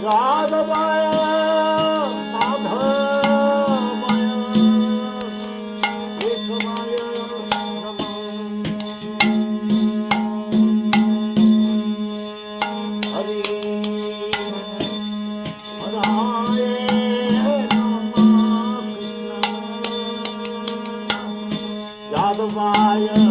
यादवाय माधवाय केशवाय नमः हरि हराय नमः Krishna यादवाय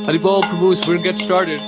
Haribol Prabhus, we'll get started.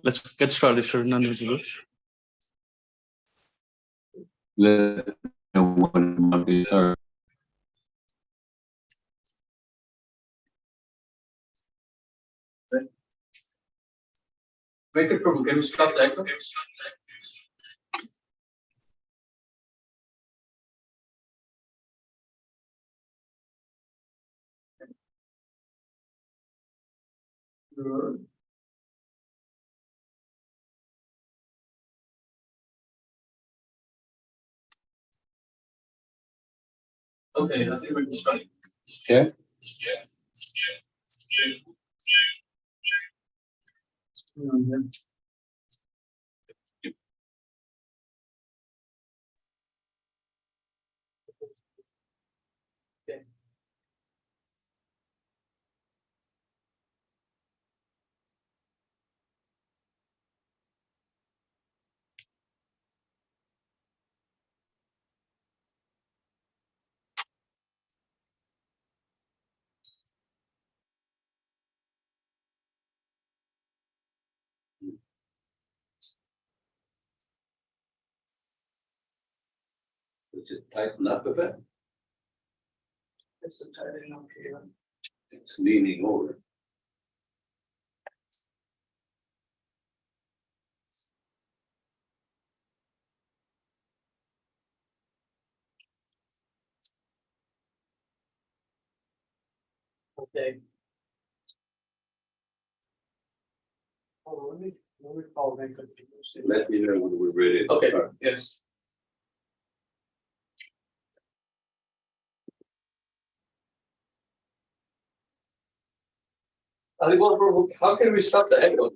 Let's get started, Sharananda. Let no one be heard. Wait, Prabhu, can you stop that? Okay, I think we're starting. Okay. Does it tighten up a bit? It's tightening up here. It's leaning over. Okay. Oh, let me call Venkat. Let me know when we're ready. to Okay, start. yes. Prabhu, how can we stop the echo?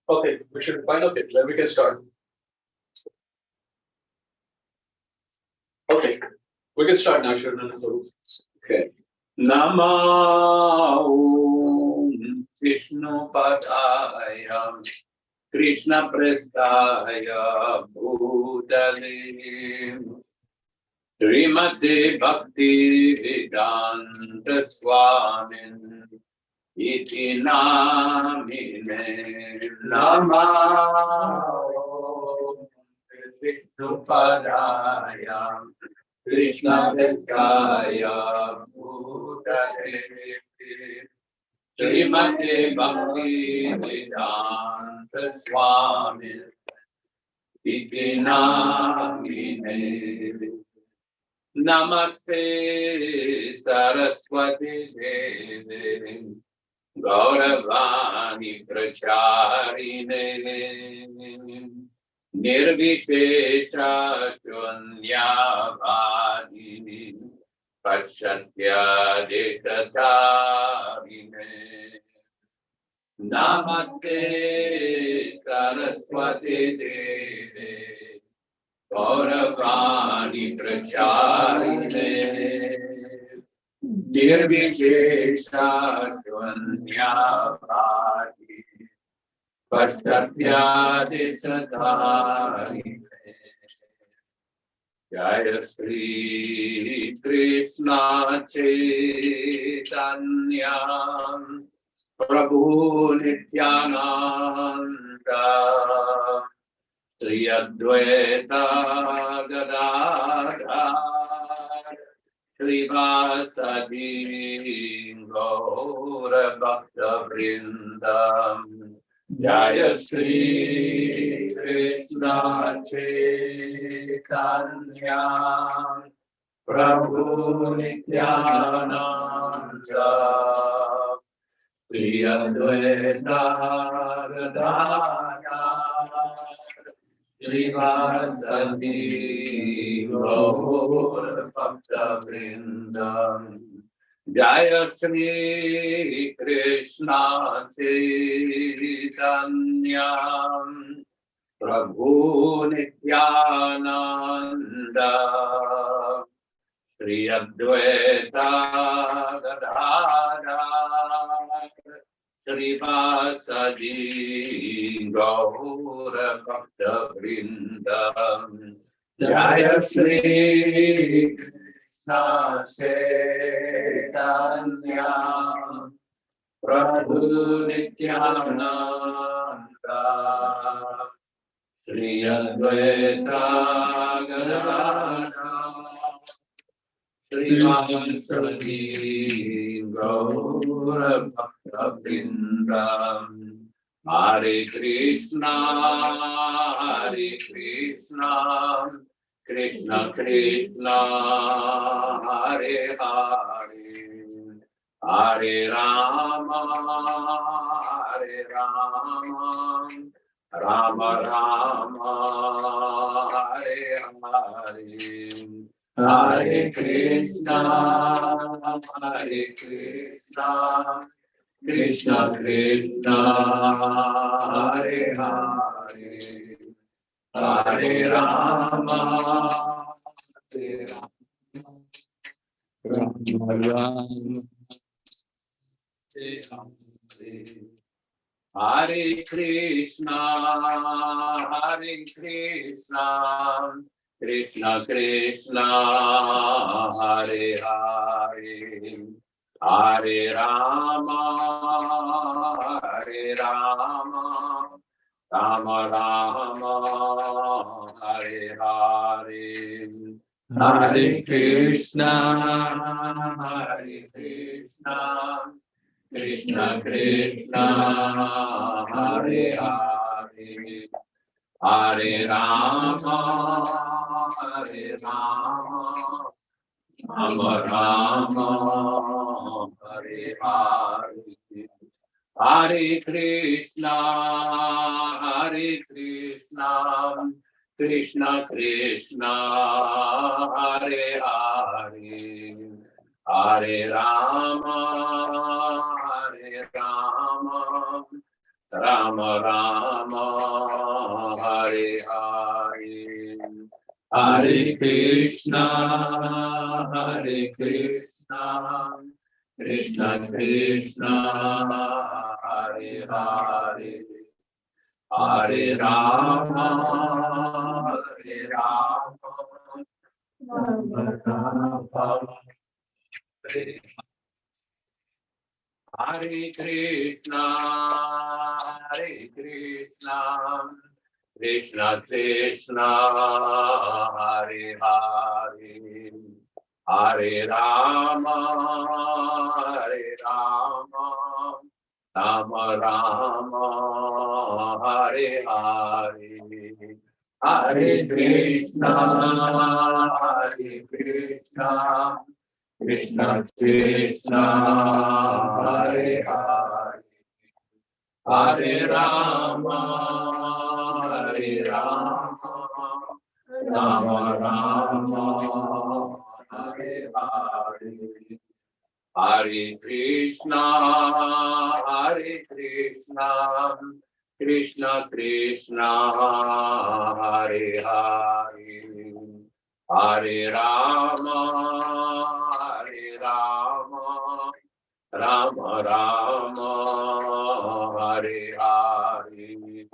Okay, we should find okay, then we can start. Okay, we can start now, Sharananda. Okay. Namo Vishnu Padaya Krishna Prestaya Bhutale Srimate Bhakti Vedanta Swamin Iti Namine Namo Vishnu Padaya Krishna Prestaya Bhutale Srimate Bhakti Vedanta Swami Iti Namine Namaste Saraswati Devi Gauravani Pracharine Nirvishesha Shunyavadi Pachatya Deshatarine Namaste Saraswati Devi Gauravani Pracharine Nirvishesha Shunyavadi Pachatya Deshatarine Jaya Shri Krishna Chaitanya Prabhu Nityananda Sri Advaita Gadadhar Sri Vasadi Gaura Bhakta Vrindam Jaya Shri Krishna Chaitanya Prabhu Nityananda Sri Advaita Gadadhar Sri Vasadi Gaura Bhakta Vrindam Jaya Shri Krishna Chaitanya Prabhu Nityananda Sri Advaita Gadadhar Sri Vasadi Gaura Bhakta Vrindam Jaya Shri Krishna Chaitanya Prabhu Nityananda Shri Advaita Gadadhara Srivasadi Gaura Bhakta Vrindam Hare Krishna Krishna Krishna Hare Hare Hare Rama Rama Rama Hare Hare Hare Krishna Krishna Krishna Hare Hare Hare Rama Rama Rama Hare Krishna Krishna Krishna Hare Hare Hare Rama Rama Rama Hare Hare Hare Krishna Krishna Krishna Hare Hare Hare Rama Rama Rama Hare Hare Hare Krishna Krishna Krishna Hare Hare Hare Rama Rama Rama Hare Hare Hare Krishna Krishna Krishna Hare Hare Hare Rama Rama Rama Hare Krishna Krishna Krishna Hare Hare Hare Rama Rama Rama Hare Hare Hare Krishna Krishna Krishna Hare Hare Hare Rama Rama Rama Hare Hare Hare Krishna Krishna Krishna Hare Hare Hare Rama Rama Rama Hare Hare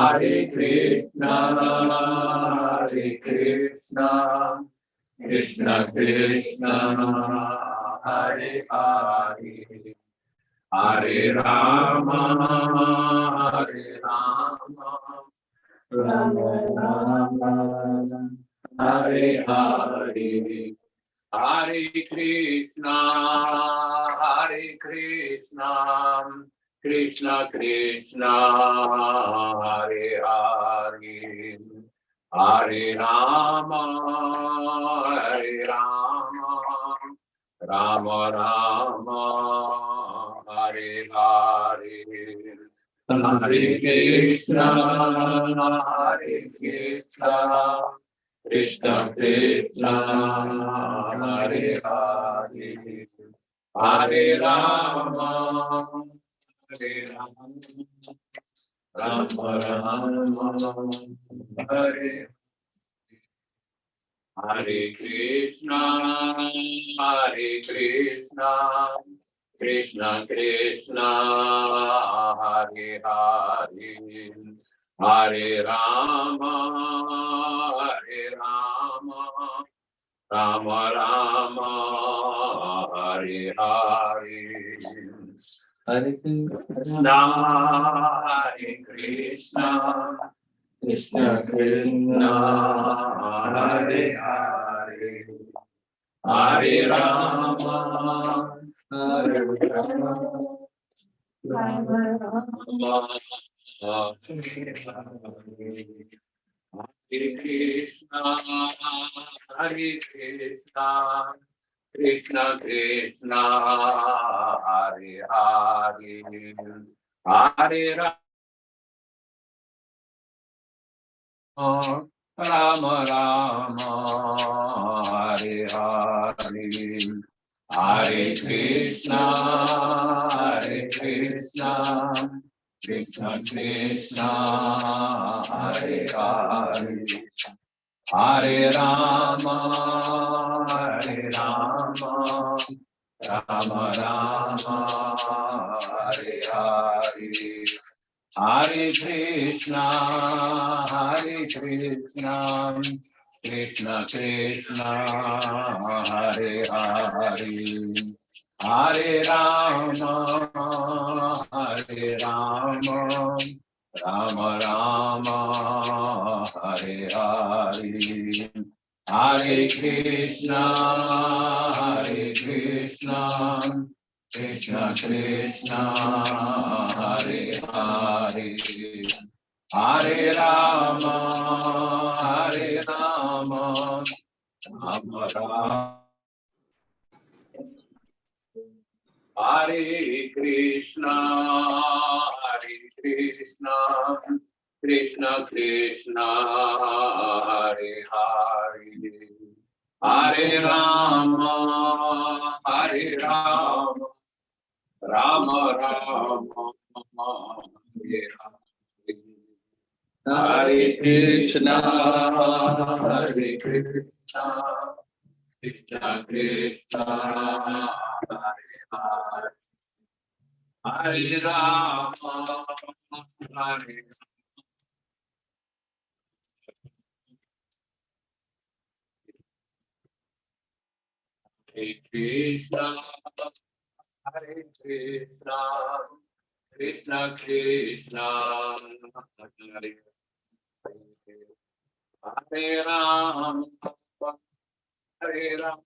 Hare Krishna Krishna Krishna Hare Hare Hare Rama Rama Rama Hare Hare Hare Krishna Krishna Krishna Hare Hare Hare Rama Rama Rama Hare Hare Hare Krishna Krishna Krishna Hare Hare Hare Rama Rama Rama Hare Hare Krishna Krishna Krishna Hare Hare Hare Rama Rama Rama, Hare Hare, Hare Krishna, Hare Krishna, Krishna Krishna, Hare Hare, Hare Rama, Hare Rama, Hare Krishna, Hare Krishna, Krishna Krishna, Hare Hare, Hare Rama, Rama, Hare Hare, Hare Krishna, Hare Krishna, Krishna Krishna, Hare Hare, Hare Rama, Hare Rama, Rama Rama, Hare Hare, Hare Krishna, Hare Krishna, Krishna Krishna, Hare Hare, Hare Rama, Hare Rama, Rama Rama, Hare Hare, Hare Krishna, Hare Krishna, Krishna Krishna, Hare Hare, Hare Rama, Hare Rama, Rama Rama, Hare Krishna, Hare Krishna, Krishna Krishna, Hare Hare, Hare Rama, Hare Rama, Rama Rama, Hare Hare, Hare Krishna, Hare Krishna, Krishna Krishna, Hare Hare, Hare Rama, Hare Krishna, Hare Krishna, Krishna Krishna, Hare Hare Rama, Hare Rama,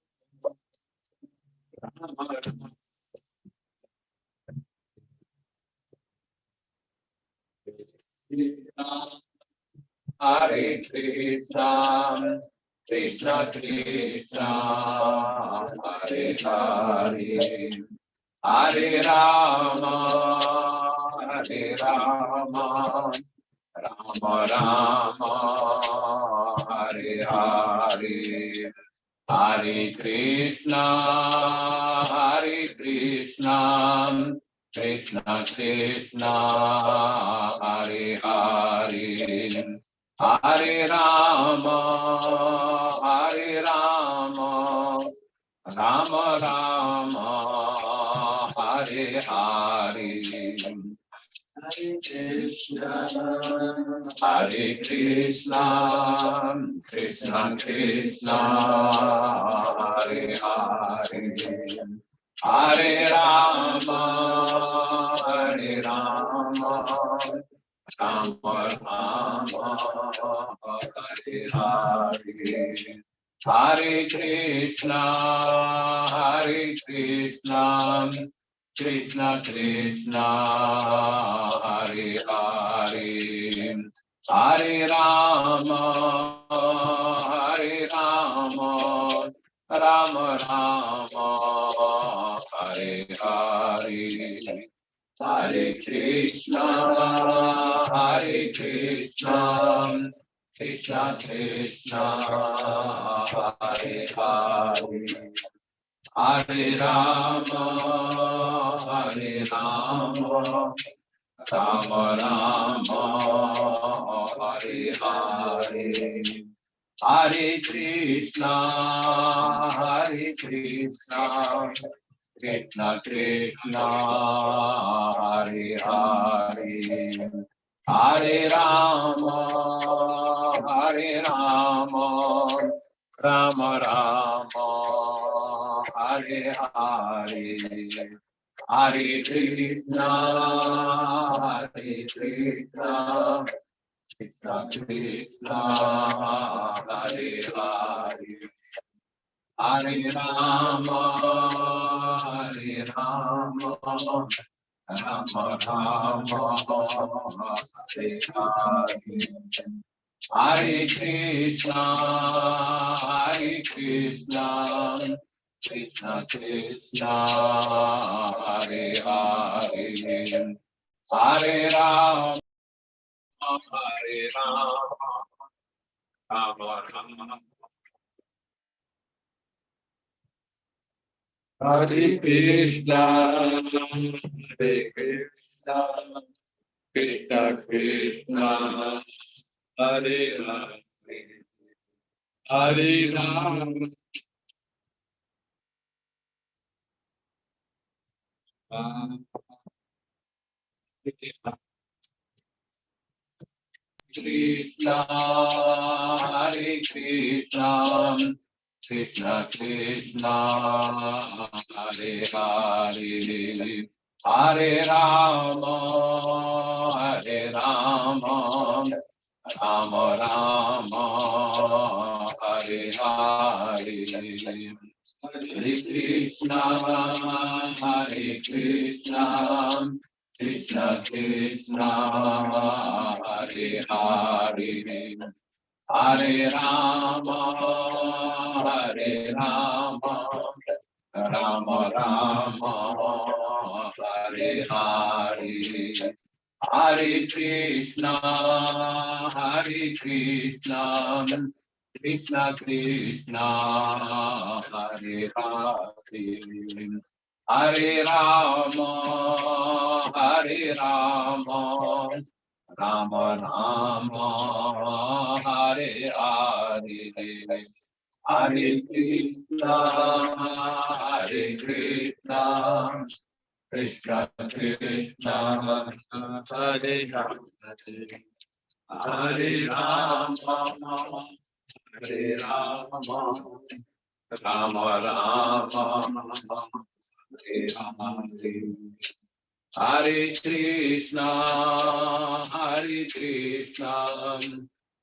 Rama Rama, Krishna, Hare Krishna, Krishna Krishna, Hare Hare, Hare Rama, Hare Rama, Rama Rama, Hare Hare, Hare Krishna, Hare Krishna, Krishna Krishna, Hare Hare, Hare Rama, Hare Rama, Rama Rama, Hare Hare, Hare Krishna, Hare Krishna, Krishna Krishna, Hare Hare, Hare Rama, Hare Rama, Rama Rama, Hare Hare, Hare Krishna, Hare Krishna, Krishna Krishna, Hare Hare, Hare Rama, Hare Rama, Rama Rama, Hare Hare, Hare Krishna, Hare Krishna, Krishna Krishna, Hare Hare, Hare Rama, Hare Rama, Rama Rama, Hare Hare, Hare Krishna, Hare Krishna, Krishna Krishna, Hare Hare, Hare Rama, Hare Rama, Rama Rama, Hare Hare, Hare Krishna, Hare Krishna, Krishna Krishna, Hare Hare, Hare Rama, Hare Rama, Rama Rama, Hare Hare. Hare Krishna, Hare Krishna, Krishna Krishna, Hare Hare, Hare Rama, Hare Rama, Rama Rama, Hare Krishna, Hare Krishna, Krishna Krishna, Hare Hare, Hare Rama, Krishna, Hare Krishna, Krishna Krishna, Hare Hare, Hare Rama, Hare Rama, Rama Rama, Hare Hare, Hare Krishna, Hare Krishna, Krishna Krishna, Hare Hare, Hare Rama, Hare Rama, Rama Rama, Hare Hare, Hare Krishna, Hare Krishna, Krishna Krishna, Hare Hare, Hare Rama, Hare Rama, Rama Rama, Hare Hare, Hare Krishna, Hare Krishna, Krishna Krishna, Hare Hare, Hare Rama, Hare Rama, Rama Rama, Hare Hare, Hare Krishna, Hare Krishna,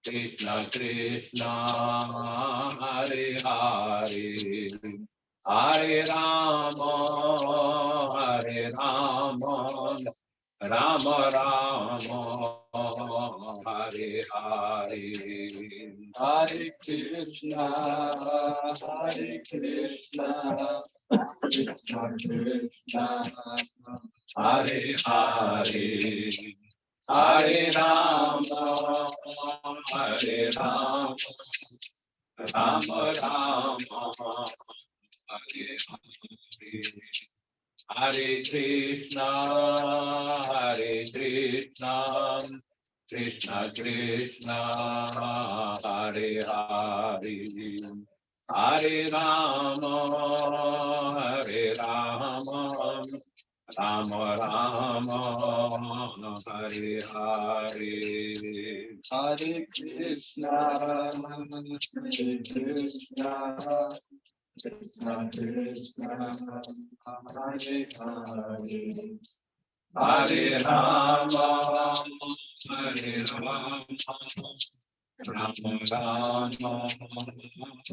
Krishna Krishna, Hare Hare, Hare Rama, Hare Rama, Rama Rama, Hare Hare, Hare Krishna, Hare Krishna, Krishna Krishna, Hare Hare, Hare Rama, Hare Rama, Rama Rama, Hare Hare, Hare Krishna, Hare Krishna, Krishna Krishna, Hare Hare, Hare Rama, Hare Rama, Rama Rama, Hare Hare, Hare Krishna, Hare Krishna, Krishna Krishna, Hare Hare, Hare Rama, Hare Rama, Rama Rama,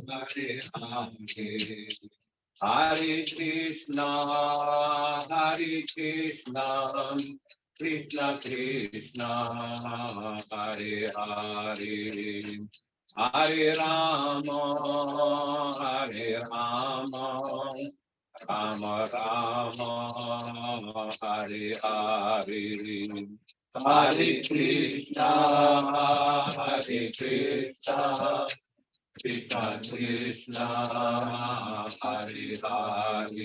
Hare Hare, Hare Krishna, Hare Krishna, Krishna Krishna, Hare Hare, Hare Rama, Hare Rama, Rama Rama, Hare Hare, Hare Krishna, Hare Krishna, Krishna Krishna, Hare Hare,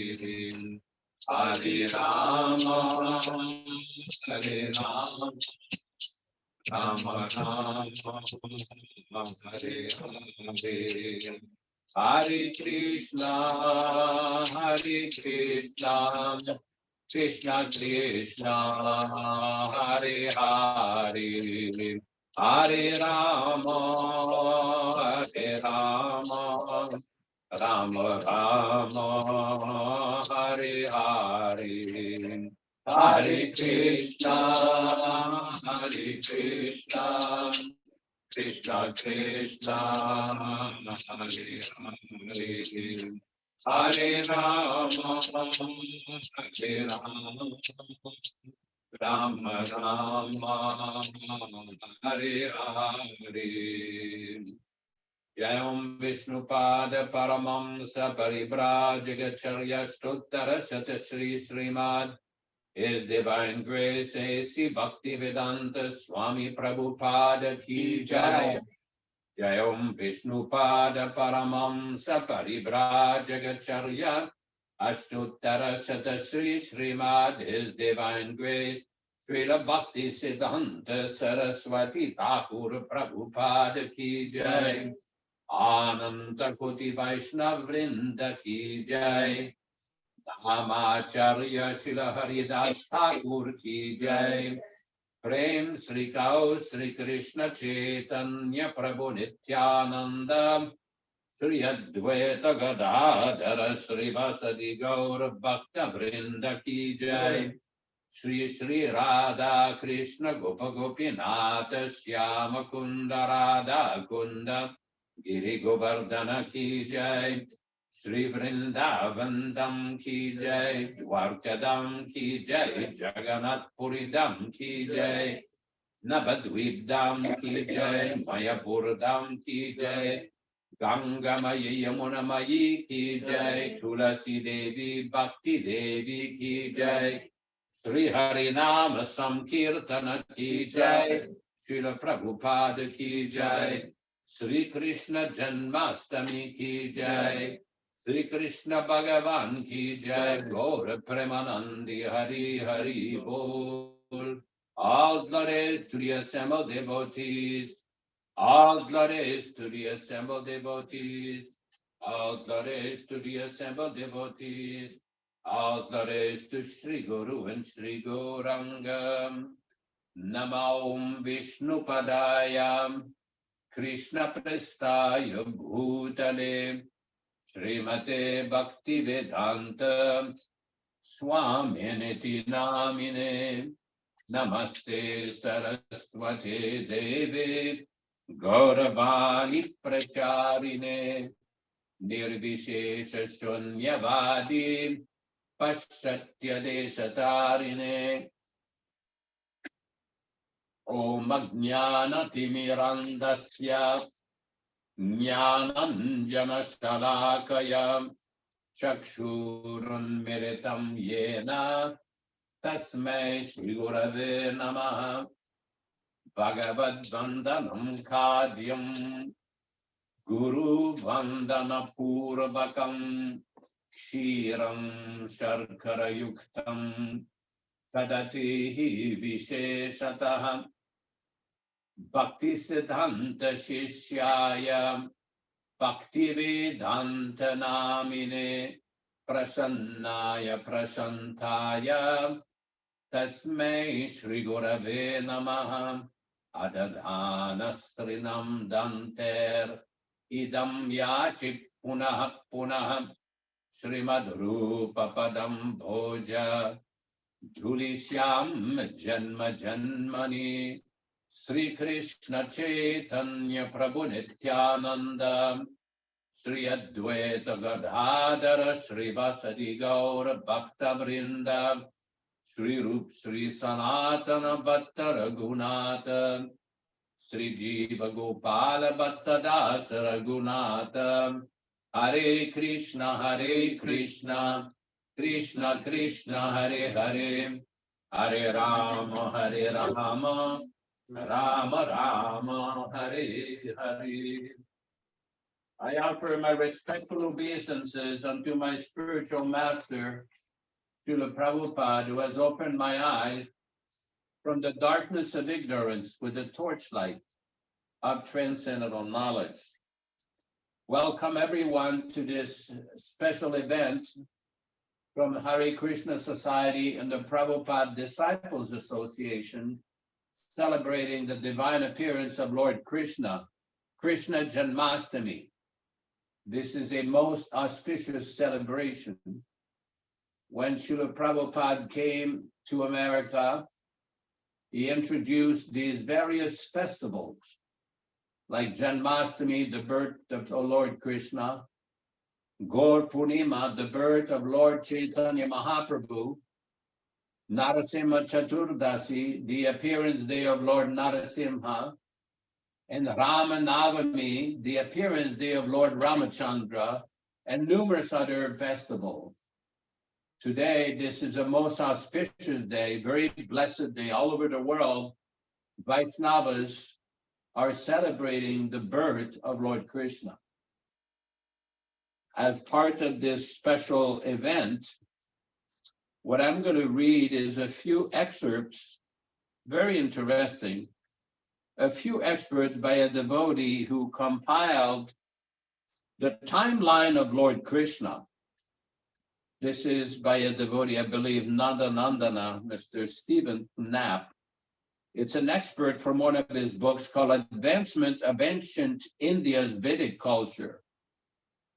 Hare Rama, Hare Rama, Rama Rama, Hare Hare, Hare Krishna, Hare Krishna, Krishna Krishna, Hare Hare, Hare Rama, Hare Rama, Rama Rama, Hare Hare. Hare Krishna, Hare Krishna, Krishna Krishna, Hare Hare. Hare Rama, Hare Rama, Rama Rama, Hare Hare. Jayam Vishnupada Paramam Saparibrajagacharya Stottara Satasri Srimad. His Divine Grace A.C. Bhaktivedanta Swami Prabhupada Ki Jai. Jayam Vishnupada Paramam Saparibrajagacharya Ashtuttara Satasri Srimad. His Divine Grace Srila Bhakti Siddhanta Saraswati Thakur Prabhupada Ki Jai. Ananta Koti Vaishnav Vrinda Ki Jai. Dhamacharya Shila Haridas Thakur Ki Jai. Prem Sri Kao Sri Krishna Chaitanya Prabhu Nityananda Sri Advaita Gadadhara Sri Vasadi Gaur Bhakta Vrinda Ki Jai. Shri Shri Radha Krishna Gopa Gopinata Shyama Kunda Radha Kunda Giri Govardhana Ki Jai. Shri Vrindavandam Ki Jai. Dwarkadam Ki Jai. Jagannath Puridam Ki Jai. Navadvipdam Ki Jai. Mayapurdam Ki Jai. Gangamayi Yamunamayi Ki Jai. Tulasi Devi Bhakti Devi Ki Jai. Sri Harinama Sankirtana Ki Jai. Srila Prabhupada Ki Jai. Sri Krishna Janmastami Ki Jai. Sri Krishna Bhagavan Ki Jai. Gaura Premanandi Hari Hari Bol. All glories to the assembled devotees. All glories to the assembled devotees. All glories to the assembled devotees. All glories to Sri Guru and Sri Gauranga. Namo Vishnupadaya Krishna Prestaya Bhutale Srimate Bhaktivedanta Swaminiti Namine. Namaste Saraswate Devi Gauravani Pracharine Nirvishesha Shunyavadi Paschatya Desatarine Om Jnana Timirandasya Jnananjana Shalakaya Chakshurun Miritam Yena Tasmai Shri Gurave Namaha Bhagavad Vandanam Kadyam Guru Vandana Purvakam Kshiram Sharkara Yuktam Tadatihi Visheshatah Bhakti Siddhanta Shishyaya Bhakti Vedanta Namine Prasannaya Prasantaya Tasmai Shri Gurave Namaha Adadhanastrinam Danter Idam Yachik Punah Punah Srimad Rupa Padam Bhoja Dhulishyam Janma Janmani Sri Krishna Chaitanya Prabhu Nityananda Sri Advaita Gadadhara Sri Vasadi Gaur Bhakta Vrinda Sri Rup Sri Sanatana Bhatta Raghunatha Sri Jiva Gopala Bhatta Das Raghunatha Hare Krishna Krishna Krishna Hare Hare Hare Rama Rama Rama Hare Hare. I offer my respectful obeisances unto my spiritual master, Srila Prabhupada, who has opened my eyes from the darkness of ignorance with the torchlight of transcendental knowledge. Welcome everyone to this special event from the Hare Krishna Society and the Prabhupada Disciples Association, celebrating the divine appearance of Lord Krishna, Krishna Janmastami. This is a most auspicious celebration. When Srila Prabhupada came to America, he introduced these various festivals, like Janmastami, the birth of the Lord Krishna, Gaur Purnima, the birth of Lord Chaitanya Mahaprabhu, Narasimha Chaturdasi, the appearance day of Lord Narasimha, and Ramanavami, the appearance day of Lord Ramachandra, and numerous other festivals. Today, this is a most auspicious day, very blessed day. All over the world, Vaishnavas are celebrating the birth of Lord Krishna. As part of this special event, what I'm going to read is a few excerpts, very interesting, a few excerpts by a devotee who compiled the timeline of Lord Krishna. This is by a devotee, I believe, Nandanandana, Mr. Stephen Knapp. It's an expert from one of his books called Advancement of Ancient India's Vedic Culture.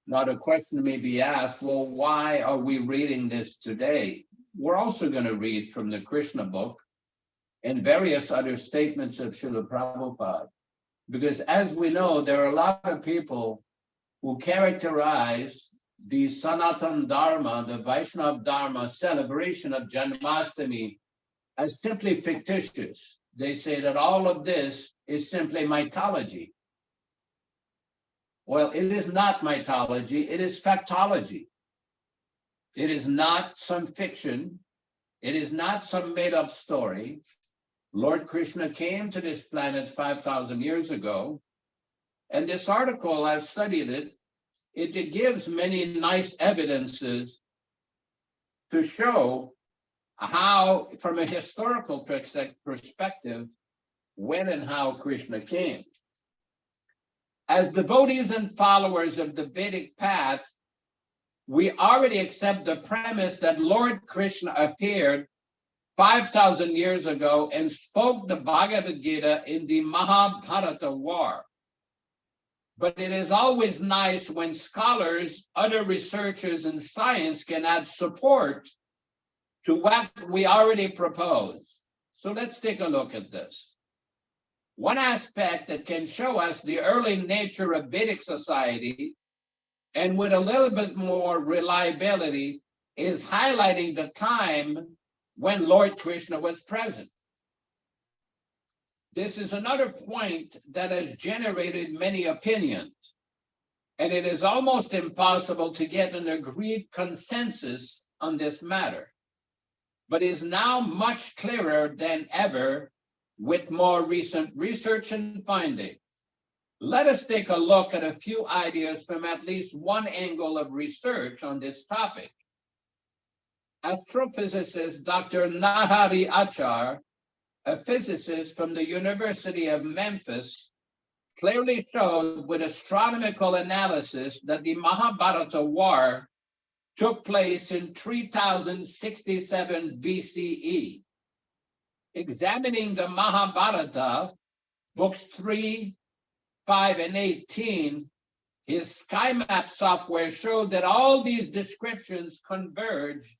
Now, the question may be asked, well, why are we reading this today? We're also going to read from the Krishna book and various other statements of Srila Prabhupada. Because as we know, there are a lot of people who characterize the Sanatan Dharma, the Vaishnava Dharma celebration of Janmastami as simply fictitious. They say that all of this is simply mythology. Well, it is not mythology, it is factology. It is not some fiction. It is not some made-up story. Lord Krishna came to this planet 5,000 years ago, and this article, I've studied it, it gives many nice evidences to show how, from a historical perspective, when and how Krishna came. As devotees and followers of the Vedic path, we already accept the premise that Lord Krishna appeared 5,000 years ago and spoke the Bhagavad Gita in the Mahabharata war. But it is always nice when scholars, other researchers in science can add support to what we already propose. So let's take a look at this. One aspect that can show us the early nature of Vedic society, and with a little bit more reliability, is highlighting the time when Lord Krishna was present. This is another point that has generated many opinions, and it is almost impossible to get an agreed consensus on this matter, but is now much clearer than ever with more recent research and findings. Let us take a look at a few ideas from at least one angle of research on this topic. Astrophysicist Dr. Nahari Achar, a physicist from the University of Memphis, clearly showed with astronomical analysis that the Mahabharata war took place in 3067 BCE. Examining the Mahabharata, books 3, 5, and 18, his sky map software showed that all these descriptions converge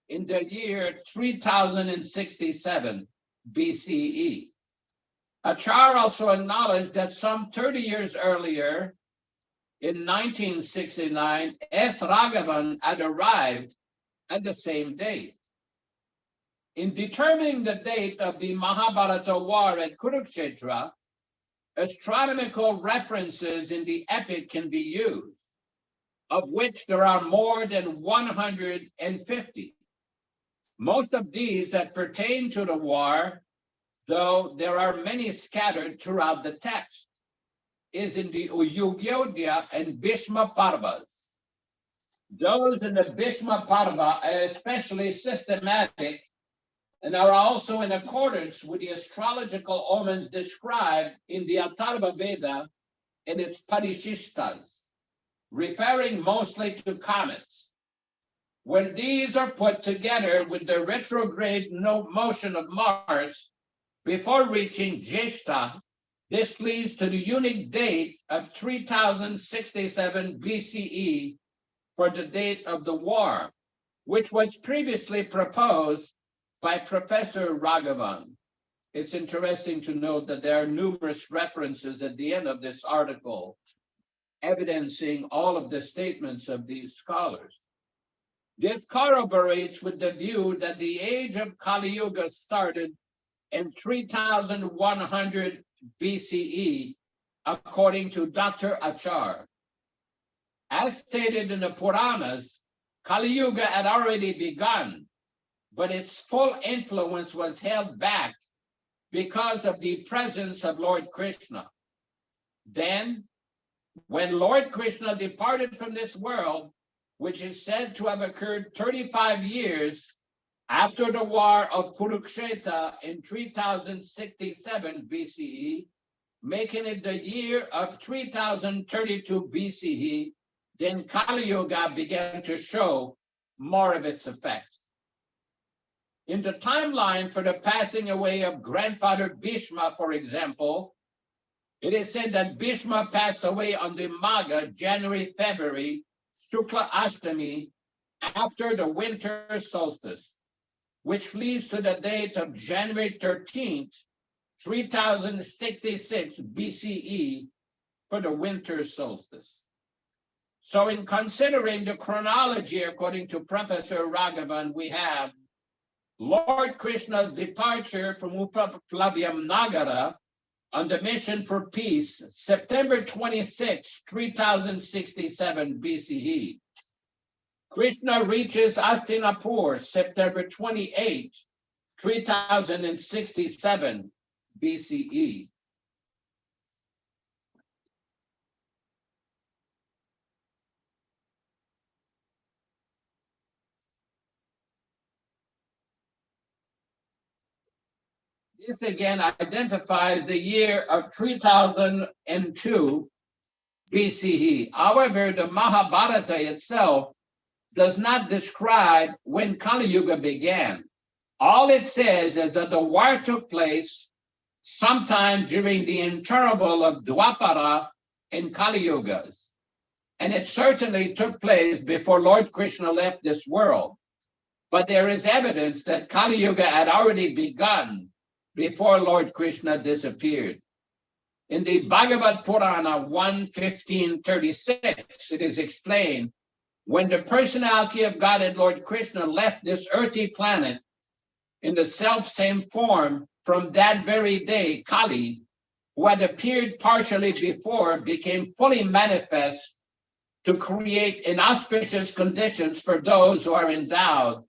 in the year 3067 BCE. Achar also acknowledged that some 30 years earlier, in 1969, S. Raghavan had arrived at the same date. In determining the date of the Mahabharata war at Kurukshetra, astronomical references in the epic can be used, of which there are more than 150. Most of these that pertain to the war, though there are many scattered throughout the text, is in the Uyugyodhya and Bhishma Parvas. Those in the Bhishma Parva are especially systematic and are also in accordance with the astrological omens described in the Atharva Veda and its Parishishtas, referring mostly to comets. When these are put together with the retrograde motion of Mars, before reaching Jeshta. This leads to the unique date of 3067 BCE for the date of the war, which was previously proposed by Professor Raghavan. It's interesting to note that there are numerous references at the end of this article evidencing all of the statements of these scholars. This corroborates with the view that the age of Kali Yuga started in 3100 BCE, according to Dr. Achar. As stated in the Puranas, Kali Yuga had already begun, but its full influence was held back because of the presence of Lord Krishna. Then, when Lord Krishna departed from this world, which is said to have occurred 35 years after the war of Kurukshetra in 3067 BCE, making it the year of 3032 BCE, then Kali Yuga began to show more of its effects. In the timeline for the passing away of grandfather Bhishma, for example, it is said that Bhishma passed away on the Magha, January-February, Shukla Ashtami, after the winter solstice, which leads to the date of January 13th, 3066 BCE for the winter solstice. So in considering the chronology according to Professor Raghavan, we have Lord Krishna's departure from Uplavyam Nagara on the mission for peace, September 26, 3067 BCE. Krishna reaches Hastinapur, September 28, 3067 BCE. This again identifies the year of 3002 BCE. However, the Mahabharata itself does not describe when Kali Yuga began. All it says is that the war took place sometime during the interval of Dwapara and Kali Yugas. And it certainly took place before Lord Krishna left this world. But there is evidence that Kali Yuga had already begun before Lord Krishna disappeared. In the Bhagavad Purana 1:1536, it is explained, when the personality of God and Lord Krishna left this earthly planet in the self-same form, from that very day, Kali, who had appeared partially before, became fully manifest to create inauspicious conditions for those who are endowed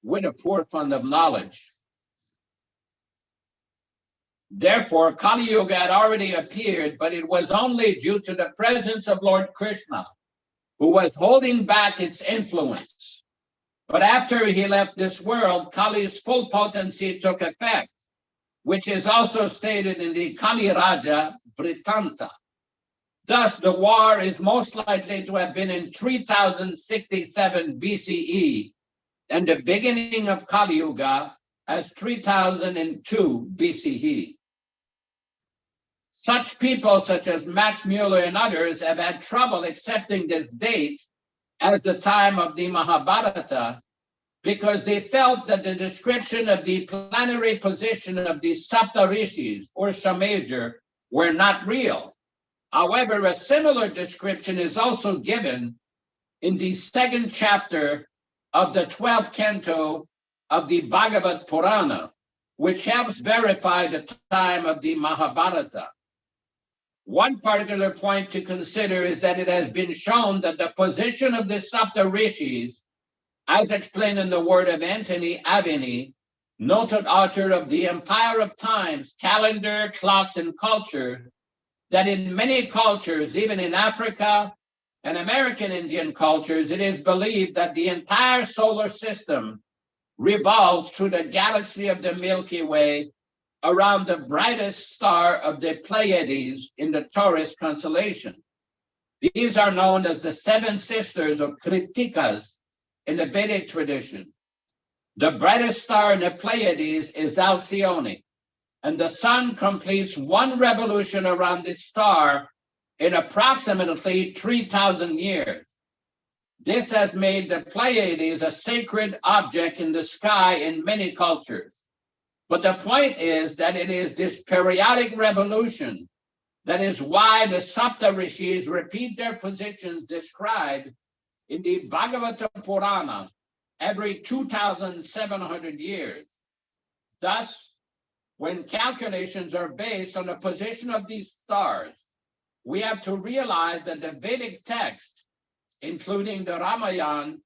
with a poor fund of knowledge. Therefore, Kali Yuga had already appeared, but it was only due to the presence of Lord Krishna, who was holding back its influence. But after he left this world, Kali's full potency took effect, which is also stated in the Kali Raja Vrittanta. Thus, the war is most likely to have been in 3067 BCE, and the beginning of Kali Yuga as 3002 BCE. Such people, such as Max Mueller and others, have had trouble accepting this date as the time of the Mahabharata because they felt that the description of the planetary position of the Sapta Rishis or Shamager were not real. However, a similar description is also given in the second chapter of the 12th canto of the Bhagavad Purana, which helps verify the time of the Mahabharata. One particular point to consider is that it has been shown that the position of the Sapta Rishis, as explained in the word of Anthony Aveni, noted author of The Empire of Times, Calendar, Clocks, and Culture, that in many cultures, even in Africa and American Indian cultures, it is believed that the entire solar system revolves through the galaxy of the Milky Way around the brightest star of the Pleiades in the Taurus constellation. These are known as the seven sisters or Kritikas in the Vedic tradition. The brightest star in the Pleiades is Alcyone. and the sun completes one revolution around the star in approximately 3,000 years. This has made the Pleiades a sacred object in the sky in many cultures. But the point is that it is this periodic revolution that is why the Sapta Rishis repeat their positions described in the Bhagavata Purana every 2,700 years. Thus, when calculations are based on the position of these stars, we have to realize that the Vedic text, including the Ramayana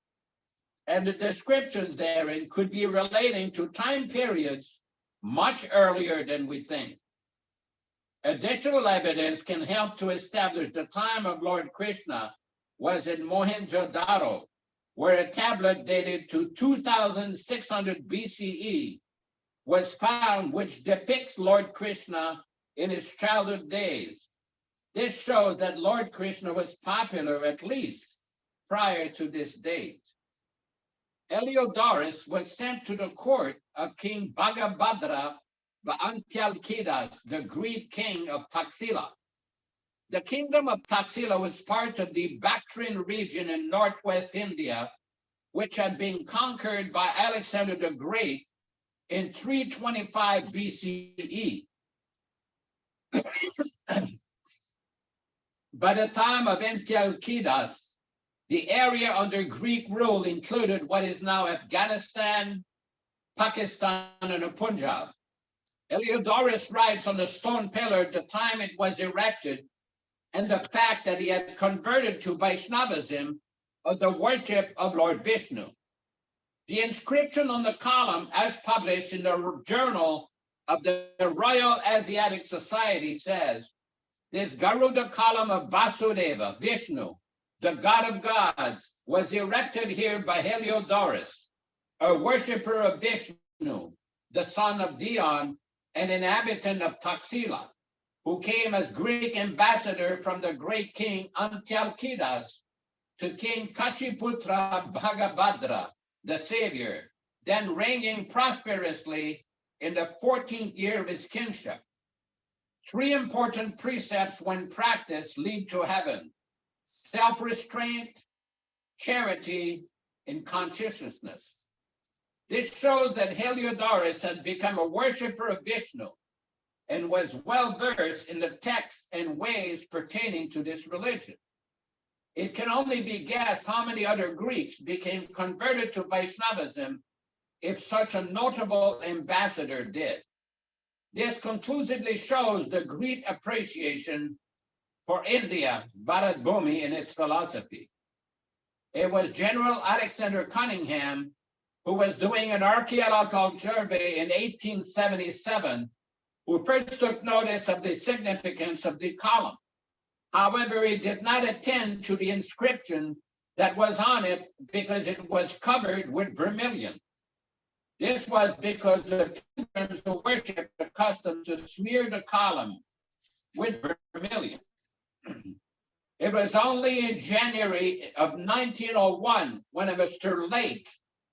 and the descriptions therein, could be relating to time periods much earlier than we think. Additional evidence can help to establish the time of Lord Krishna was in Mohenjo-daro, where a tablet dated to 2600 BCE was found, which depicts Lord Krishna in his childhood days. This shows that Lord Krishna was popular at least prior to this date. Heliodorus was sent to the court of King Bhagabhadra Antyalkidas, the Greek king of Taxila. The kingdom of Taxila was part of the Bactrian region in northwest India, which had been conquered by Alexander the Great in 325 BCE. By the time of Antyalkidas, the area under Greek rule included what is now Afghanistan, Pakistan, and the Punjab. Heliodorus writes on the stone pillar the time it was erected and the fact that he had converted to Vaishnavism, of the worship of Lord Vishnu. The inscription on the column, as published in the Journal of the Royal Asiatic Society, says, "This Garuda column of Vasudeva, Vishnu, the god of gods, was erected here by Heliodorus, a worshipper of Vishnu, the son of Dion, an inhabitant of Taxila, who came as Greek ambassador from the great king Antyalkidas to King Kashiputra Bhagabhadra, the savior, then reigning prosperously in the 14th year of his kingship. Three important precepts when practiced lead to heaven: self-restraint, charity, and conscientiousness." This shows that Heliodorus had become a worshiper of Vishnu and was well versed in the texts and ways pertaining to this religion. It can only be guessed how many other Greeks became converted to Vaishnavism if such a notable ambassador did. This conclusively shows the great appreciation for India, Bharat Bhumi, and its philosophy. It was General Alexander Cunningham, who was doing an archaeological survey in 1877, who first took notice of the significance of the column. However, he did not attend to the inscription that was on it because it was covered with vermilion. This was because the pilgrims who worshipped were accustomed to smear the column with vermilion. It was only in January of 1901 when a Mr. Lake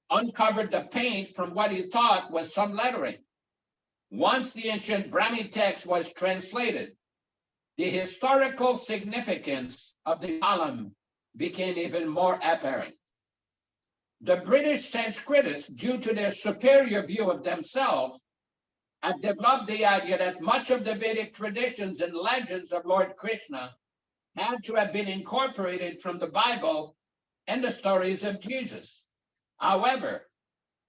uncovered the paint from what he thought was some lettering. Once the ancient Brahmi text was translated, the historical significance of the column became even more apparent. The British Sanskritists, due to their superior view of themselves, had developed the idea that much of the Vedic traditions and legends of Lord Krishna had to have been incorporated from the Bible and the stories of Jesus. However,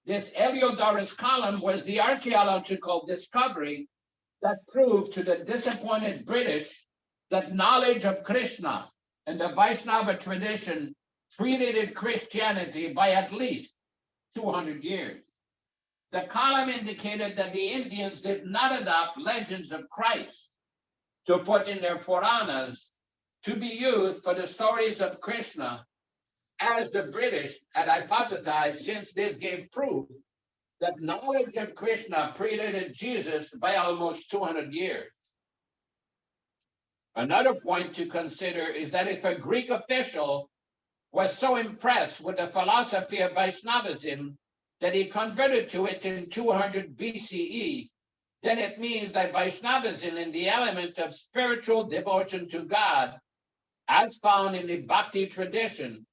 this Heliodorus column was the archaeological discovery that proved to the disappointed British that knowledge of Krishna and the Vaishnava tradition predated Christianity by at least 200 years. The column indicated that the Indians did not adopt legends of Christ to put in their Puranas to be used for the stories of Krishna, as the British had hypothesized, since this gave proof that knowledge of Krishna predated Jesus by almost 200 years. Another point to consider is that if a Greek official was so impressed with the philosophy of Vaishnavism that he converted to it in 200 BCE, then it means that Vaishnavism in the element of spiritual devotion to God, as found in the Bhakti tradition,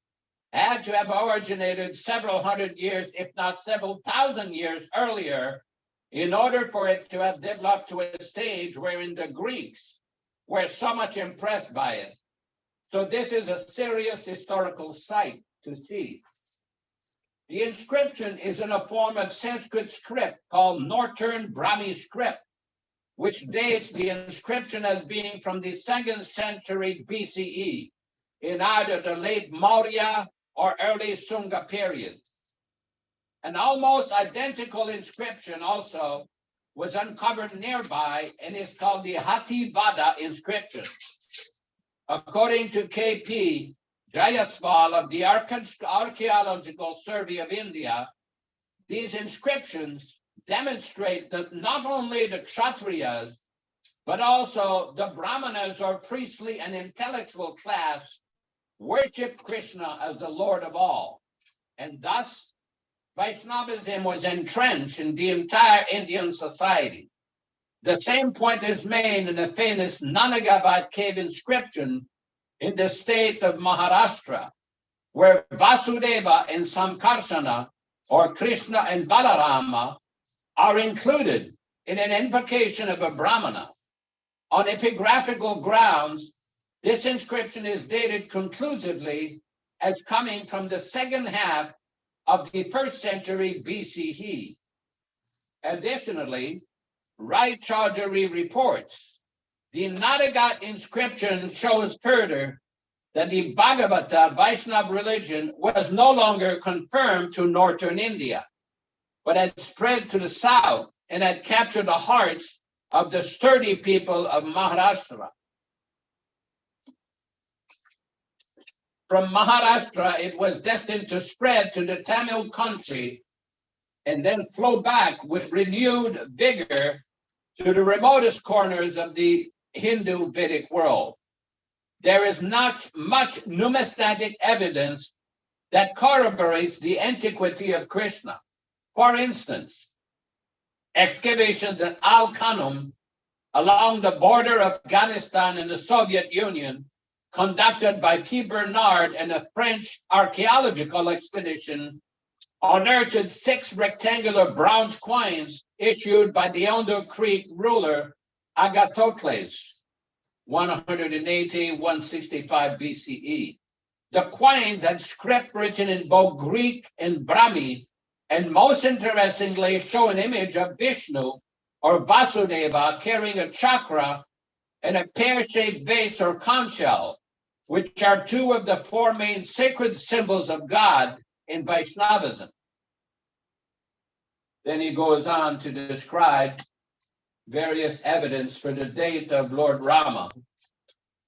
had to have originated several hundred years, if not several thousand years earlier, in order for it to have developed to a stage wherein the Greeks were so much impressed by it. So this is a serious historical sight to see. The inscription is in a form of Sanskrit script called Northern Brahmi script, which dates the inscription as being from the 2nd century BCE, in either the late Maurya or early Sunga period. An almost identical inscription also was uncovered nearby and is called the Hathivada inscription. According to K.P. Jayaswal of the Archaeological Survey of India, these inscriptions demonstrate that not only the Kshatriyas, but also the Brahmanas or priestly and intellectual class worship Krishna as the Lord of all. And thus, Vaishnavism was entrenched in the entire Indian society. The same point is made in the famous Nanagavad cave inscription in the state of Maharashtra, where Vasudeva and Samkarsana, or Krishna and Balarama, are included in an invocation of a Brahmana. On epigraphical grounds, this inscription is dated conclusively as coming from the second half of the 1st century BCE. Additionally, Rai Chaudhary reports the Nadagat inscription shows further that the Bhagavata Vaishnava religion was no longer confirmed to northern India, but had spread to the south and had captured the hearts of the sturdy people of Maharashtra. From Maharashtra, it was destined to spread to the Tamil country and then flow back with renewed vigor to the remotest corners of the Hindu Vedic world. There is not much numismatic evidence that corroborates the antiquity of Krishna. For instance, excavations at Al-Khanum along the border of Afghanistan and the Soviet Union, conducted by P. Bernard and a French archaeological expedition, unearthed 6 rectangular bronze coins issued by the Ondo Creek ruler Agathocles, 180-165 BCE. The coins had script written in both Greek and Brahmi, and most interestingly show an image of Vishnu or Vasudeva carrying a chakra and a pear-shaped vase or conch shell, which are 2 of the 4 main sacred symbols of God in Vaishnavism. Then he goes on to describe various evidence for the date of Lord Rama.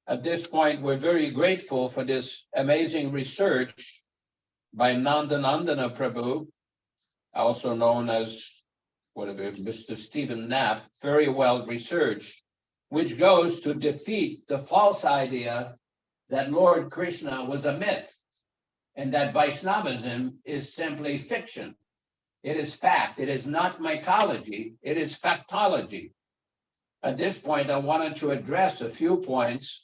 At this point, we're very grateful for this amazing research by Nandanandana Prabhu, also known as Mr. Stephen Knapp, very well researched, which goes to defeat the false idea that Lord Krishna was a myth and that Vaishnavism is simply fiction. It is fact. It is not mythology. It is factology. At this point, I wanted to address a few points.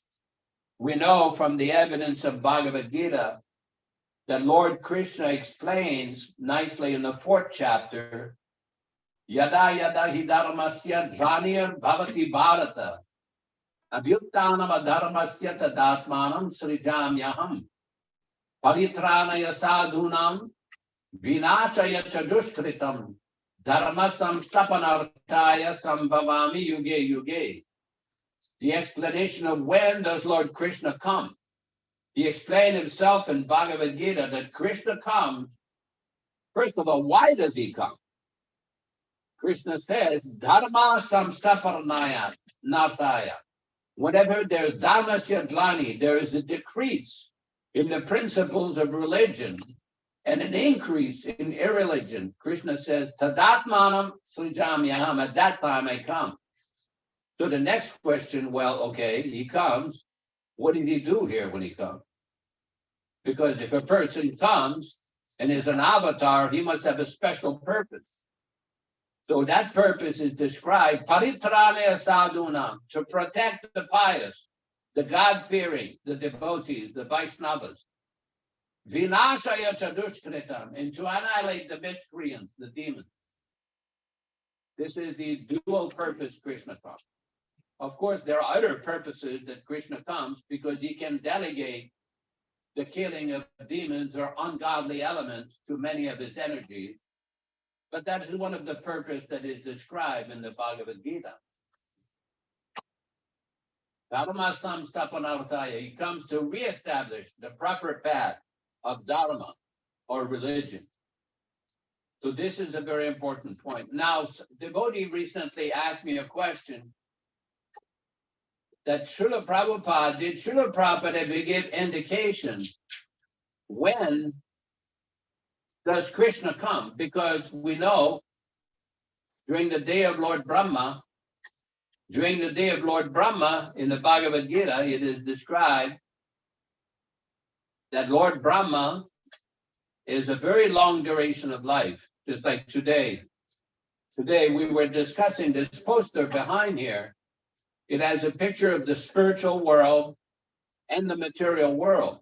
We know from the evidence of Bhagavad Gita that Lord Krishna explains nicely in the 4th chapter, Yada yada hi dharmasya dhanir bhavati bharata abhyuttanam adharmasya tadatmanam srijamyaham paritranaya sadhunam vinachaya chadushkritam dharmasam stapanarthaya sambhavami yuge yuge. The explanation of when does Lord Krishna come? He explained himself in Bhagavad Gita that Krishna comes. First of all, why does he come? Krishna says, Dharma samstaparnaya nathaya. Whenever there's dharmasya dlani, there is a decrease in the principles of religion and an increase in irreligion. Krishna says, Tadatmanam srijamyaham, at that time I come. So the next question, well, okay, he comes. What does he do here when he comes? Because if a person comes and is an avatar, he must have a special purpose. So that purpose is described, paritralaya sadhunam, to protect the pious, the God-fearing, the devotees, the Vaishnavas. Vinashaya chadushkritam, and to annihilate the miscreants, the demons. This is the dual purpose Krishna comes. Of course, there are other purposes that Krishna comes because he can delegate the killing of demons or ungodly elements to many of his energies. But that is one of the purposes that is described in the Bhagavad Gita. Dharma samstapanartaya, he comes to reestablish the proper path of dharma or religion. So this is a very important point. Now, devotee recently asked me a question that Srila Prabhupada ever give indication when does Krishna come? Because we know during the day of Lord Brahma, in the Bhagavad Gita, it is described that Lord Brahma is a very long duration of life, just like today. Today we were discussing this poster behind here. It has a picture of the spiritual world and the material world.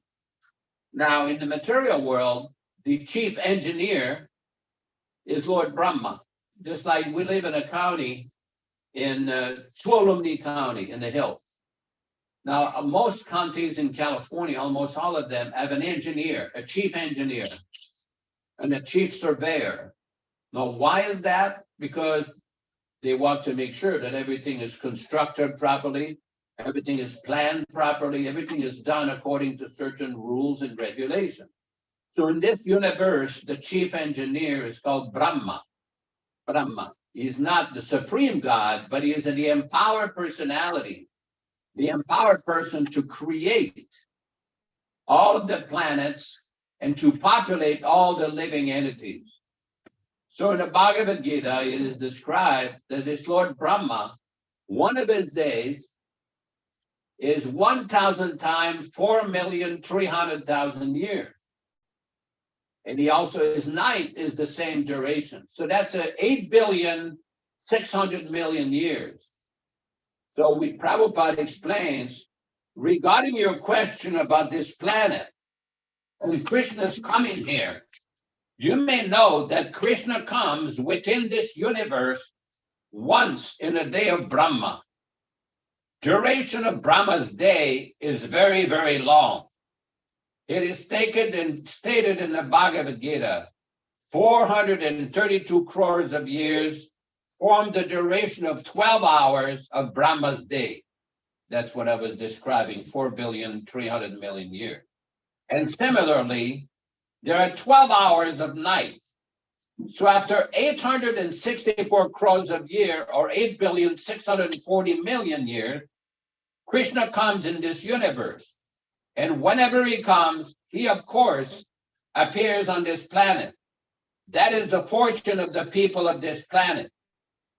Now, in the material world, the chief engineer is Lord Brahma. Just like we live in a county, in Tuolumne County in the hills. Now, most counties in California, almost all of them, have an engineer, a chief engineer, and a chief surveyor. Now, why is that? Because they want to make sure that everything is constructed properly, everything is planned properly, everything is done according to certain rules and regulations. So in this universe, the chief engineer is called Brahma. Brahma. He is not the supreme God, but he is the empowered personality, the empowered person to create all of the planets and to populate all the living entities. So in the Bhagavad Gita, it is described that this Lord Brahma, one of his days is 1,000 times 4,300,000 years. And he also, his night is the same duration. So that's 8,600,000,000 years. So Prabhupada explains, regarding your question about this planet and Krishna's coming here, you may know that Krishna comes within this universe once in a day of Brahma. Duration of Brahma's day is very, very long. It is stated in the Bhagavad Gita, 432 crores of years form the duration of 12 hours of Brahma's day. That's what I was describing, 4,300,000,000 years. And similarly, there are 12 hours of night. So after 864 crores of year, or 8,640,000,000 years, Krishna comes in this universe. And whenever he comes, he, of course, appears on this planet. That is the fortune of the people of this planet.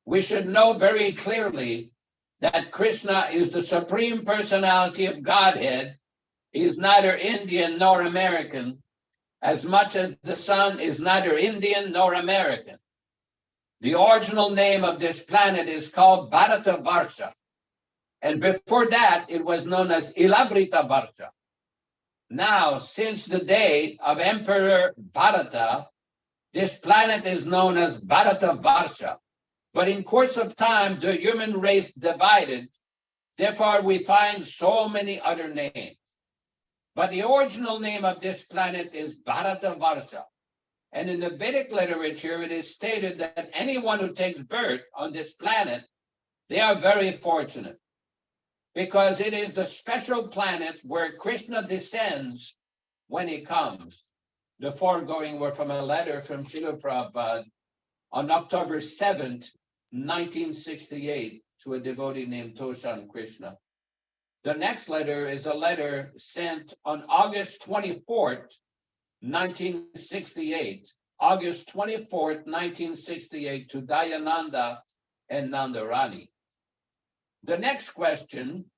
We should know very clearly that Krishna is the supreme personality of Godhead. He is neither Indian nor American, as much as the sun is neither Indian nor American. The original name of this planet is called Bharatavarsha. And before that, it was known as Ilavrita Varsha. Now, since the day of Emperor Bharata, this planet is known as Bharatavarsha. But in course of time, the human race divided. Therefore, we find so many other names. But the original name of this planet is Bharatavarsha. And in the Vedic literature, it is stated that anyone who takes birth on this planet, they are very fortunate, because it is the special planet where Krishna descends when he comes. The foregoing were from a letter from Srila Prabhupada on October 7th, 1968, to a devotee named Toshan Krishna. The next letter is a letter sent on August 24th, 1968, August 24th, 1968, to Dayananda and Nandarani. The next question,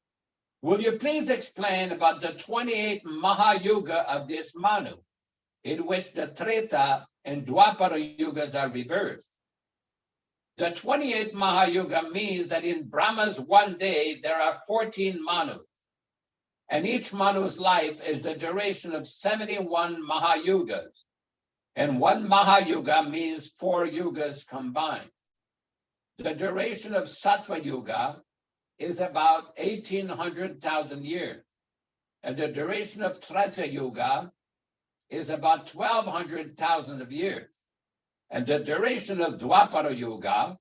will you please explain about the 28th Mahayuga of this Manu, in which the Treta and Dwapara Yugas are reversed? The 28th Mahayuga means that in Brahma's one day, there are 14 Manus. And each Manu's life is the duration of 71 Mahayugas. And one Mahayuga means 4 yugas combined. The duration of Sattva Yuga is about 1,800,000 years. And the duration of Treta Yuga is about 1,200,000 of years. And the duration of Dwapara Yuga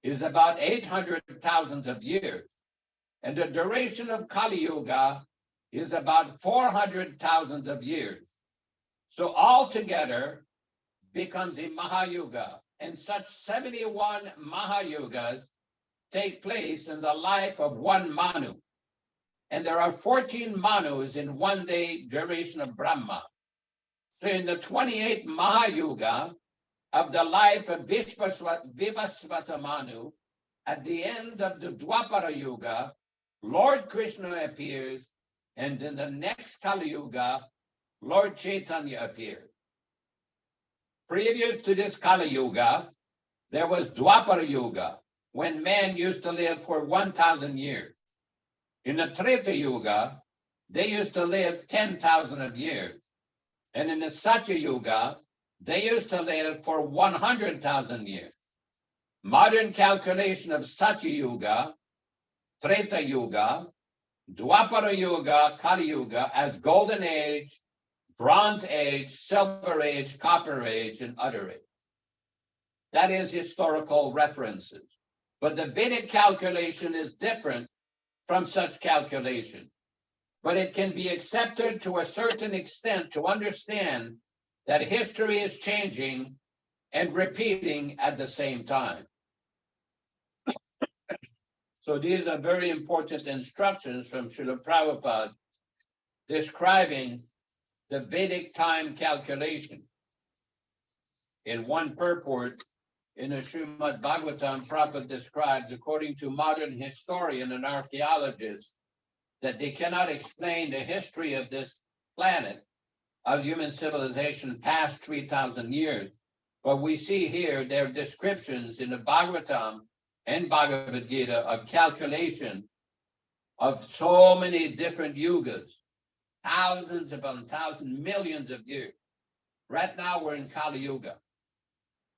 is about 800,000 of years. And the duration of Kali Yuga is about 400,000 of years. So altogether becomes a Mahayuga. And such 71 Mahayugas take place in the life of one Manu. And there are 14 Manus in one day duration of Brahma. So in the 28th Mahayuga of the life of Vivasvata Manu, at the end of the Dwapara Yuga, Lord Krishna appears, and in the next Kali Yuga, Lord Chaitanya appears. Previous to this Kali Yuga, there was Dwapara Yuga, when man used to live for 1,000 years. In the Treta Yuga, they used to live 10,000 of years. And in the Satya Yuga, they used to live for 100,000 years. Modern calculation of Satya Yuga, Treta Yuga, Dwapara Yuga, Kali Yuga as Golden Age, Bronze Age, Silver Age, Copper Age, and Other Age. That is historical references. But the Vedic calculation is different from such calculation. But it can be accepted to a certain extent to understand that history is changing and repeating at the same time. So these are very important instructions from Srila Prabhupada describing the Vedic time calculation. In one purport in the Srimad Bhagavatam, Prabhupada describes, according to modern historian and archaeologists, that they cannot explain the history of this planet, of human civilization past 3,000 years. But we see here their descriptions in the Bhagavatam and Bhagavad Gita of calculation of so many different yugas, thousands upon thousands, millions of years. Right now we're in Kali Yuga.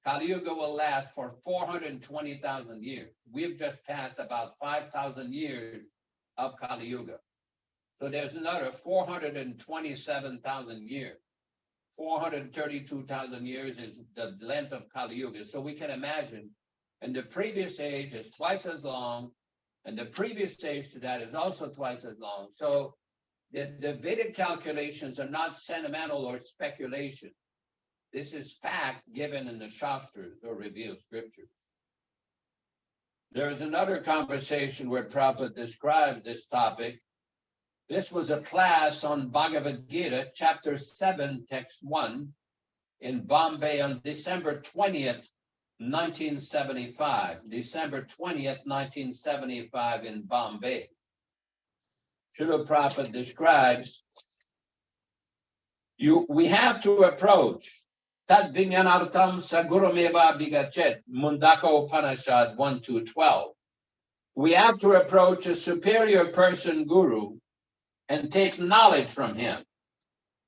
Kali Yuga will last for 420,000 years. We've just passed about 5,000 years of Kali Yuga. So there's another 427,000 years. 432,000 years is the length of Kali Yuga. So we can imagine, and the previous age is twice as long, and the previous age to that is also twice as long. So the Vedic calculations are not sentimental or speculation. This is fact given in the Shastras or revealed scriptures. There is another conversation where Prabhupada described this topic. This was a class on Bhagavad Gita, chapter 7, text 1, in Bombay on December 20th, 1975. December 20th, 1975 in Bombay. Srila Prabhupada describes, we have to approach Tad Vinyanartam Sagurumeva Bigachet, Mundaka Upanishad 1-12. We have to approach a superior person, Guru, and take knowledge from him.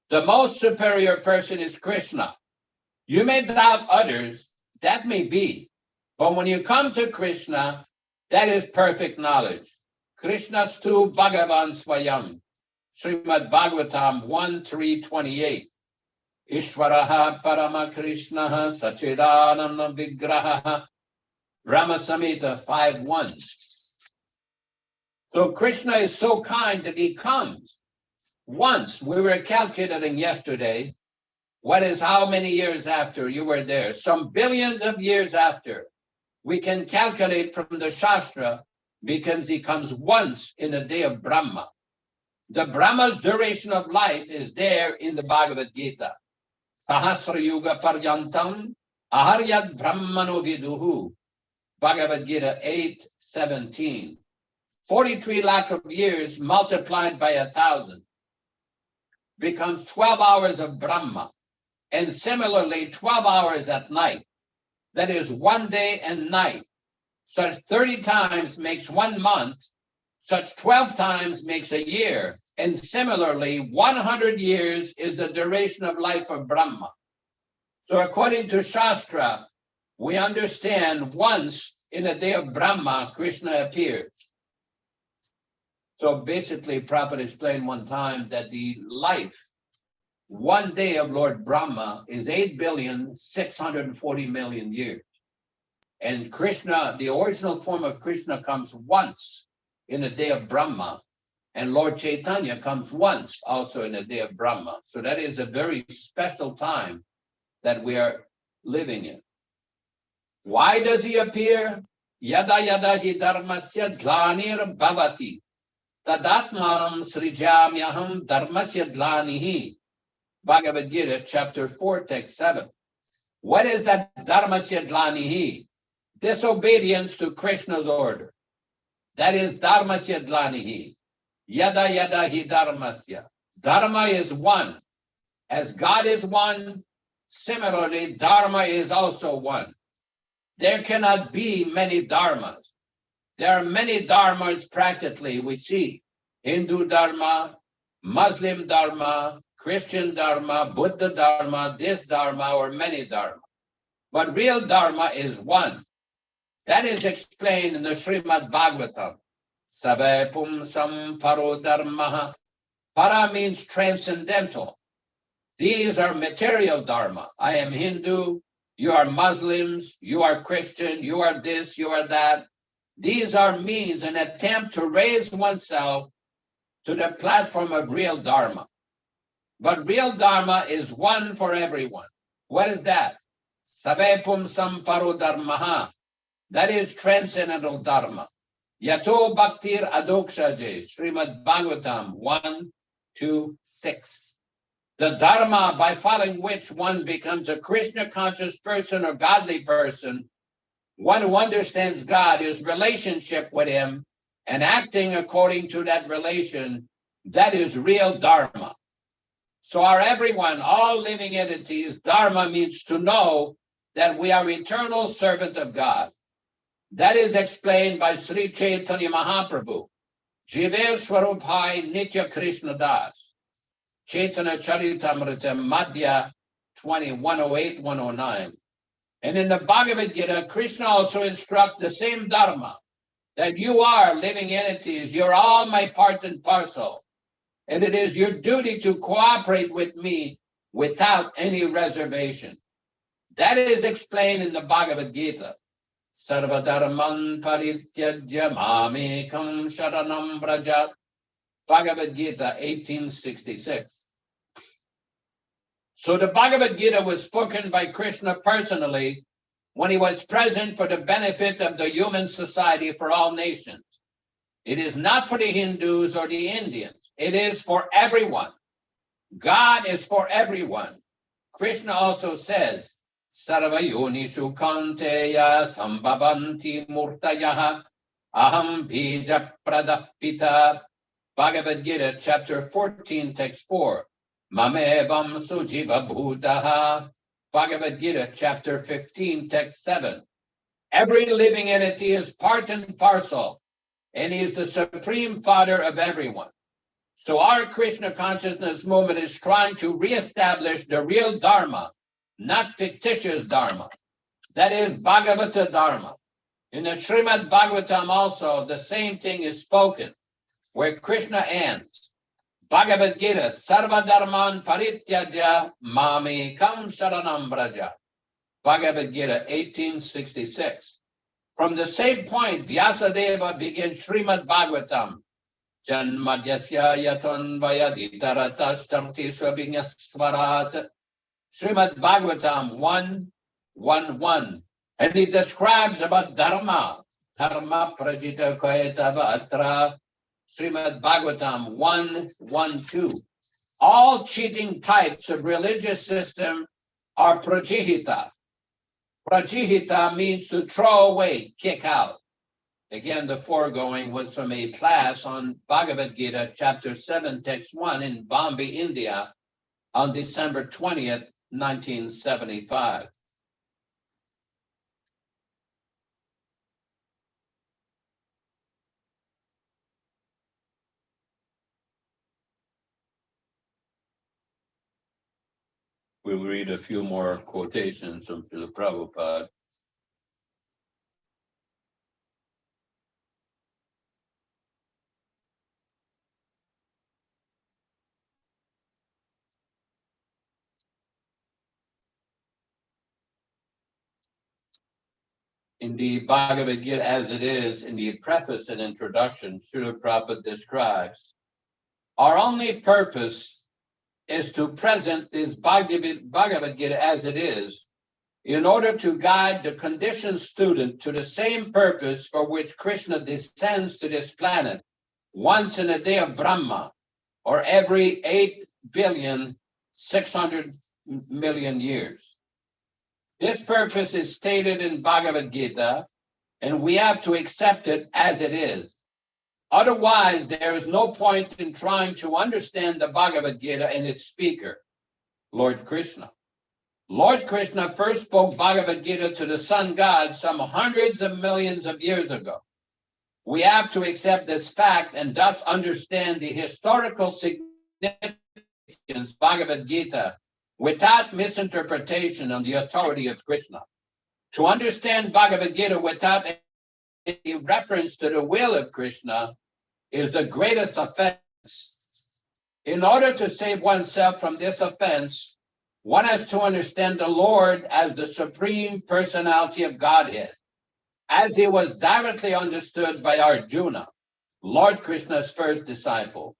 The most superior person is Krishna. You may doubt others, that may be, but when you come to Krishna, that is perfect knowledge. Krishnastu Bhagavan Swayam, Srimad Bhagavatam 1:3-28. Ishvaraha Parama Krishnaha Sachidananda Vigraha, Brahma Samhita 5:1. So Krishna is so kind that he comes. Once, we were calculating yesterday, what is how many years after you were there? Some billions of years after. We can calculate from the Shastra because he comes once in a day of Brahma. The Brahma's duration of life is there in the Bhagavad Gita. Sahasra Yuga Paryantam Aharyad Brahmano Viduhu. Bhagavad Gita 8:17. 43 lakh of years multiplied by 1,000 becomes 12 hours of Brahma. And similarly, 12 hours at night. That is one day and night Such 30 times makes 1 month, such 12 times makes a year. And similarly, 100 years is the duration of life of Brahma. So according to Shastra, we understand once in a day of Brahma, Krishna appears. So basically, Prabhupada explained one time that the life, 1 day of Lord Brahma is 8,640,000,000 years. And Krishna, the original form of Krishna comes once in a day of Brahma. And Lord Chaitanya comes once also in a day of Brahma. So that is a very special time that we are living in. Why does he appear? Yada yada hi dharmasya dlanir bhavati. Tadatmanam srijamyaham dharmasya dlanihi. Bhagavad Gita, chapter 4, text 7. What is that dharmasya dlanihi? Disobedience to Krishna's order. That is dharmasya dlanihi. Yada yada hi dharmasya. Dharma is one. As God is one, similarly, dharma is also one. There cannot be many dharmas. There are many dharmas practically. We see Hindu dharma, Muslim dharma, Christian dharma, Buddha dharma, this dharma, or many dharma. But real dharma is one. That is explained in the Srimad Bhagavatam. Sabe pumsam paro dharma. Para means transcendental. These are material dharma. I am Hindu, you are Muslims, you are Christian, you are this, you are that. These are means, an attempt to raise oneself to the platform of real dharma. But real dharma is one for everyone. What is that? Sabe pumsam paro dharma. That is transcendental dharma. Yato bhaktir adokshaje, Srimad Bhagavatam 1-2-6. The dharma by following which one becomes a Krishna conscious person or godly person, one who understands God, his relationship with him, and acting according to that relation, that is real dharma. So our everyone, all living entities, dharma means to know that we are eternal servant of God. That is explained by Sri Chaitanya Mahaprabhu, Jive Swarubhai Nitya Krishna Das, Chaitanya Charitamrita Madhya 20, 108, 109. And in the Bhagavad Gita, Krishna also instructs the same dharma, that you are living entities, you're all my part and parcel. And it is your duty to cooperate with me without any reservation. That is explained in the Bhagavad Gita. Sarvadharman parityajya mamekam sharanam brajat. Bhagavad Gita 1866. So the Bhagavad Gita was spoken by Krishna personally when he was present for the benefit of the human society for all nations. It is not for the Hindus or the Indians. It is for everyone. God is for everyone. Krishna also says, Sarva yonishu kanteya sambhavanti murtayaha aham bija pradapita. Bhagavad Gita, chapter 14, text 4. Mamevam sujiva bhutaha. Bhagavad Gita, chapter 15, text 7. Every living entity is part and parcel, and he is the supreme father of everyone. So our Krishna consciousness movement is trying to reestablish the real dharma, not fictitious dharma. That is Bhagavata dharma. In the Srimad Bhagavatam also, the same thing is spoken, where Krishna ends. Bhagavad Gita, Sarva Dharman Parityajya Mamekam Sharanam Braja. Bhagavad Gita 1866. From the same point, Vyasadeva begins Srimad Bhagavatam. Janmadhyasya yaton vayaditaratastamti swabinyaswarat. Srimad Bhagavatam 1:1:1. And he describes about dharma. Dharma prajita koetava atra. Srimad Bhagavatam 1:1-2. All cheating types of religious system are prajihita. Prajihita means to throw away, kick out. Again, the foregoing was from a class on Bhagavad Gita, chapter 7, text 1 in Bombay, India, on December 20th, 1975. 1975. We'll read a few more quotations from Srila Prabhupada. In the Bhagavad Gita as it is, in the preface and introduction, Srila Prabhupada describes, our only purpose is to present this Bhagavad Gita as it is, in order to guide the conditioned student to the same purpose for which Krishna descends to this planet once in a day of Brahma, or every 8,600,000,000 years. This purpose is stated in Bhagavad Gita, and we have to accept it as it is. Otherwise, there is no point in trying to understand the Bhagavad Gita and its speaker, Lord Krishna. Lord Krishna first spoke Bhagavad Gita to the sun god some hundreds of millions of years ago. We have to accept this fact and thus understand the historical significance of Bhagavad Gita without misinterpretation on the authority of Krishna. To understand Bhagavad Gita without any reference to the will of Krishna is the greatest offense. In order to save oneself from this offense, one has to understand the Lord as the Supreme Personality of Godhead, as he was directly understood by Arjuna, Lord Krishna's first disciple.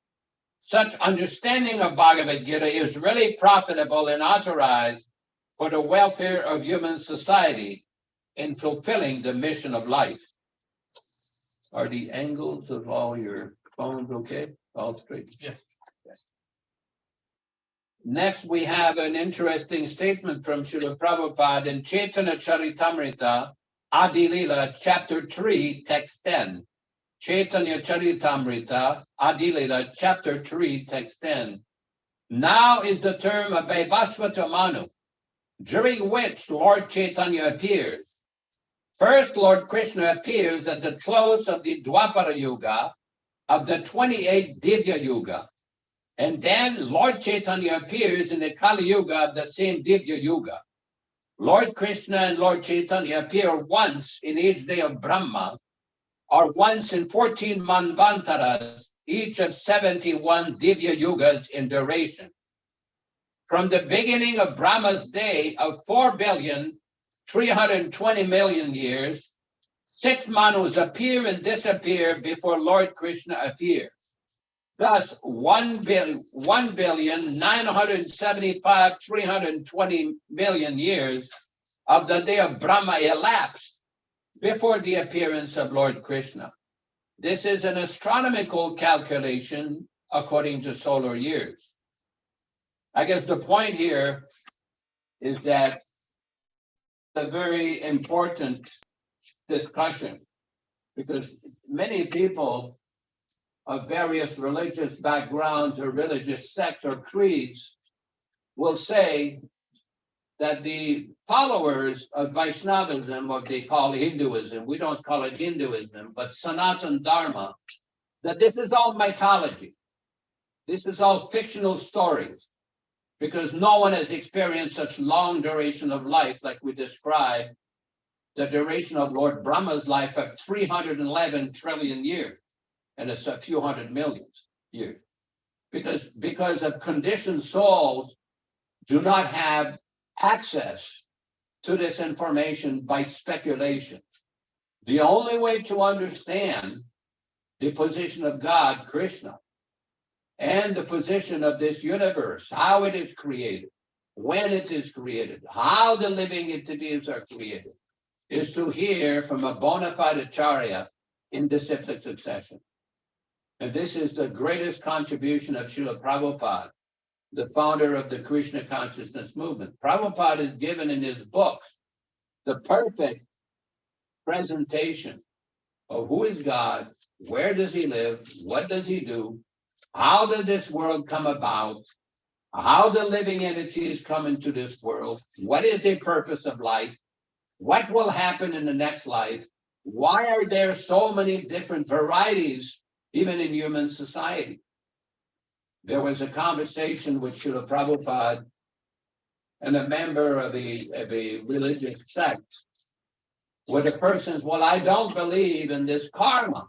Such understanding of Bhagavad Gita is really profitable and authorized for the welfare of human society in fulfilling the mission of life. Are the angles of all your phones okay? All straight? Yes. Next, we have an interesting statement from Srila Prabhupada in Chaitanya Charitamrita, Adi Lila, chapter 3, text 10. Chaitanya Charitamrita, Adi Lila, chapter 3, text 10. Now is the term of Vaivasvata Manu, during which Lord Chaitanya appears. First, Lord Krishna appears at the close of the Dwapara Yuga of the 28th Divya Yuga. And then Lord Chaitanya appears in the Kali Yuga of the same Divya Yuga. Lord Krishna and Lord Chaitanya appear once in each day of Brahma, or once in 14 Manvantaras, each of 71 Divya Yugas in duration. From the beginning of Brahma's day of 4,320,000,000 years, 6 Manus appear and disappear before Lord Krishna appears. Thus, 1,975,320,000,000 years of the day of Brahma elapsed before the appearance of Lord Krishna. This is an astronomical calculation according to solar years. I guess the point here is that a very important discussion, because many people of various religious backgrounds or religious sects or creeds will say that the followers of Vaishnavism, what they call Hinduism, we don't call it Hinduism, but Sanatana Dharma, that this is all mythology. This is all fictional stories, because no one has experienced such long duration of life like we described, the duration of Lord Brahma's life of 311 trillion years. And it's a few hundred million years. Because of conditioned souls do not have access to this information by speculation. The only way to understand the position of God, Krishna, and the position of this universe, how it is created, when it is created, how the living entities are created, is to hear from a bona fide acharya in disciplic succession. And this is the greatest contribution of Srila Prabhupada, the founder of the Krishna consciousness movement. Prabhupada is given in his books the perfect presentation of who is God, where does he live, what does he do, how did this world come about, how the living entities come into this world, what is the purpose of life, what will happen in the next life, why are there so many different varieties even in human society. There was a conversation with Srila Prabhupada and a member of a religious sect, where the person's, well, I don't believe in this karma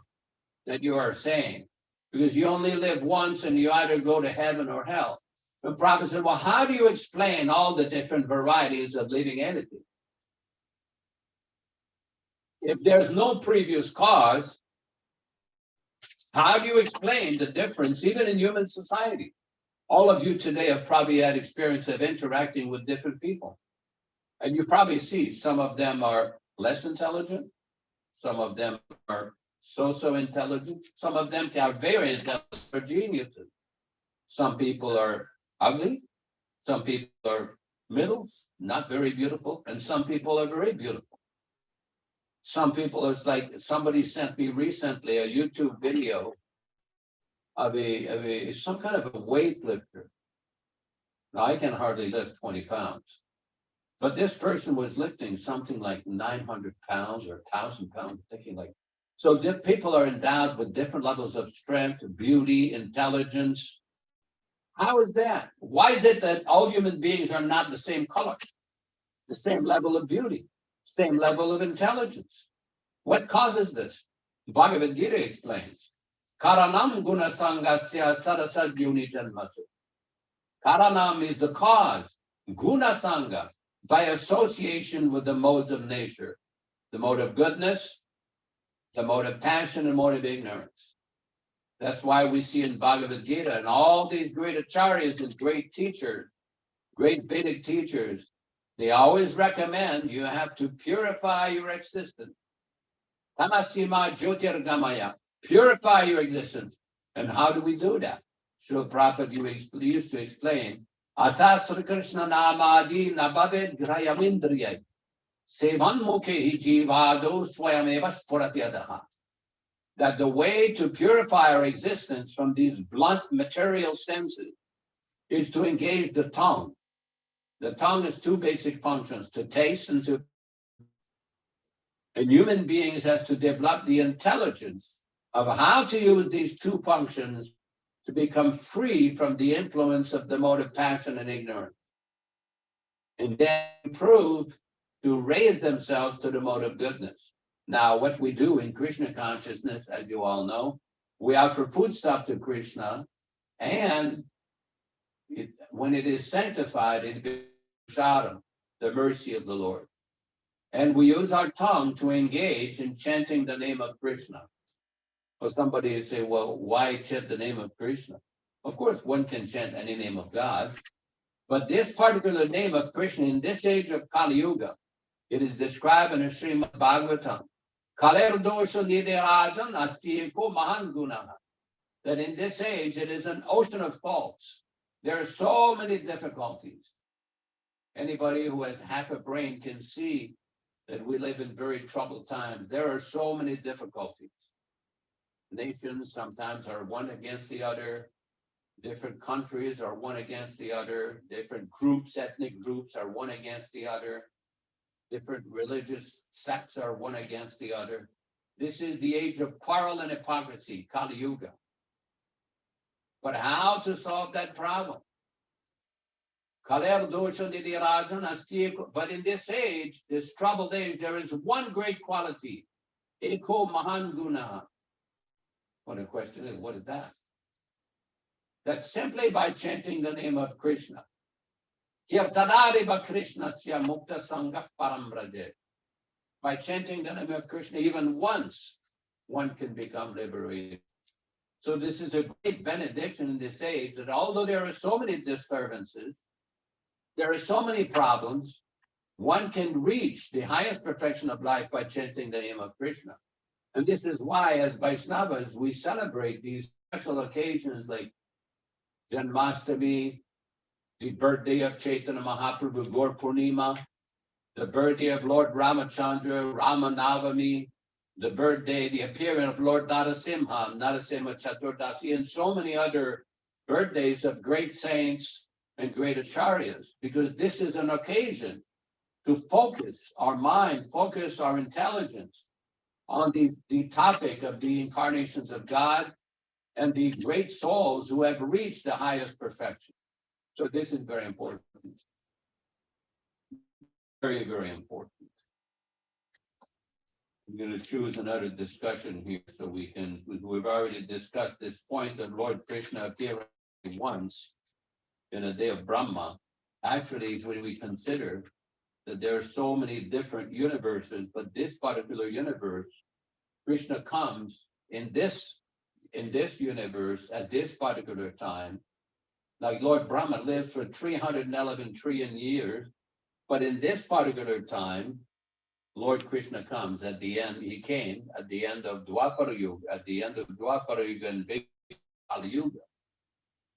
that you are saying, because you only live once and you either go to heaven or hell. The Prophet said, well, how do you explain all the different varieties of living entities? If there's no previous cause, how do you explain the difference, even in human society? All of you today have probably had experience of interacting with different people. And you probably see some of them are less intelligent, some of them are so intelligent, some of them are very intelligent or geniuses. Some people are ugly, some people are middle, not very beautiful, and some people are very beautiful. Some people, it's like somebody sent me recently a YouTube video of some kind of a weightlifter. Now I can hardly lift 20 pounds, but this person was lifting something like 900 pounds or 1,000 pounds, thinking like, so people are endowed with different levels of strength, beauty, intelligence. How is that? Why is it that all human beings are not the same color, the same level of beauty, same level of intelligence? What causes this? Bhagavad Gita explains. Karanam guna sangasya sarasadyuni janmasu. Karanam is the cause. Guna sangha, by association with the modes of nature, the mode of goodness, the mode of passion, and mode of ignorance. That's why we see in Bhagavad Gita and all these great acharyas and great teachers, great Vedic teachers, they always recommend you have to purify your existence. Tamasima jyotirgamaya, purify your existence. And how do we do that? So Prabhupada used to explain, Ata Hare Krishna namadi nabhaved grayamindriyai, sevan mukhe jivado swayameva spuratyadaha. That the way to purify our existence from these blunt material senses is to engage the tongue. The tongue has two basic functions, to taste and to. And human beings has to develop the intelligence of how to use these two functions to become free from the influence of the mode of passion and ignorance. And then improve to raise themselves to the mode of goodness. Now, what we do in Krishna consciousness, as you all know, we offer foodstuff to Krishna, and when it is sanctified, it becomes prasadam, the mercy of the Lord. And we use our tongue to engage in chanting the name of Krishna. Or somebody say, well, why chant the name of Krishna? Of course, one can chant any name of God, but this particular name of Krishna in this age of Kali Yuga, it is described in the Srimad Bhagavatam. That in this age, it is an ocean of faults. There are so many difficulties. Anybody who has half a brain can see that we live in very troubled times. There are so many difficulties. Nations sometimes are one against the other. Different countries are one against the other. Different groups, ethnic groups are one against the other. Different religious sects are one against the other. This is the age of quarrel and hypocrisy, Kali Yuga. But how to solve that problem? But in this age, this troubled age, there is one great quality. Eko mahan guna. What a question is, what is that? That simply by chanting the name of Krishna, by chanting the name of Krishna even once, one can become liberated. So this is a great benediction in this age, that although there are so many disturbances, there are so many problems, one can reach the highest perfection of life by chanting the name of Krishna. And this is why, as Vaishnavas, we celebrate these special occasions like Janmastami, the birthday of Chaitanya Mahaprabhu, Gaur Purnima, the birthday of Lord Ramachandra, Ramanavami, the birthday, the appearance of Lord Narasimha, Narasimha Chaturdasi, and so many other birthdays of great saints and great acharyas, because this is an occasion to focus our mind, focus our intelligence on the topic of the incarnations of God and the great souls who have reached the highest perfection. So this is very important. very, very important. I'm going to choose another discussion here so we've already discussed this point of Lord Krishna appearing once in a day of Brahma. Actually, when we consider that there are so many different universes, but this particular universe, Krishna comes in this universe at this particular time. Like Lord Brahma lived for 311 trillion years, but in this particular time, Lord Krishna comes at the end. He came at the end of Dwapara Yuga, and Big Kali Yuga.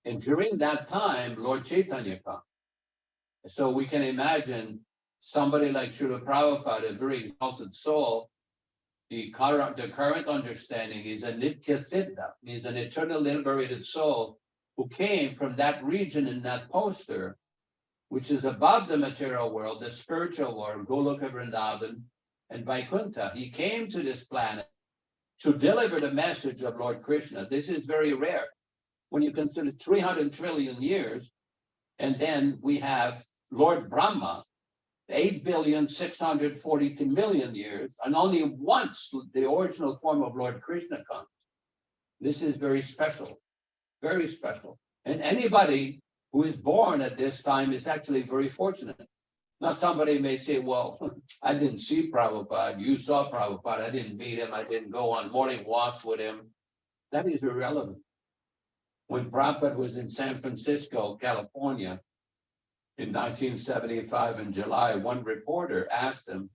And during that time, Lord Chaitanya comes. So we can imagine somebody like Srila Prabhupada, a very exalted soul. The current understanding is a Nitya Siddha, means an eternal liberated soul who came from that region in that poster, which is above the material world, the spiritual world, Goloka Vrindavan and Vaikuntha. He came to this planet to deliver the message of Lord Krishna. This is very rare. When you consider 300 trillion years, and then we have Lord Brahma, 8,642,000,000 years, and only once the original form of Lord Krishna comes. This is very special, very special. And anybody who is born at this time is actually very fortunate. Now, somebody may say, well, I didn't see Prabhupada. You saw Prabhupada. I didn't meet him. I didn't go on morning walks with him. That is irrelevant. When Prabhupada was in San Francisco, California, in 1975 in July, one reporter asked him,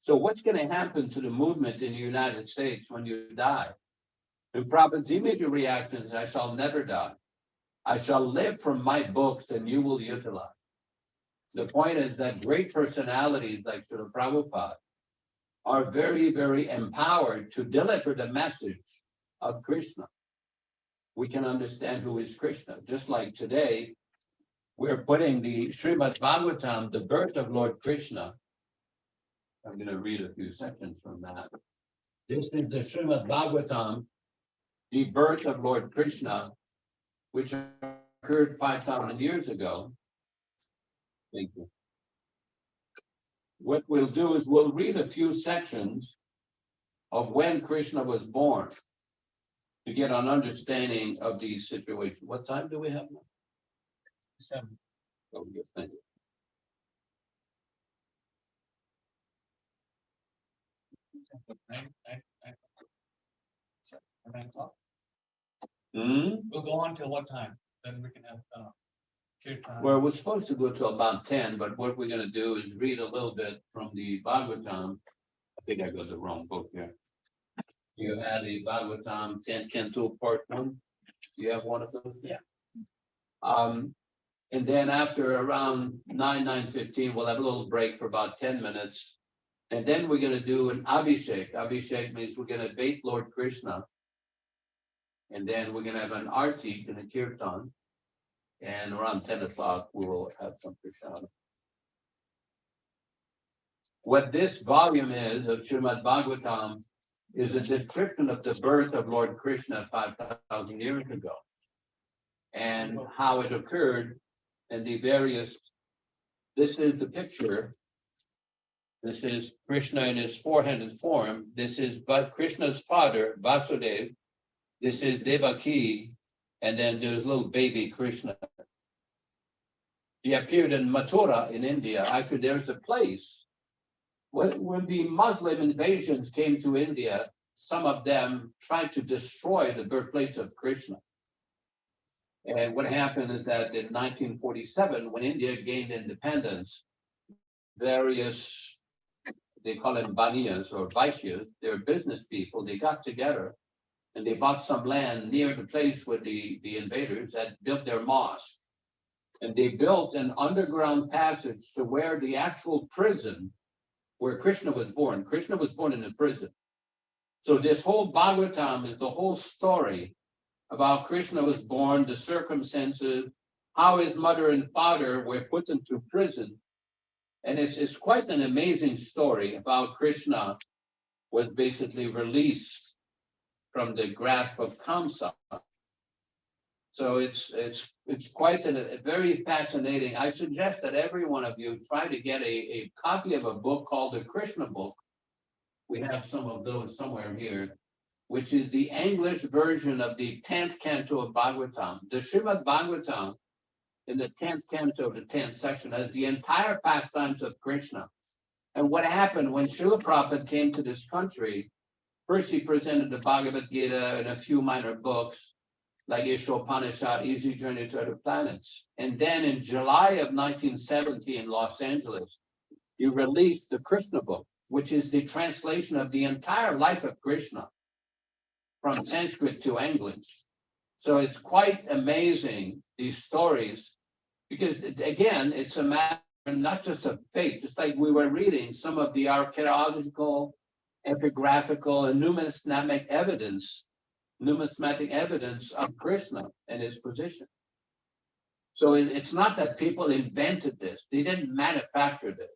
so what's going to happen to the movement in the United States when you die? And Prabhupada's immediate reaction is, I shall never die. I shall live from my books and you will utilize. The point is that great personalities like Srila Prabhupada are very, very empowered to deliver the message of Krishna. We can understand who is Krishna. Just like today, we're putting the Srimad Bhagavatam, the birth of Lord Krishna. I'm going to read a few sections from that. This is the Srimad Bhagavatam, the birth of Lord Krishna, which occurred 5,000 years ago. Thank you. What we'll do is we'll read a few sections of when Krishna was born to get an understanding of the situation. What time do we have now? 7. Oh, yes, thank you. We'll go on till what time? Then we can have kirtan. Well, we're supposed to go to about 10, but what we're going to do is read a little bit from the Bhagavatam. I think I got the wrong book here. You have the Bhagavatam 10 Canto Part 1. You have one of those? Yeah. And then after around 9:15, we'll have a little break for about 10 minutes. And then we're going to do an Abhishek. Abhishek means we're going to bait Lord Krishna. And then we're going to have an Arti and a Kirtan. And around 10 o'clock, we will have some Prashad. What this volume is of Srimad Bhagavatam is a description of the birth of Lord Krishna 5,000 years ago and how it occurred and the various. This is the picture. This is Krishna in his four-handed form. This is Krishna's father, Vasudeva. This is Devaki. And then there's little baby Krishna. He appeared in Mathura in India. Actually, there's a place. When the Muslim invasions came to India, some of them tried to destroy the birthplace of Krishna. And what happened is that in 1947, when India gained independence, various, they call them Baniyas or Vaishyas, they're business people, they got together and they bought some land near the place where the invaders had built their mosque. And they built an underground passage to where the actual prison where Krishna was born. Krishna was born in a prison. So this whole Bhagavatam is the whole story about Krishna was born, the circumstances, how his mother and father were put into prison. And it's quite an amazing story about Krishna was basically released from the grasp of Kamsa. So it's quite a very fascinating. I suggest that every one of you try to get a copy of a book called the Krishna book. We have some of those somewhere here, which is the English version of the 10th canto of Bhagavatam. The Srimad Bhagavatam in the 10th canto, the 10th section, has the entire pastimes of Krishna. And what happened when Srila Prabhupada came to this country, first he presented the Bhagavad Gita and a few minor books, like Ishopanishad, Easy Journey to Other Planets. And then in July of 1970 in Los Angeles, he released the Krishna book, which is the translation of the entire life of Krishna from Sanskrit to English. So it's quite amazing, these stories, because again, it's a matter not just of faith, just like we were reading some of the archaeological, epigraphical, and numismatic evidence of Krishna and his position. So it's not that people invented this. They didn't manufacture this.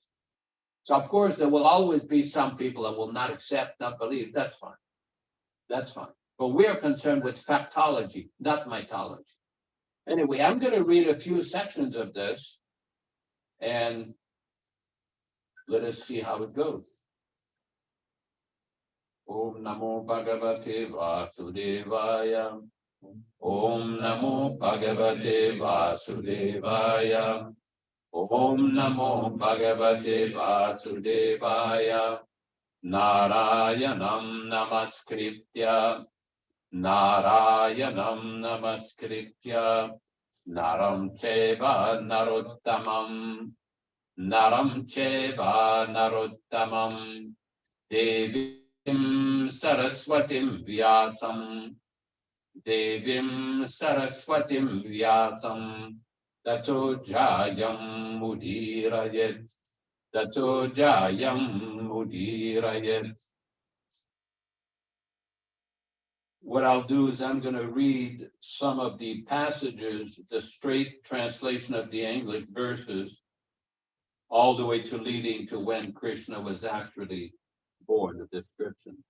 So of course, there will always be some people that will not accept, not believe. That's fine. That's fine. But we're concerned with factology, not mythology. Anyway, I'm going to read a few sections of this and let us see how it goes. Om Namo Bhagavate Vasudevaya. Om Namo Bhagavate Vasudevaya. Om Namo Bhagavate Vasudevaya. Narayanam Namaskritya. Narayanam Namaskritya. Naram Cheva Narottamam. Naram Cheva Narottamam. Devim Saraswatim Vyasam. Devim Saraswatim Vyasam. Tato Jayam Mudirayet. Tato Jayam Mudirayet. What I'll do is I'm going to read some of the passages, the straight translation of the English verses, all the way to leading to when Krishna was actually born, the description.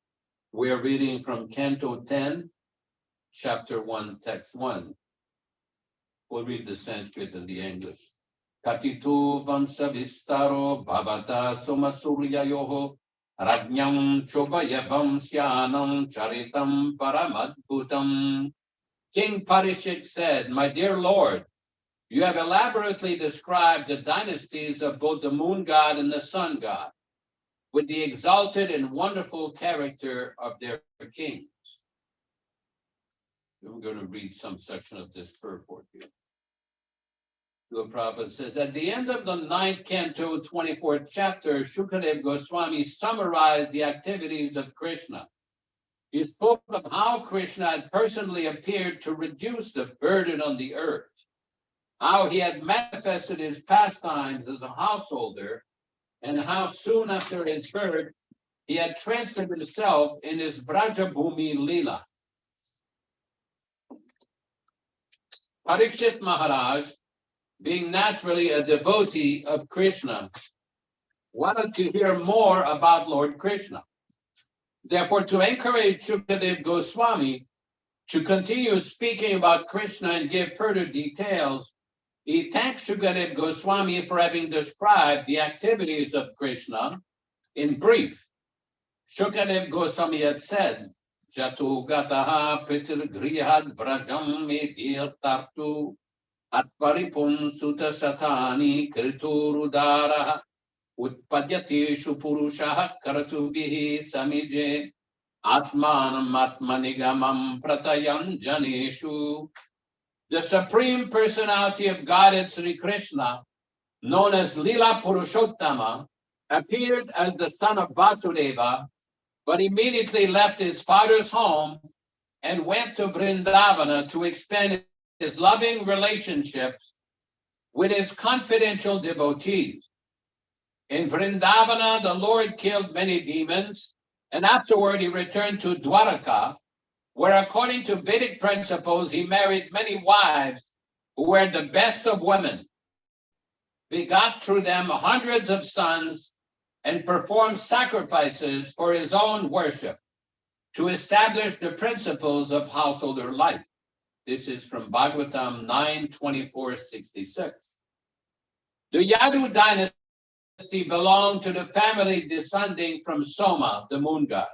We're reading from Canto 10, Chapter 1, Text 1. We'll read the Sanskrit and the English. Katito vamsavistaro bhavata somasuryayoho rajñam chobayavam syanam charitam paramadbhutam. King Parishik said, "My dear Lord, you have elaborately described the dynasties of both the moon god and the sun god, with the exalted and wonderful character of their kings." We're going to read some section of this purport here. The Prabhupada says, at the end of the 9th canto, 24th chapter, Shukadev Goswami summarized the activities of Krishna. He spoke of how Krishna had personally appeared to reduce the burden on the earth, how he had manifested his pastimes as a householder, and how soon after his birth, he had transferred himself in his Brajabhumi Leela. Parikshit Maharaj, being naturally a devotee of Krishna, wanted to hear more about Lord Krishna. Therefore, to encourage Shukadev Goswami to continue speaking about Krishna and give further details, he thanked Shukadev Goswami for having described the activities of Krishna in brief. Shukadev Goswami had said, Jatu gataha pitir grihad brajam medir tartu atparipun sutta satani kriturudara utpadyateshu purushaha karatubihi samije atmanam atmanigamam pratayam janeshu. The Supreme Personality of Godhead Sri Krishna, known as Lila Purushottama, appeared as the son of Vasudeva, but immediately left his father's home and went to Vrindavana to expand his loving relationships with his confidential devotees. In Vrindavana, the Lord killed many demons, and afterward he returned to Dwaraka, where according to Vedic principles, he married many wives who were the best of women, begot through them hundreds of sons, and performed sacrifices for his own worship to establish the principles of householder life. This is from Bhagavatam 9:24-66. The Yadu dynasty belonged to the family descending from Soma, the moon god.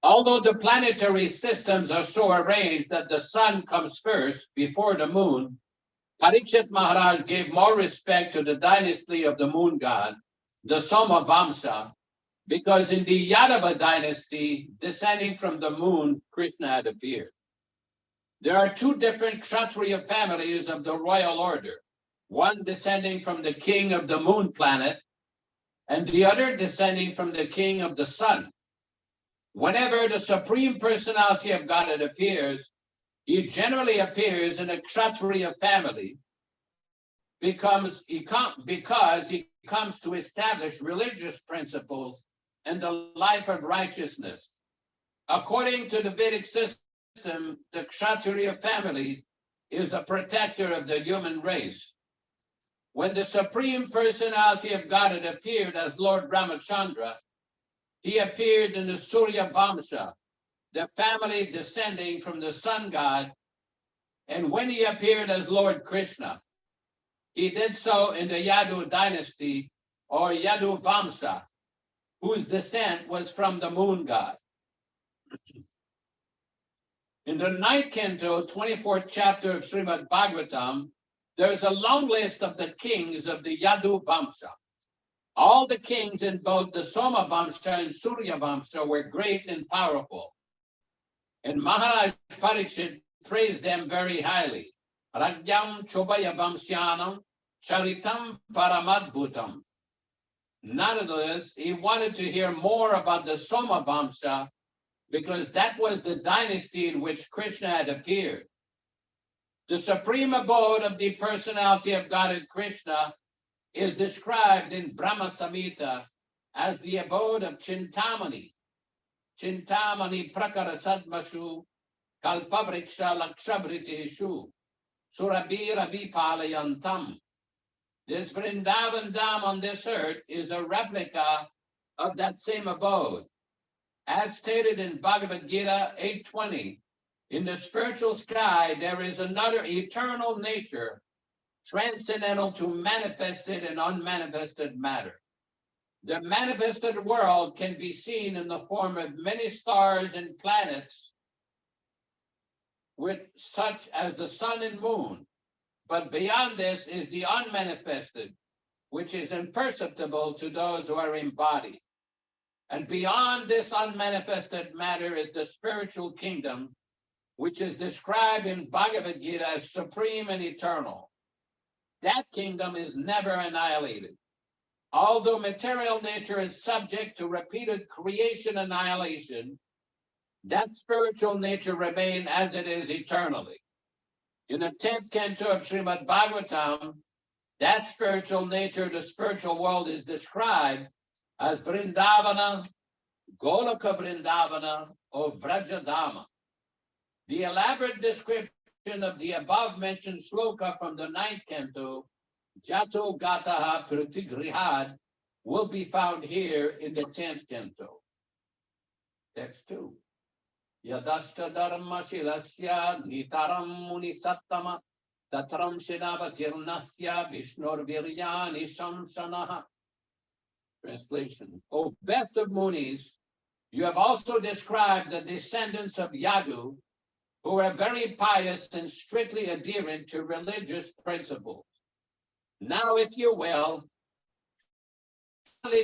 Although the planetary systems are so arranged that the sun comes first before the moon, Parikshit Maharaj gave more respect to the dynasty of the moon god, the Soma Vamsa, because in the Yadava dynasty, descending from the moon, Krishna had appeared. There are two different Kshatriya families of the royal order, one descending from the king of the moon planet, and the other descending from the king of the sun. Whenever the Supreme Personality of Godhead appears, he generally appears in a Kshatriya family because he comes to establish religious principles and the life of righteousness. According to the Vedic system, the Kshatriya family is the protector of the human race. When the Supreme Personality of Godhead appeared as Lord Ramachandra, he appeared in the Surya Vamsa, the family descending from the sun god, and when he appeared as Lord Krishna, he did so in the Yadu dynasty or Yadu Vamsa, whose descent was from the moon god. In the 9th canto, 24th chapter of Srimad Bhagavatam, there is a long list of the kings of the Yadu Vamsa. All the kings in both the Soma Vamsa and Surya Vamsa were great and powerful. And Maharaj Parikshit praised them very highly. Ragyam Chobaya Vamsyanam Charitam Paramadbhutam. Nonetheless, he wanted to hear more about the Soma Vamsa because that was the dynasty in which Krishna had appeared. The supreme abode of the personality of Godhead Krishna is described in Brahma Samhita as the abode of Chintamani. Chintamani Prakara Sadmashu Kalpavriksha Lakshabriteshu Surabhi Ravi Palayantam. This Vrindavan Dham on this earth is a replica of that same abode. As stated in Bhagavad Gita 8:20, in the spiritual sky there is another eternal nature, transcendental to manifested and unmanifested matter. The manifested world can be seen in the form of many stars and planets, with such as the sun and moon. But beyond this is the unmanifested, which is imperceptible to those who are embodied. And beyond this unmanifested matter is the spiritual kingdom, which is described in Bhagavad Gita as supreme and eternal. That kingdom is never annihilated. Although material nature is subject to repeated creation and annihilation, that spiritual nature remains as it is eternally. In the 10th canto of Srimad Bhagavatam, that spiritual nature, the spiritual world, is described as Vrindavana, Golaka Vrindavana, or Vrajadama. The elaborate description of the above-mentioned sloka from the 9th canto, Jato Gataha Pratigrihad, will be found here in the 10th canto. Text 2. Yadashta dharma shilasya nitaram muni sattama tatram shinavatirnasya vishnor viryani shamsanaha. Translation. O best of Munis, you have also described the descendants of Yadu, who are very pious and strictly adherent to religious principles. Now, if you will,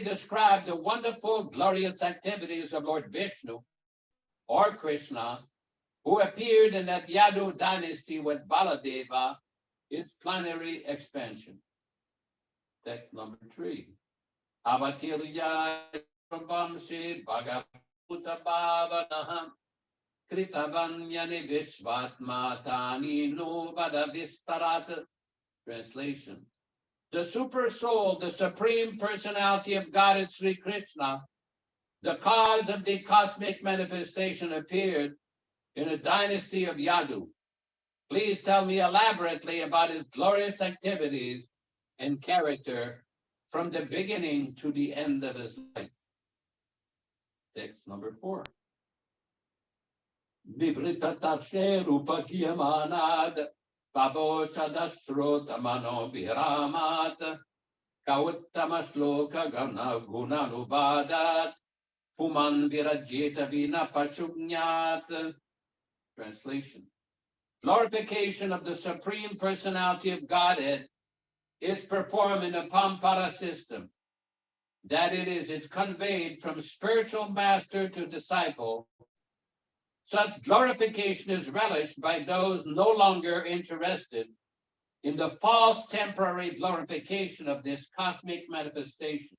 describe the wonderful, glorious activities of Lord Vishnu or Krishna, who appeared in that Yadu dynasty with Baladeva, its planetary expansion. Text number 3. Avatirya Vamsi Bhagavata Bhavanaha Kritavanyani Vishvatma Tani No Vada Vistarat. Translation. The super soul, the supreme personality of Godhead Sri Krishna, the cause of the cosmic manifestation, appeared in a dynasty of Yadu. Please tell me elaborately about his glorious activities and character from the beginning to the end of his life. Text number 4. Vivritatashe rupakiyamanad, Pabosadasrota mano viramat, Kauttamasloka gana gunanubadat, Puman virajita vina pashunyat. Translation. Glorification of the Supreme Personality of Godhead is performed in a Pampara system. That is conveyed from spiritual master to disciple. Such glorification is relished by those no longer interested in the false temporary glorification of this cosmic manifestation.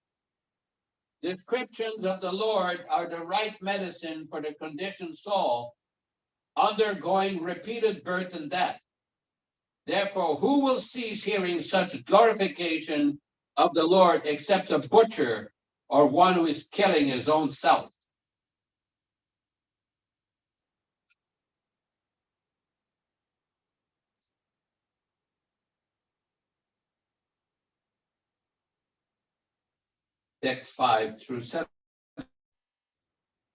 Descriptions of the Lord are the right medicine for the conditioned soul undergoing repeated birth and death. Therefore, who will cease hearing such glorification of the Lord except a butcher or one who is killing his own self? Text 5 through 7.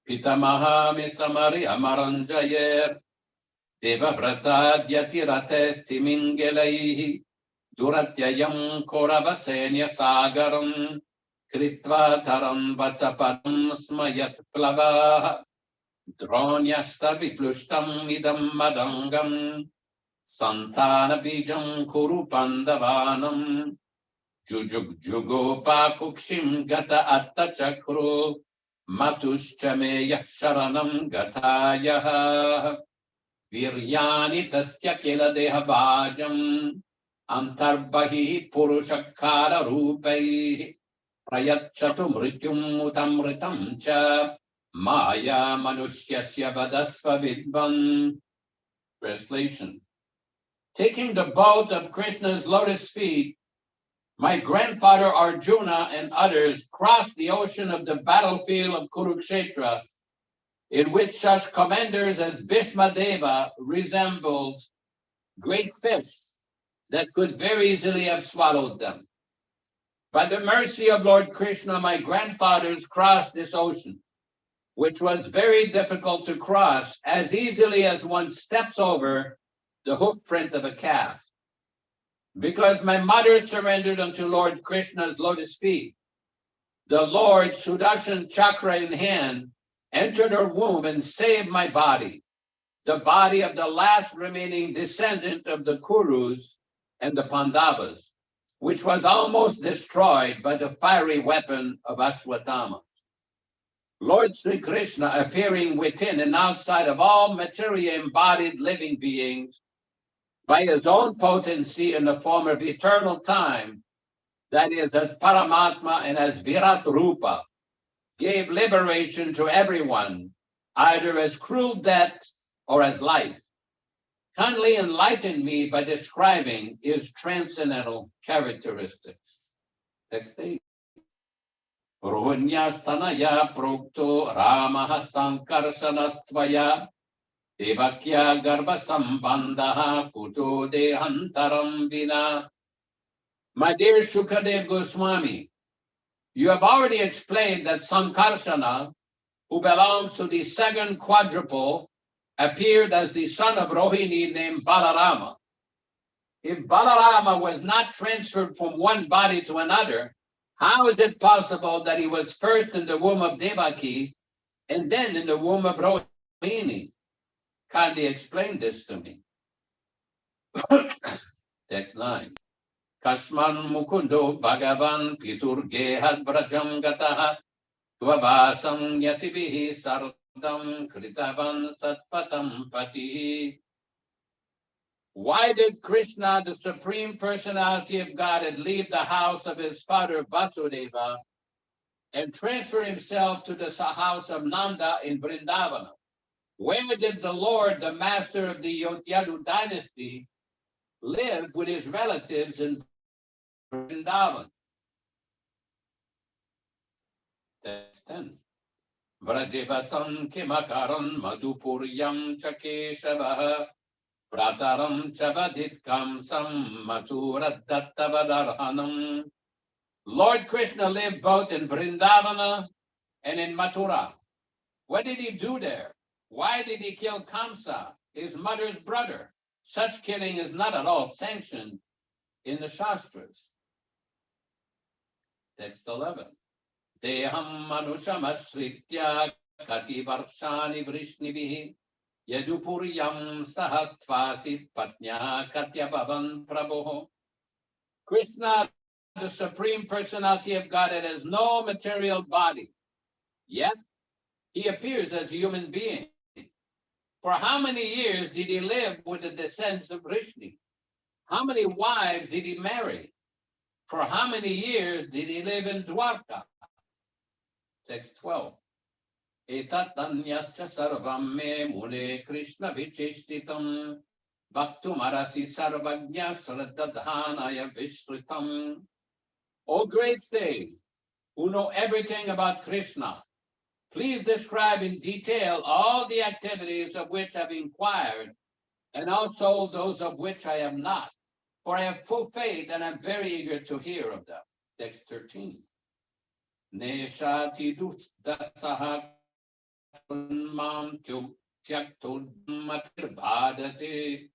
Pitamaha misamari amaranjayer deva vratadyatirates timingelaihi duratyayam koravasenya sagaram kritva taram vatsapadam smayat plavaha dronyasta viplushtam idam madangam santana bijam kuru pandavanam jujug jugopa kukshim gata atta chakru matushchame yaksharanam gatayah viryani tasya kila dehabajam antarbahi purushakara rupai prayachatu mrityum utamritam cha maya manusyasya vadasva vidvan. Translation. Taking the boat of Krishna's lotus feet, my grandfather Arjuna and others crossed the ocean of the battlefield of Kurukshetra, in which such commanders as Bhishma Deva resembled great fish that could very easily have swallowed them. By the mercy of Lord Krishna, my grandfathers crossed this ocean, which was very difficult to cross, as easily as one steps over the hoof print of a calf. Because my mother surrendered unto Lord Krishna's lotus feet, the Lord, Sudarshan Chakra in hand, entered her womb and saved my body, the body of the last remaining descendant of the Kurus and the Pandavas, which was almost destroyed by the fiery weapon of Ashwatthama. Lord Sri Krishna, appearing within and outside of all material embodied living beings, by his own potency in the form of eternal time, that is, as Paramatma and as Virat Rupa, gave liberation to everyone, either as cruel death or as life. Kindly enlighten me by describing his transcendental characteristics. Text 8. Rohunyastanaya prokto Ramaha Sankarsanastvaya Devakya Garva Sambandaha Kuto Dehantaram Vina. My dear Shukadev Goswami, you have already explained that Sankarsana, who belongs to the second quadruple, appeared as the son of Rohini named Balarama. If Balarama was not transferred from one body to another, how is it possible that he was first in the womb of Devaki and then in the womb of Rohini? Kindly explain this to me. Text 9. Kasman Mukundo Bhagavan Piturgehad Brajam Gataha Tvavasam Yativihi Sardam Kritavan Satpatam Patihi. Why did Krishna, the Supreme Personality of Godhead, leave the house of his father Vasudeva and transfer himself to the house of Nanda in Vrindavana? Where did the Lord, the master of the Yadu dynasty, live with his relatives in Vrindavan? Text 10. Vrajivasam kimakaram madhupuryam chakeshavaha prataram chavadit kamsam maturattattavadarhanam. Lord Krishna lived both in Vrindavana and in Mathura. What did he do there? Why did he kill Kamsa, his mother's brother? Such killing is not at all sanctioned in the Shastras. Text 11. Deham manusham asritya kati varshani vrishnibihi yadupuryam sahatvasi patnya katya bhavan prabho. Krishna, the Supreme Personality of Godhead, has no material body, yet he appears as a human being. For how many years did he live with the descendants of Vrishni? How many wives did he marry? For how many years did he live in Dwarka? Text 12. Etat danyascha sarvam me mune Krishna vicheshtitam bhaktumarasi sarvagnya sraddadhanaya vishritam. O great sage, who know everything about Krishna, please describe in detail all the activities of which I've inquired, and also those of which I have not. For I have full faith and I'm very eager to hear of them. Text 13. Neshati dasaha mam tyaktud bhadate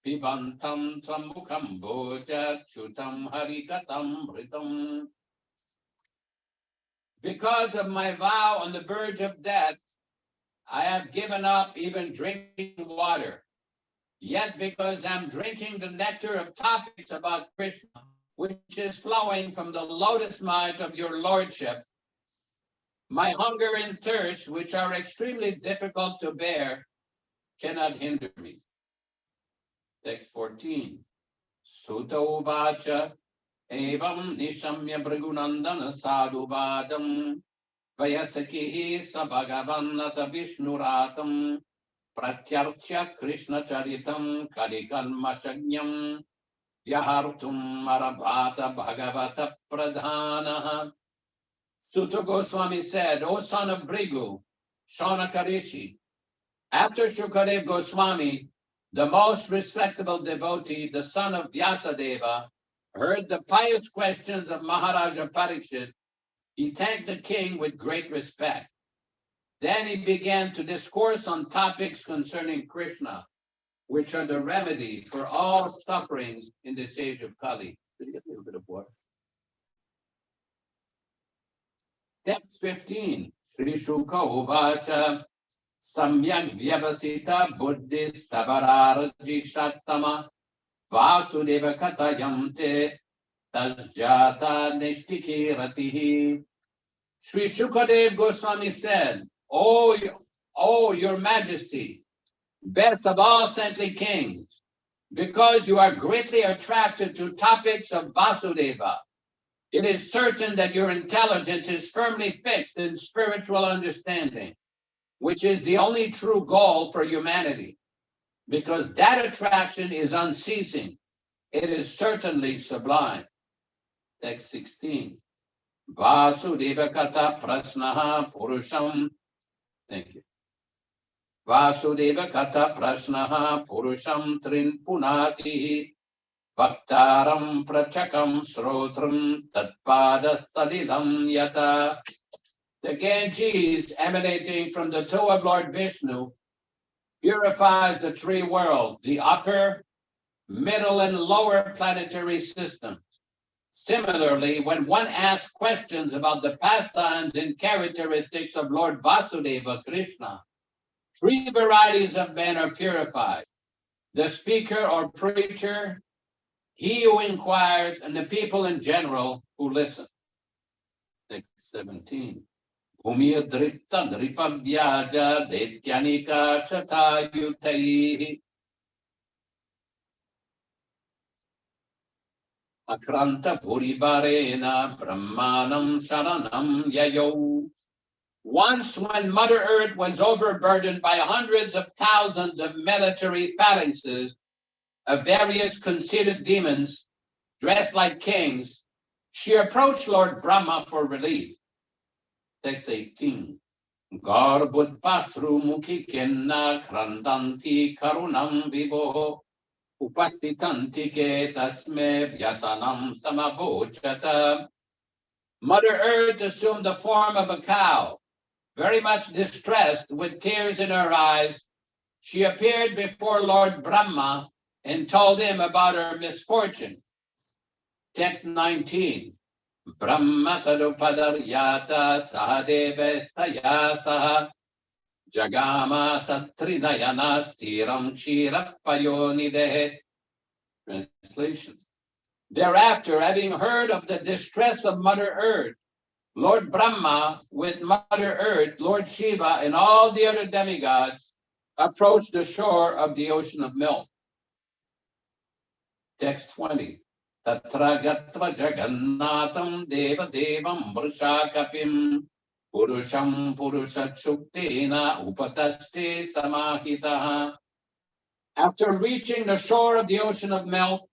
pibantam tramukam boja chutam harikatam ritam. Because of my vow on the verge of death, I have given up even drinking water. Yet because I'm drinking the nectar of topics about Krishna, which is flowing from the lotus mouth of your lordship, my hunger and thirst, which are extremely difficult to bear, cannot hinder me. Text 14. Sutta uvacha evam nishamya bhrigunandana sadhuvadam vayasakihi sabhagavannata vishnuratam pratyarthya Krishna charitam kalikalmashanyam yahartum marabhata bhagavata pradhanaha. Sutta Goswami said, O son of Bhrigu, Shaunakarishi, after Shukadev Goswami, the most respectable devotee, the son of Vyasadeva, heard the pious questions of Maharaja Parikshit, he thanked the king with great respect. Then he began to discourse on topics concerning Krishna, which are the remedy for all sufferings in this age of Kali. Did you get a little bit of water? Text 15. Sri Shuka Uvacha Samyak Vyavasita Buddhist Tavararaji Shattama Vasudeva Katayamte Tasjata Nishtiki Ratihi. Sri Shukadev Goswami said, O your majesty, best of all saintly kings, because you are greatly attracted to topics of Vasudeva, it is certain that your intelligence is firmly fixed in spiritual understanding, which is the only true goal for humanity, because that attraction is unceasing. It is certainly sublime. Text 16. Vasudeva kata prasnaha purusham. Thank you. Vasudeva kata prasnaha purusham trin punati Bhaktaram prachakam srotram tatpada salilam yata. The Ganges emanating from the toe of Lord Vishnu purifies the three worlds, the upper, middle, and lower planetary systems. Similarly, when one asks questions about the pastimes and characteristics of Lord Vasudeva Krishna, three varieties of men are purified: the speaker or preacher, he who inquires, and the people in general who listen. Text 17. Bhumiya dripta dripavyaja detyanika shatayutaihi akranta purivarena brahmanam sharanam yayo. Once when Mother Earth was overburdened by hundreds of thousands of military phalanxes of various conceited demons dressed like kings, she approached Lord Brahma for relief. Text 18. Garbud pasru mukhi kenna krandanti karunam vivo upastitanti ke tasme vyasanam samabhochata. Mother Earth assumed the form of a cow, very much distressed, with tears in her eyes, she appeared before Lord Brahma and told him about her misfortune. Text 19. Brahma tadupadaryata sahadevestaya saha jagama satrinayana stiram chirapayonidehe. Translation. Thereafter, having heard of the distress of Mother Earth, Lord Brahma, with Mother Earth, Lord Shiva, and all the other demigods, approached the shore of the ocean of milk. Text 20. Tatra gatva jagannatam deva devam vrishakapim purusham purushachuktena upataste samahitaha. After reaching the shore of the ocean of milk,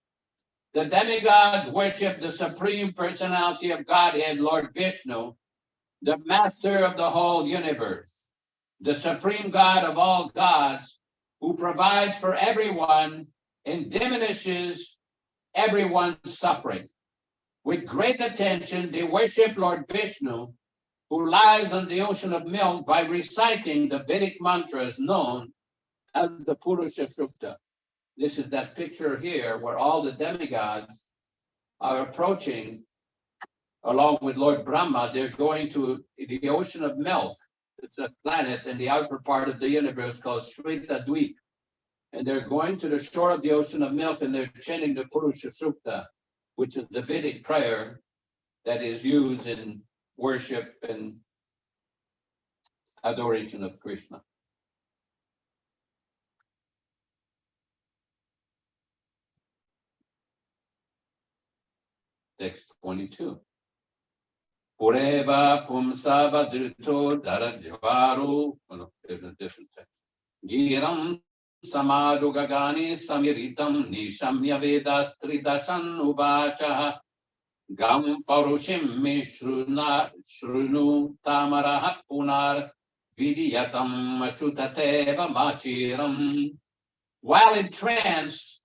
the demigods worship the Supreme Personality of Godhead, Lord Vishnu, the master of the whole universe, the supreme God of all gods, who provides for everyone and diminishes everyone's suffering. With great attention, they worship Lord Vishnu, who lies on the ocean of milk, by reciting the Vedic mantras known as the Purusha Sukta. This is that picture here where all the demigods are approaching along with Lord Brahma. They're going to the ocean of milk. It's a planet in the outer part of the universe called Shweta Dweep. And they're going to the shore of the ocean of milk, and they're chanting the Purusha Sukta, which is the Vedic prayer that is used in worship and adoration of Krishna. Text 22. Pureva pumsa vadrito darajvaru. Oh no, there's a different text. Giram samadugagani samiritam nishamya vedas tridashan uvacha gam parushim shrunu tamaraha punar vidiyatam ashutateva machiram. While in trance,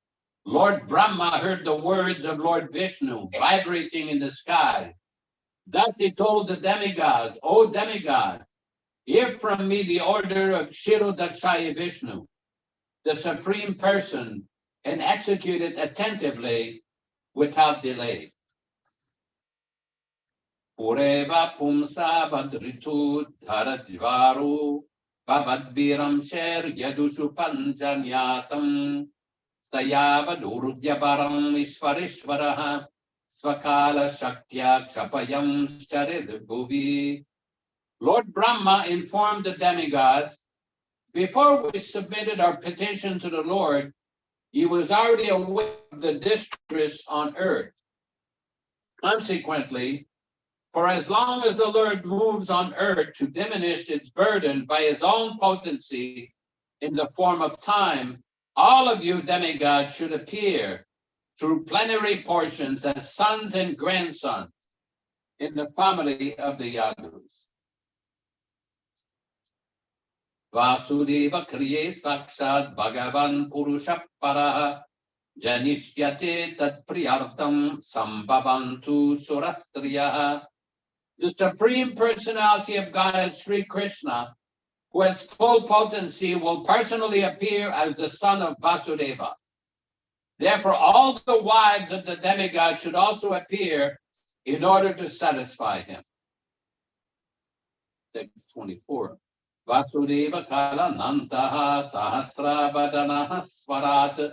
Lord Brahma heard the words of Lord Vishnu vibrating in the sky. Thus he told the demigods, O demigod, hear from me the order of Kshirodakshaya Vishnu, the Supreme Person, and execute it attentively without delay. Pureva pumsa vadritu dharajvaru bhavadviram sher yadushu panjanyatam sayavad urudyaparam ishvarishvaraha swakala shaktya kshapayam sharid bhuvi. Lord Brahma informed the demigods, before we submitted our petition to the Lord, he was already aware of the distress on earth. Consequently, for as long as the Lord moves on earth to diminish its burden by his own potency in the form of time, all of you demigods should appear through plenary portions as sons and grandsons in the family of the Yadus. Vasudeva kriye sakshat bhagavan purusha paraha janishyate tat priyartam sambhavantu surastriyaha. The Supreme Personality of God, Sri Krishna, who has full potency, will personally appear as the son of Vasudeva. Therefore, all the wives of the demigod should also appear in order to satisfy him. Text 24. Vasudeva kalanantaha sahasra vadanaha swarat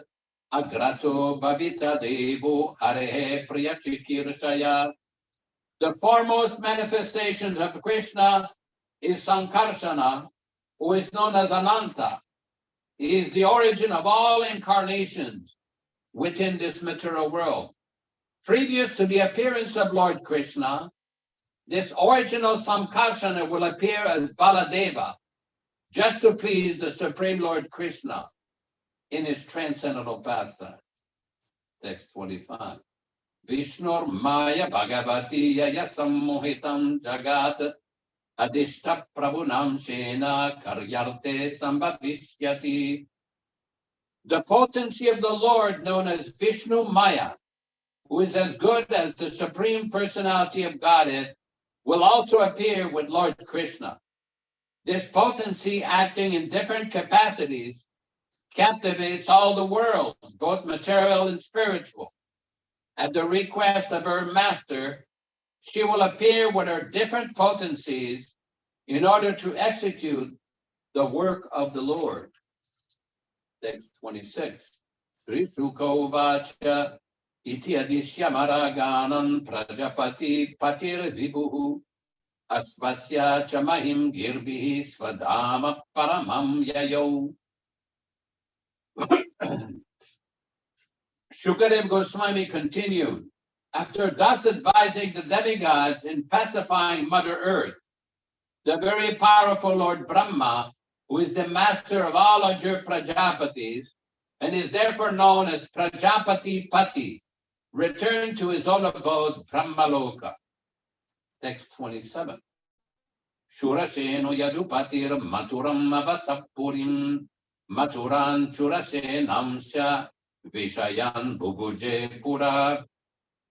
agrato bhavita devo hare priyachikirshaya. The foremost manifestations of Krishna is Sankarsana, who is known as Ananta. He is the origin of all incarnations within this material world. Previous to the appearance of Lord Krishna, this original Sankarsana will appear as Baladeva, just to please the Supreme Lord Krishna in his transcendental pastime. Text 25. Vishnur Maya Bhagavati Yaya Sammohitam Jagat Adishta Prabhunam Shena Karyarte Sambhavishyati. The potency of the Lord, known as Vishnu Maya, who is as good as the Supreme Personality of Godhead, will also appear with Lord Krishna. This potency, acting in different capacities, captivates all the worlds, both material and spiritual. At the request of her master, she will appear with her different potencies in order to execute the work of the Lord. Text 26. Sri Sukovacha iti adishyamaraganam prajapati patir vibuhu asvasya chamahim girvihi swadhama paramam yayo. Shukadev Goswami continued, after thus advising the demigods in pacifying Mother Earth, the very powerful Lord Brahma, who is the master of all Ajur Prajapatis, and is therefore known as Prajapati Pati, returned to his own abode, Brahmaloka. Text 27. Shuraseno Yadupatir Maturam Avasapurim Maturan Churasenamsha Vishayan Bhuguje Pura.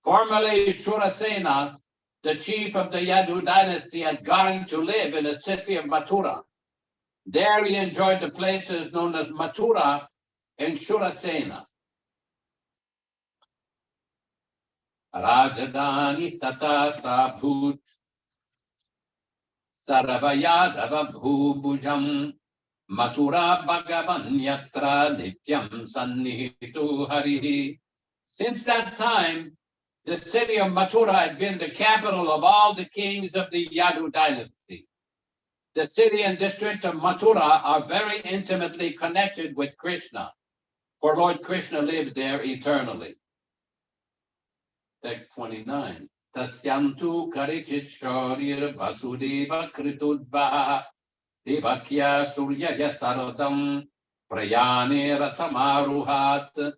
Formerly Shurasena, the chief of the Yadu dynasty, had gone to live in the city of Mathura. There he enjoyed the places known as Mathura and Shurasena. Rajadani tata sabhut saravayadava bhubujam Mathura bhagavan yatra nityam sannihitu harihi. Since that time, the city of Mathura had been the capital of all the kings of the Yadu dynasty. The city and district of Mathura are very intimately connected with Krishna, for Lord Krishna lives there eternally. Text 29. Tasyantu karichit shorir vasudeva kritudvaha devakya suryaya saradam prayane rathamaruhat.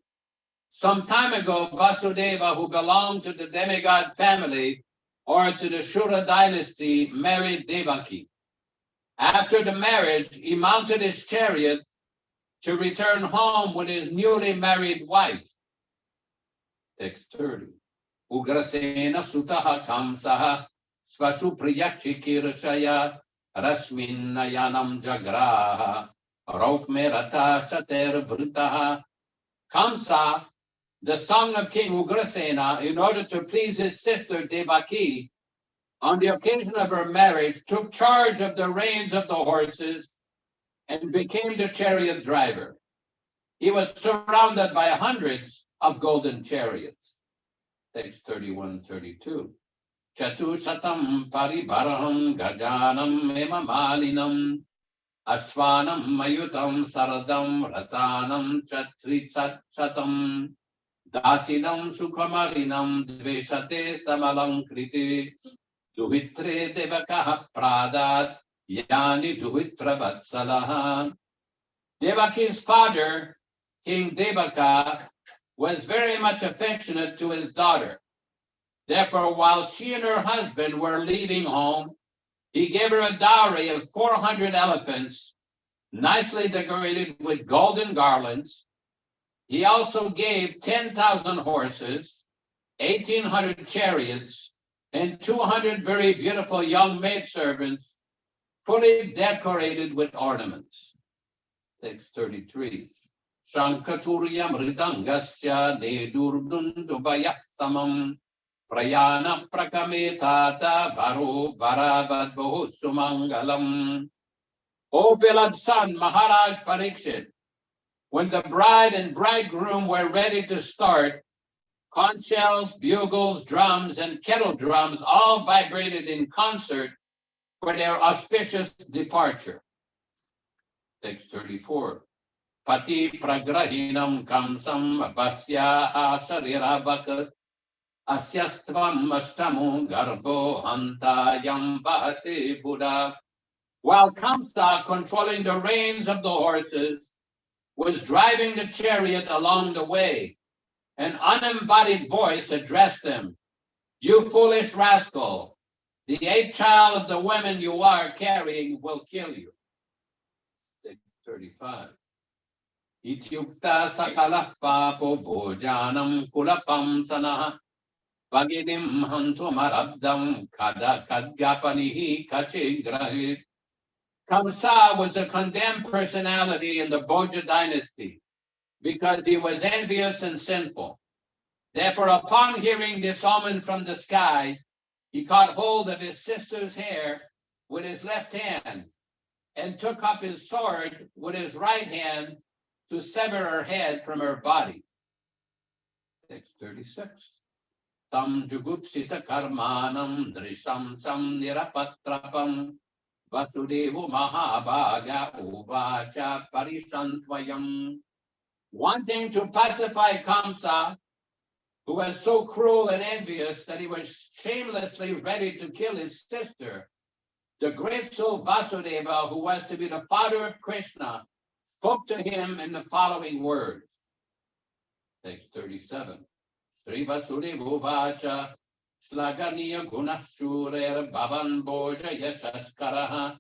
Some time ago, Vasudeva, who belonged to the demigod family or to the Shura dynasty, married Devaki. After the marriage, he mounted his chariot to return home with his newly married wife. Text 30. Ugrasena sutaha kamsaha svasupriyakshikirashaya rasmin nayanam jagraha raukmerata sater vritaha. Kamsa, the son of King Ugrasena, in order to please his sister Devaki, on the occasion of her marriage, took charge of the reins of the horses and became the chariot driver. He was surrounded by hundreds of golden chariots. Text 31-32. Chatu satam paribaraham gajanam emamalinam Asvanam mayutam saradam ratanam chatritsat satam dasinam sukhamarinam dveshate samalam kriti duhitre devakaha pradat yani duhitra vatsalaha. Devaki's father, King Devaka, was very much affectionate to his daughter. Therefore, while she and her husband were leaving home, he gave her a dowry of 400 elephants, nicely decorated with golden garlands. He also gave 10,000 horses, 1,800 chariots, and 200 very beautiful young maidservants, fully decorated with ornaments. Text 33. Shankaturya mridangasya nedurdundubaya samam Prayana prakametata varo varavadvo sumangalam. O beloved son, Maharaj Parikshit, when the bride and bridegroom were ready to start, conch shells, bugles, drums, and kettle drums all vibrated in concert for their auspicious departure. Text 34. Pati pragrahinam kamsam vasyaha sarirabhakat Asyastvam ashtamu garbo hantayam bahase Buddha. While Kamsa, controlling the reins of the horses, was driving the chariot along the way, an unembodied voice addressed him. You foolish rascal, the 8th child of the women you are carrying will kill you. 35. Ityukta sakalah papo bhojanam kulapam sanah Vagidim hantumarabdam kada kadgapanihi kache grahit. Kamsa was a condemned personality in the Bhoja dynasty because he was envious and sinful. Therefore, upon hearing this omen from the sky, he caught hold of his sister's hair with his left hand and took up his sword with his right hand to sever her head from her body. Text 36. Tam jugupsita karmanam drisham sam nirapatrapam vasudevu mahabhaga uvacha parishantvayam. Wanting to pacify Kamsa, who was so cruel and envious that he was shamelessly ready to kill his sister, the great soul Vasudeva, who was to be the father of Krishna, spoke to him in the following words. Text 37. Sri Vasudevo Vacha Slaganiya Gunashurer Bhavan Boja Yashaskaraha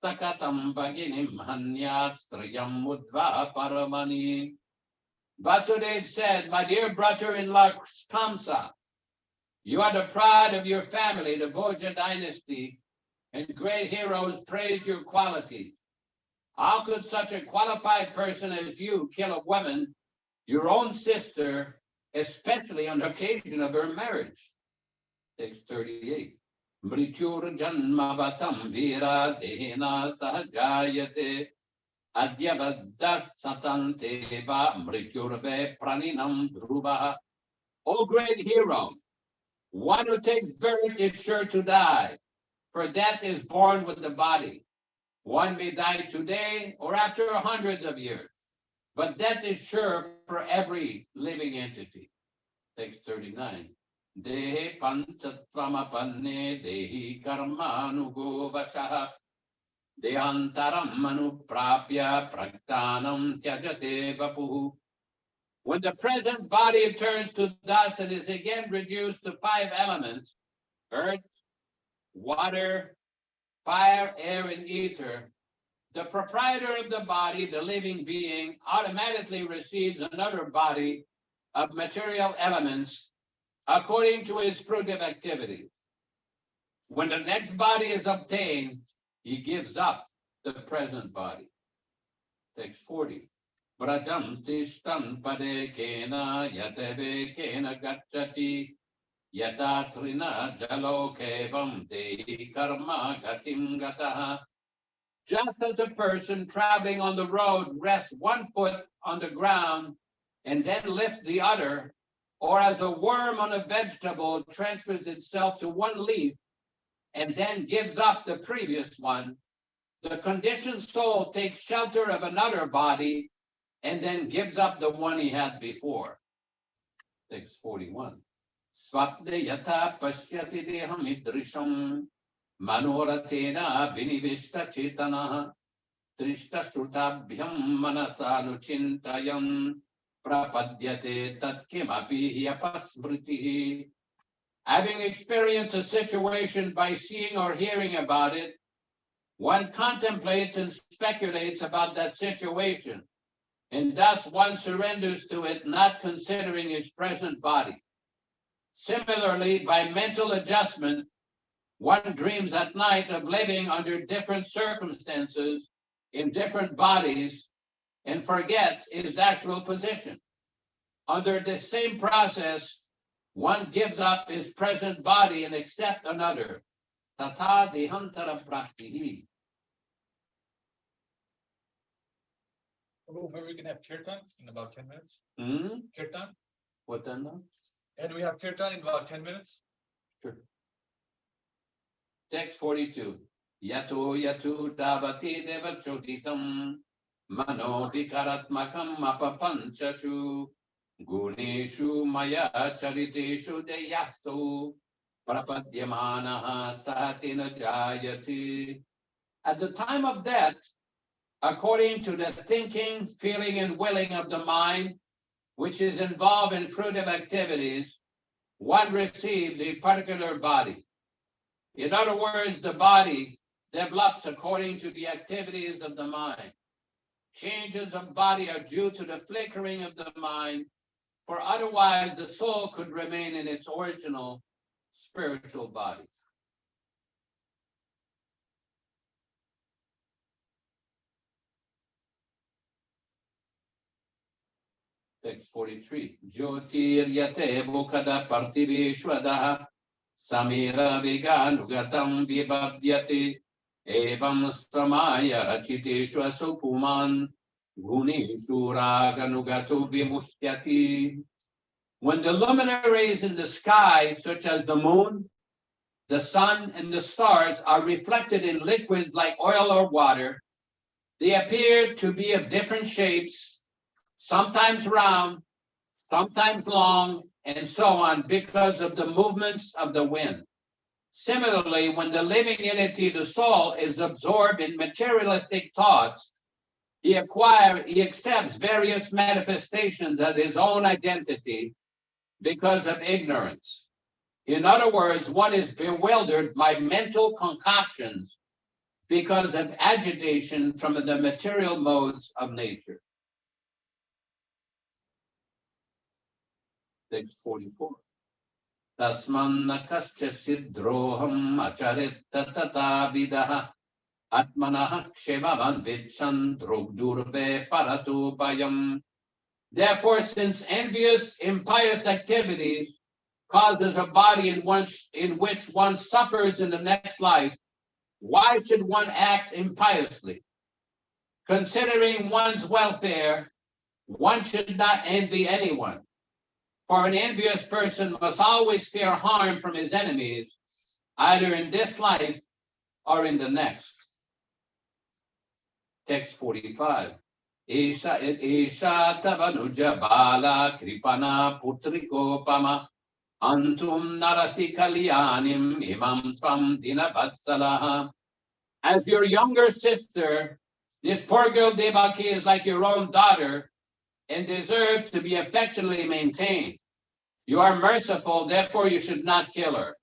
Sakatam Bhaginim Hanyat Striyam Mudva Paramani. Vasudeva said, my dear brother-in-law Kamsa, you are the pride of your family, the Bhoja dynasty, and great heroes praise your qualities. How could such a qualified person as you kill a woman, your own sister, especially on the occasion of her marriage? Text 38. Mrityur janmavatam vira dehena sahajayate adyabaddas satanteva mrityurve praninam dhruva. O great hero, one who takes birth is sure to die, for death is born with the body. One may die today or after hundreds of years, but death is sure for every living entity. Text 39. Dehe panchatvamapanne dehi karmanugo vashaha dehantaram manuprapya pragtanam tyajate vapuhu. When the present body turns to dust and is again reduced to 5 elements, earth, water, fire, air, and ether, the proprietor of the body, the living being, automatically receives another body of material elements according to his fruitive activities. When the next body is obtained, he gives up the present body. Text 40. Brajam tishtan pade kena yateve kena gacchati yatatrina jalokevam dehi karma gatim gataha. Just as a person traveling on the road rests one foot on the ground and then lifts the other, or as a worm on a vegetable transfers itself to one leaf and then gives up the previous one, the conditioned soul takes shelter of another body and then gives up the one he had before. Text 41. Swapne yata pashyati deham idrisham manorathena vinivishta chetana trishta shrutabhyam manasanuchintayam prapadyate tatkimapi yapasmritihi. Having experienced a situation by seeing or hearing about it, one contemplates and speculates about that situation, and thus one surrenders to it, not considering his present body. Similarly, by mental adjustment, one dreams at night of living under different circumstances in different bodies and forgets his actual position. Under this same process, one gives up his present body and accepts another. Tata dehantara praktihi. Maybe we can have kirtan in about 10 minutes. Kirtan? What then? And we have kirtan in about 10 minutes. Sure. Text 42. Yato yatu davati devachoditam mano vikaratmakam apapanchashu guneshu maya chariteshu deyasu prapadyamanaha satina jayati. At the time of death, according to the thinking, feeling, and willing of the mind, which is involved in fruitive activities, one receives a particular body. In other words, the body develops according to the activities of the mind. Changes of body are due to the flickering of the mind, for otherwise the soul could remain in its original spiritual body. Text 43. Jyotir yate bukada partivishwadaha samira viganugatam vibhavyate evam samaya rachiteshwa supuman gunishu raganugato vimuhyati. When the luminaries in the sky, such as the moon, the sun, and the stars, are reflected in liquids like oil or water, they appear to be of different shapes, sometimes round, sometimes long, and so on, because of the movements of the wind. Similarly, when the living entity, the soul, is absorbed in materialistic thoughts, he accepts various manifestations as his own identity because of ignorance. In other words, one is bewildered by mental concoctions because of agitation from the material modes of nature. Text 44. Tasman nakascha siddroham acharit tatata vidaha atmanah kshevavan vichan drogdurve paratu bayam. Therefore, since envious, impious activities causes a body in which one suffers in the next life, why should one act impiously? Considering one's welfare, one should not envy anyone. For an envious person must always fear harm from his enemies, either in this life or in the next. Text 45. Isha tavanuja bala kripana putriko pama antum narasi kalyanim imam tvam dinavatsalaha. As your younger sister, this poor girl Devaki is like your own daughter and deserves to be affectionately maintained. You are merciful, therefore you should not kill her.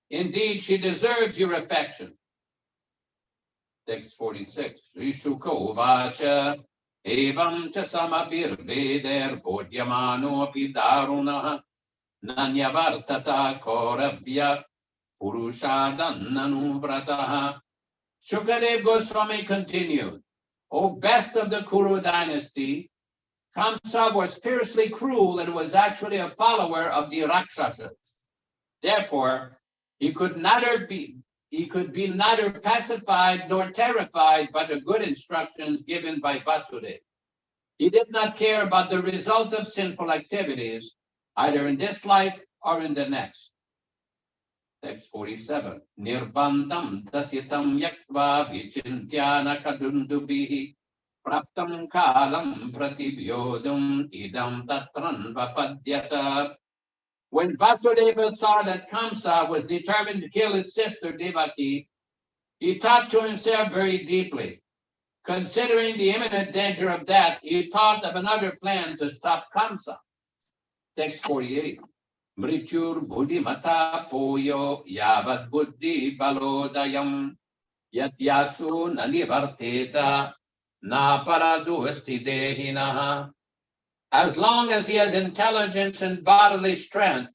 Indeed, she deserves your affection. Text 46. Rishuko vacha evam cha samabir veder bodhyamano api daruna nanyavartata korabhya purushadananu vrataha. Shukadev Goswami continued, O best of the Kuru dynasty, Kamsa was fiercely cruel and was actually a follower of the Rakshasas. Therefore, he could be neither pacified nor terrified by the good instructions given by Vasudeva. He did not care about the result of sinful activities, either in this life or in the next. Text 47. Nirbandam tasitam yaktva vichintyana kadundubihi praptam kalam pratibhyodam idam tatran vapadyata. When Vasudeva saw that Kamsa was determined to kill his sister Devaki, he thought to himself very deeply. Considering the imminent danger of death, he thought of another plan to stop Kamsa. Text 48. Mrityur buddhi mata poyo yavat buddhi balodayam yatyasu nanivarteta na paraduhasti dehinaha. As long as he has intelligence and bodily strength,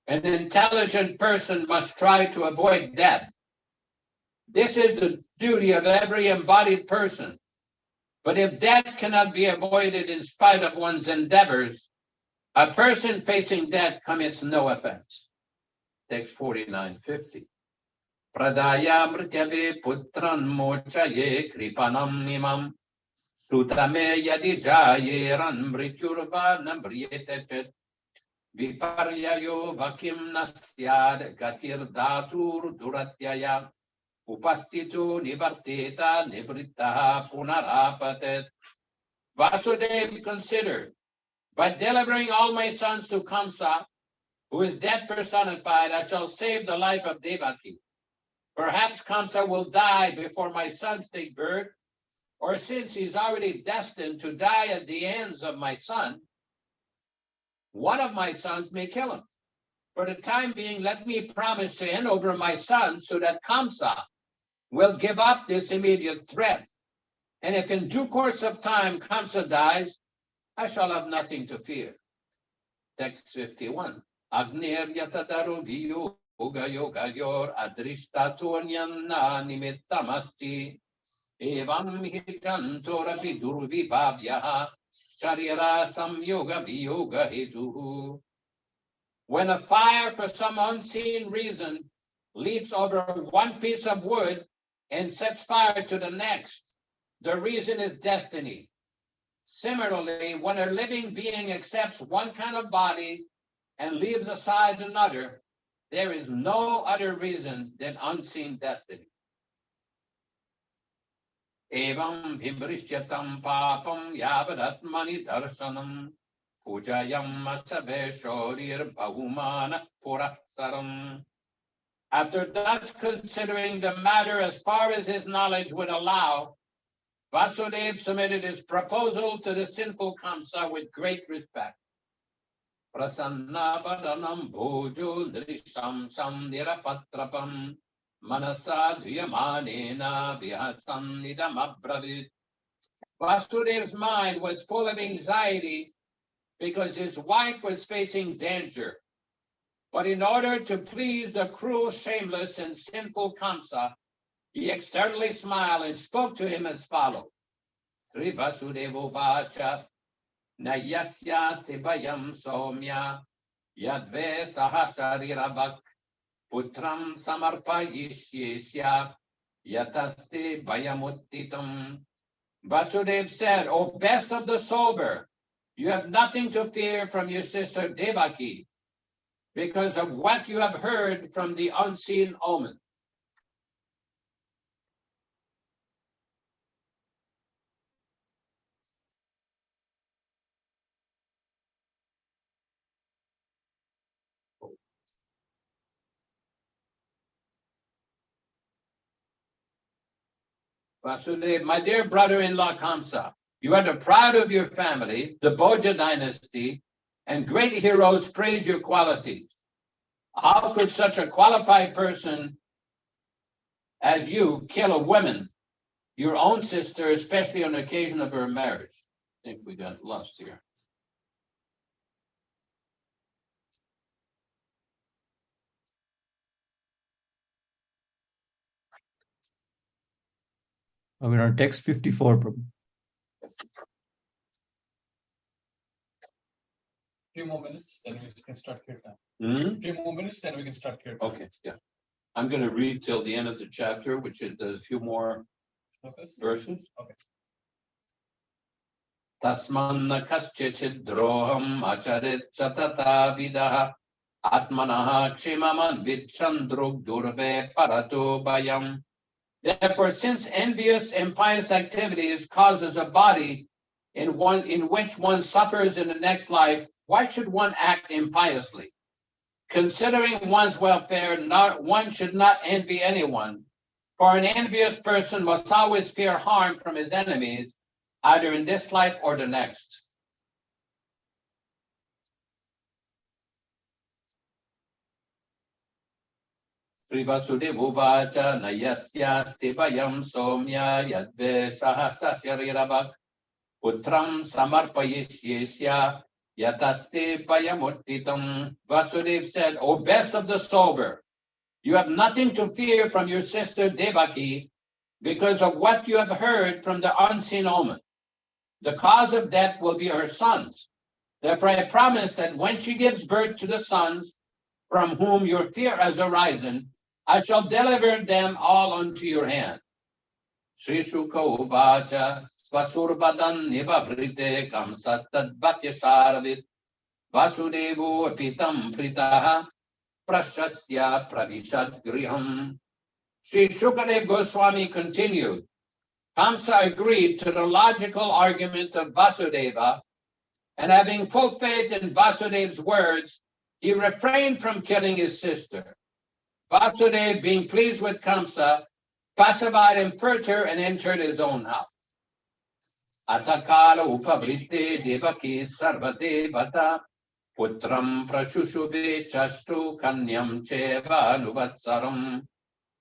an intelligent person must try to avoid death. This is the duty of every embodied person. But if death cannot be avoided in spite of one's endeavors, a person facing death commits no offense. Text 49:50. Pradaya mrityave putran mochaye kripanam imam sutame yadi jayeran mrityurva namriyetechet viparyayo vakim nasyad gatir datur duratyaya upastitu nivarteta nivrittaha punarapatet. Vasudeva considered, by delivering all my sons to Kamsa, who is death personified, I shall save the life of Devaki. Perhaps Kamsa will die before my sons take birth, or since he's already destined to die at the hands of my son, one of my sons may kill him. For the time being, let me promise to hand over my son so that Kamsa will give up this immediate threat. And if in due course of time Kamsa dies, I shall have nothing to fear. Text 51. Agnir yatadaru viyu yoga yor adrishtatunyanna nimittamasti evam hitantorapi durvibhavyaha Sharira samyoga viyoga hetuhu. When a fire for some unseen reason leaps over one piece of wood and sets fire to the next, the reason is destiny. Similarly, when a living being accepts one kind of body and leaves aside another, there is no other reason than unseen destiny. Evam vimrishyatam papam yavadatmani darshanam pujayam asabe shorir bahumana purasaram. After thus considering the matter as far as his knowledge would allow, Vasudeva submitted his proposal to the sinful Kamsa with great respect. Prasanna padanam bhojo nrisham sam nirapatrapam manasa dhiyamanena vihasam nidam abravit. Vasudeva's mind was full of anxiety because his wife was facing danger. But in order to please the cruel, shameless, and sinful Kamsa, he externally smiled and spoke to him as follows. Sri Vasudevo Vacha Nayasyasti Bhayam Somya Yadve Sahasarirabhak Putram Samarpayishyesya Yatasti Bhayamuttitam. Vasudeva said, O best of the sober, you have nothing to fear from your sister Devaki because of what you have heard from the unseen omen. Vasudeva, my dear brother-in-law Kamsa, you are the pride of your family, the Bhoja dynasty, and great heroes praise your qualities. How could such a qualified person as you kill a woman, your own sister, especially on the occasion of her marriage? I think we got lost here. We're on text 54, Prabhu. Few more minutes, then we can start kirtan. Few more minutes, then we can start kirtan. Okay, yeah. I'm going to read till the end of the chapter, which is a few more verses. Okay. Tasmanna kaschechid droham acharit chatata vidaha atmanaha kshimaman vichandrug durve parato bayam. Therefore, since envious, impious activities causes a body in which one suffers in the next life, why should one act impiously? Considering one's welfare, one should not envy anyone, for an envious person must always fear harm from his enemies, either in this life or the next. Sri Vasudeva Vacha Nayasyasti Bhayam Somya Yadve Sahasa Sharirabhak Putram Samarpayishyesya Yataste Bhayamuttitam. Vasudeva said, O best of the sober, you have nothing to fear from your sister Devaki because of what you have heard from the unseen omen. The cause of death will be her sons. Therefore I promise that when she gives birth to the sons from whom your fear has arisen, I shall deliver them all unto your hand. Sri Shuka Uvacha Svasurbadan Nivavrite Kamsastad Bhakyasharavit Vasudevo Apitam Pritaha Prashasya Pravishad Griham. Sri Shukadev Goswami continued, Kamsa agreed to the logical argument of Vasudeva, and having full faith in Vasudeva's words, he refrained from killing his sister. Vasudeva, being pleased with Kamsa, pacified him further and entered his own house. Atakala upavrite devaki sarvadevata putram prashushuve chastu kanyam cheva nuvatsaram.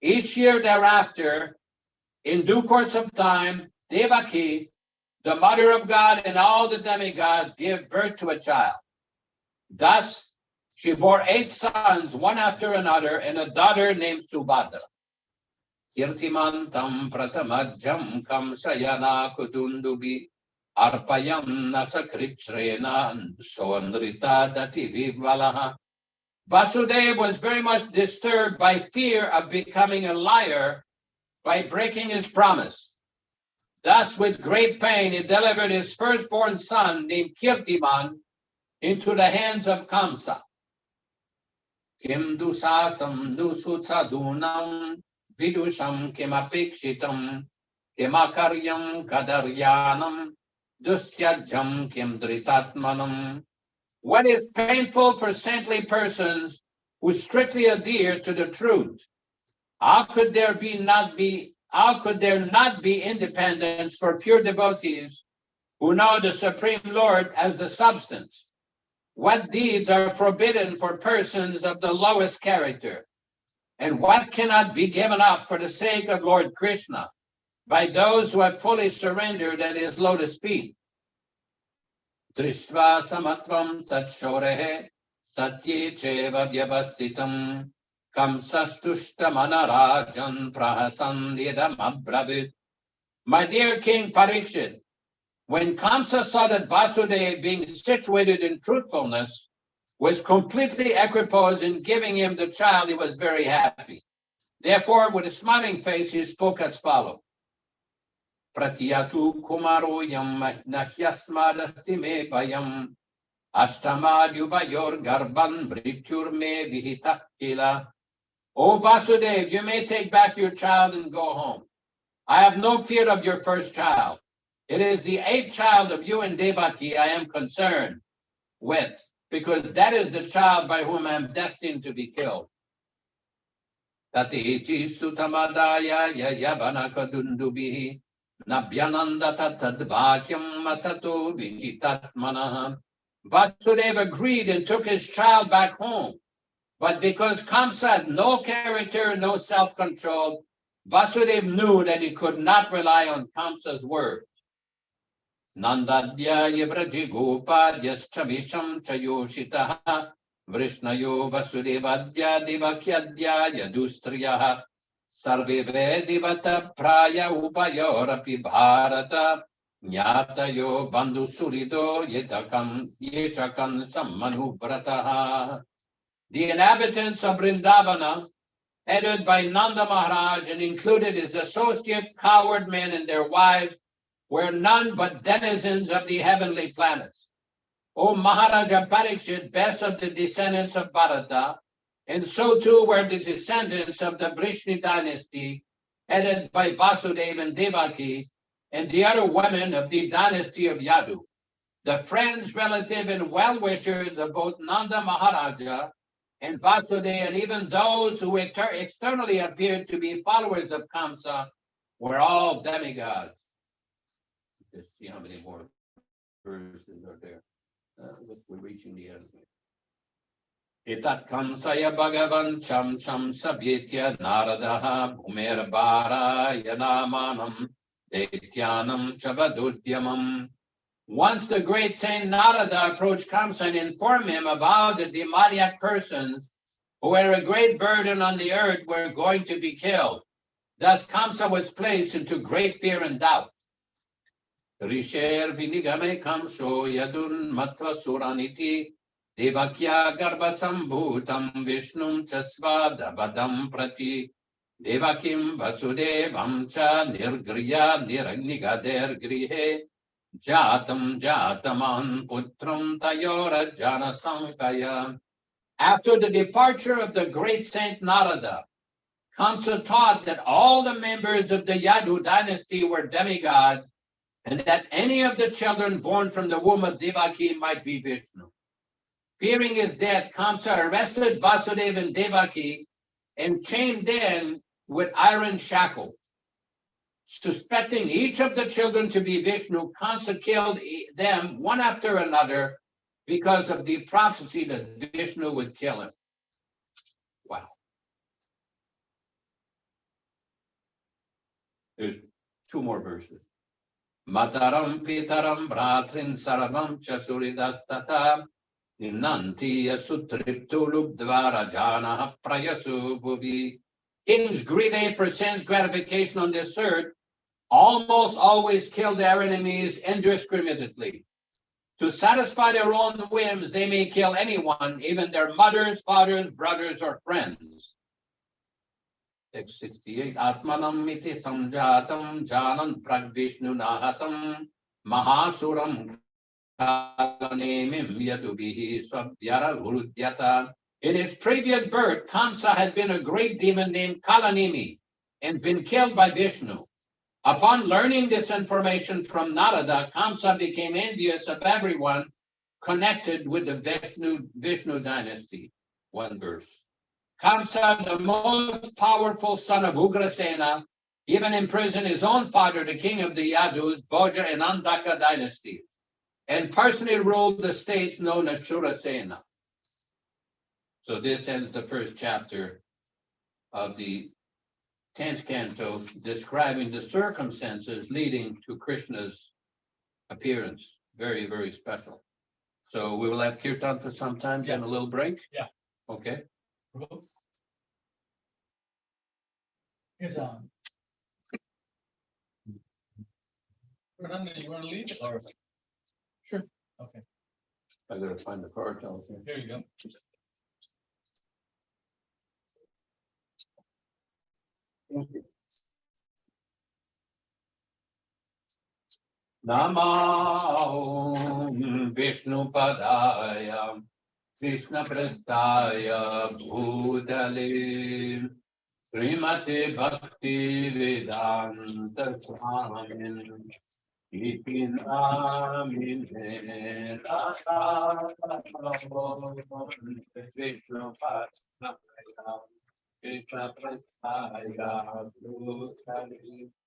Each year thereafter, in due course of time, Devaki, the mother of God and all the demigods, gave birth to a child. Thus, she bore 8 sons, one after another, and a daughter named Subhadra. Kirtimantam pratamajjam kamsayana kudundubi Arpayam nasakritrena soanrita dati vivalaha. Vasudeva was very much disturbed by fear of becoming a liar by breaking his promise. Thus, with great pain, he delivered his firstborn son, named Kirtiman, into the hands of Kamsa. Kim dusasam nusutsadunam vidusham kimapikshitam kimakaryam kadaryanam dustyajam kim dritatmanam. What is painful for saintly persons who strictly adhere to the truth? How could there not be independence for pure devotees who know the Supreme Lord as the substance? What deeds are forbidden for persons of the lowest character? And what cannot be given up for the sake of Lord Krishna by those who have fully surrendered at his lotus feet? Drishtva samatvam tatshorehe satye cheva vyavastitam kamsastushtamanarajan prahasan idam abravit. My dear King Parikshit, when Kamsa saw that Vasudeva, being situated in truthfulness, was completely equiposed in giving him the child, he was very happy. Therefore, with a smiling face, he spoke as follows. Pratyatu kumaroyam nahyasmadasti me bayam ashtamadhyuvayor garban mrityur me vihitakila. O Vasudeva, you may take back your child and go home. I have no fear of your first child. It is the 8th child of you and Devaki I am concerned with, because that is the child by whom I am destined to be killed. Tatiti sutamadaya yavanakadundubihi nabhyanandata tadvakyam masato vijitatmanah. Vasudeva agreed and took his child back home. But because Kamsa had no character, no self-control, Vasudeva knew that he could not rely on Kamsa's word. Nandadya yabrajigopa yaschavisham chayoshitaha vrishnayo vasudevadya devakyadya yadustriyaha sarve vedivata praya upayorapi bharata nyatayo bandhu surido yetakan sammanuvrataha. The inhabitants of Vrindavana, headed by Nanda Maharaj and included his associate coward men and their wives, were none but denizens of the heavenly planets. O Maharaja Parikshit, best of the descendants of Bharata, and so too were the descendants of the Vrishni dynasty, headed by Vasudeva and Devaki, and the other women of the dynasty of Yadu, the friends, relatives, and well-wishers of both Nanda Maharaja and Vasudeva, and even those who externally appeared to be followers of Kamsa, were all demigods. Let's see how many more verses are there. We're reaching the end. Itat kamsaya bhagavan cham cham sabhyetya naradaha bhumer bara yanamanam detyanam chavadudyamam. Once the great Saint Narada approached Kamsa and informed him about the demoniac persons who were a great burden on the earth were going to be killed. Thus Kamsa was placed into great fear and doubt. Risher vinigame kamso yadun matva suraniti devakya garbhasambhutam vishnum chasvadavadam prati devakim vasudevam cha nirgriya niragnigader grihe jatam jataman putram tayorajana sankaya. After the departure of the great Saint Narada, Kamsa taught that all the members of the Yadu dynasty were demigods, and that any of the children born from the womb of Devaki might be Vishnu. Fearing his death, Kamsa arrested Vasudeva and Devaki and chained them with iron shackles. Suspecting each of the children to be Vishnu, Kamsa killed them one after another because of the prophecy that Vishnu would kill him. Wow. There's 2 more verses. Mataram pitaram bratrin sarvam chasuridastata ninanti yasutriptulubdvara janaha prayasu bhuvi. Kings greedy for sense gratification on this earth almost always kill their enemies indiscriminately. To satisfy their own whims, they may kill anyone, even their mothers, fathers, brothers, or friends. Text 68. Atmanam iti samjatam janan pragvishnu nahatam mahasuram kalanemim yadubihi swabyara gurudyata. In his previous birth, Kamsa had been a great demon named Kalanemi and been killed by Vishnu. Upon learning this information from Narada, Kamsa became envious of everyone connected with the Vishnu dynasty. One verse. Kamsa, the most powerful son of Ugrasena, even imprisoned his own father, the king of the Yadus, Bhoja and Andaka dynasties, and personally ruled the states known as Shurasena. So this ends the first chapter of the 10th canto, describing the circumstances leading to Krishna's appearance. Very, very special. So we will have kirtan for some time, then a little break? Yeah. Okay. Kirtan. Fernando, you want to lead? Or? Sure. Okay. I gotta find the card. Here you go. Thank you. Namo Vishnu Padaya Krishna Prastaya Bhutale Srimati Bhakti Vedanta Swami Iti Namine Vishnu Padaya Krishna Prastaya Bhutale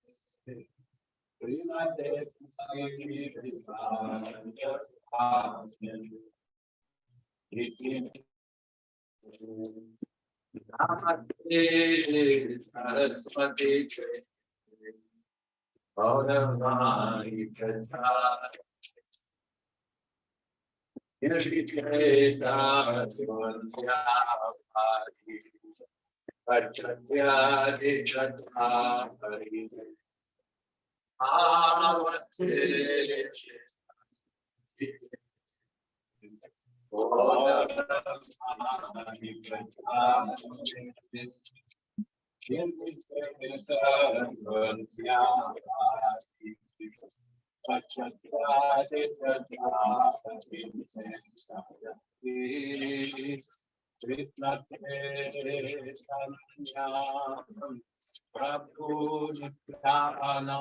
Prabhu Nityananda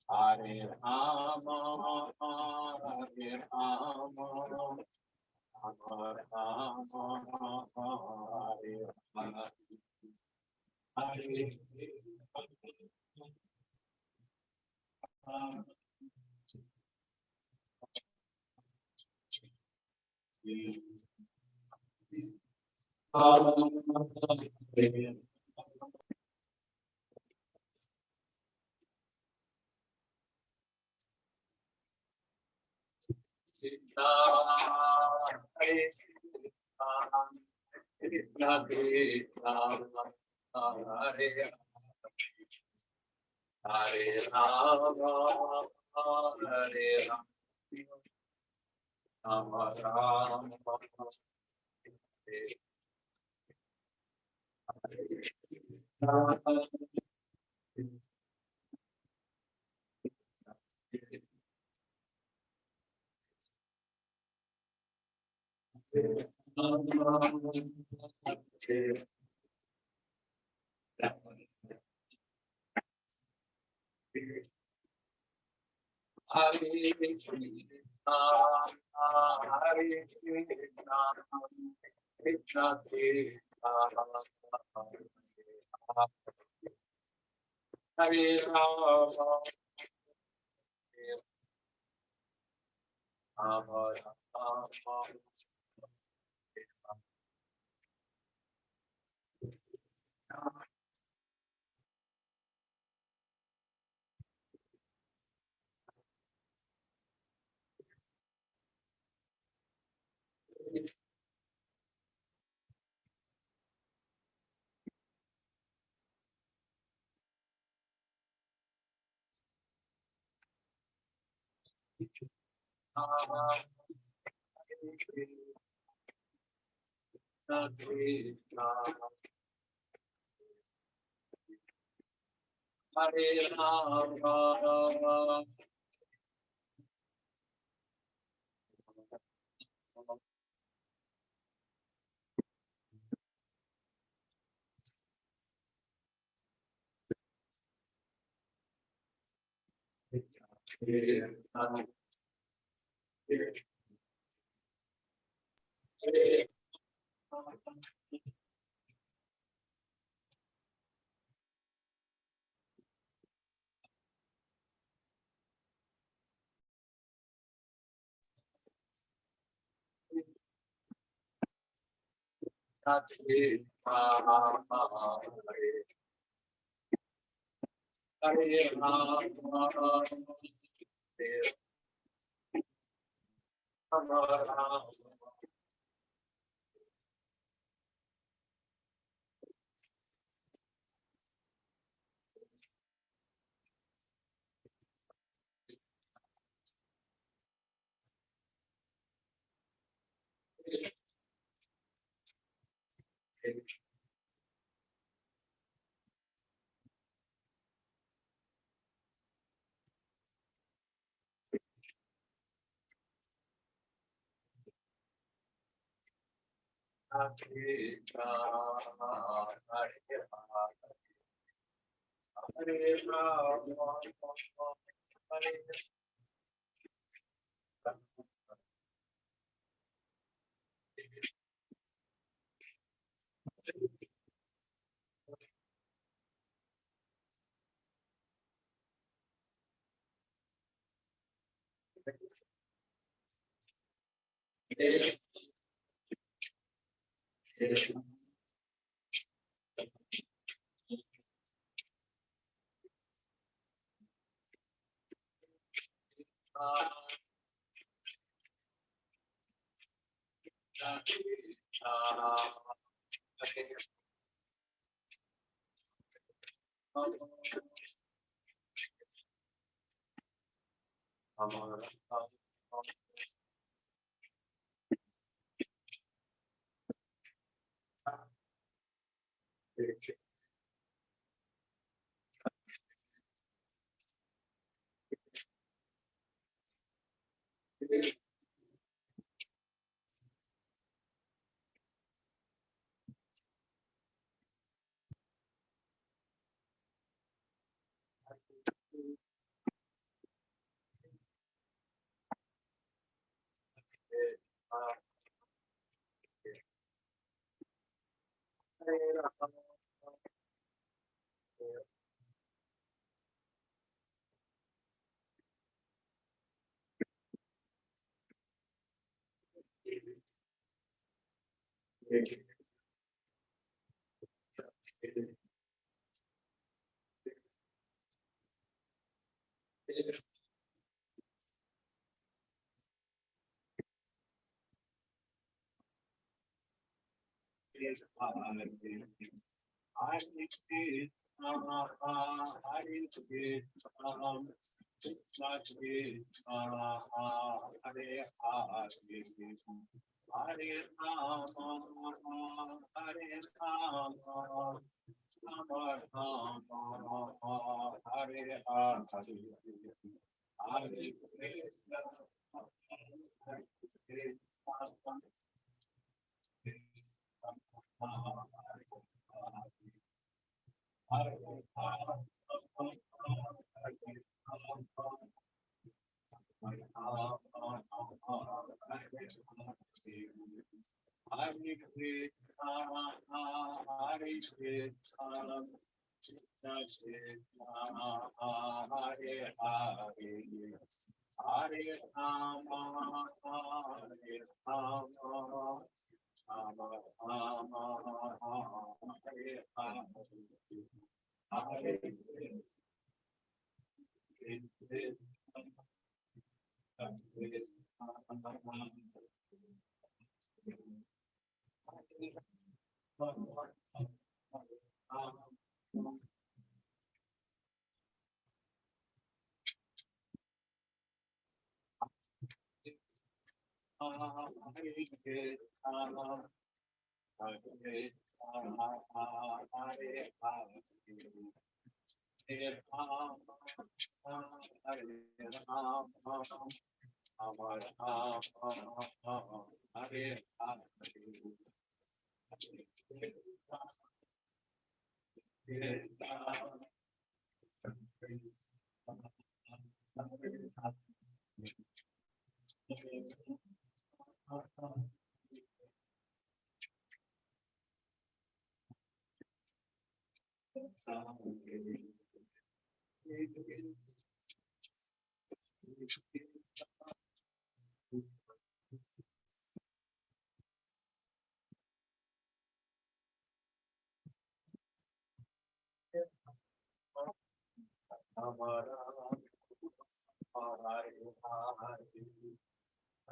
Hare Rama, Hare Rama, Rama Rama, Hare Hare. Hare Hare Rama, Hare Rama, Rama Rama. Hare Krishna, Hare Krishna, Krishna Krishna, Hare Rama, Rama Rama. Krishna Krishna, Hare Rama,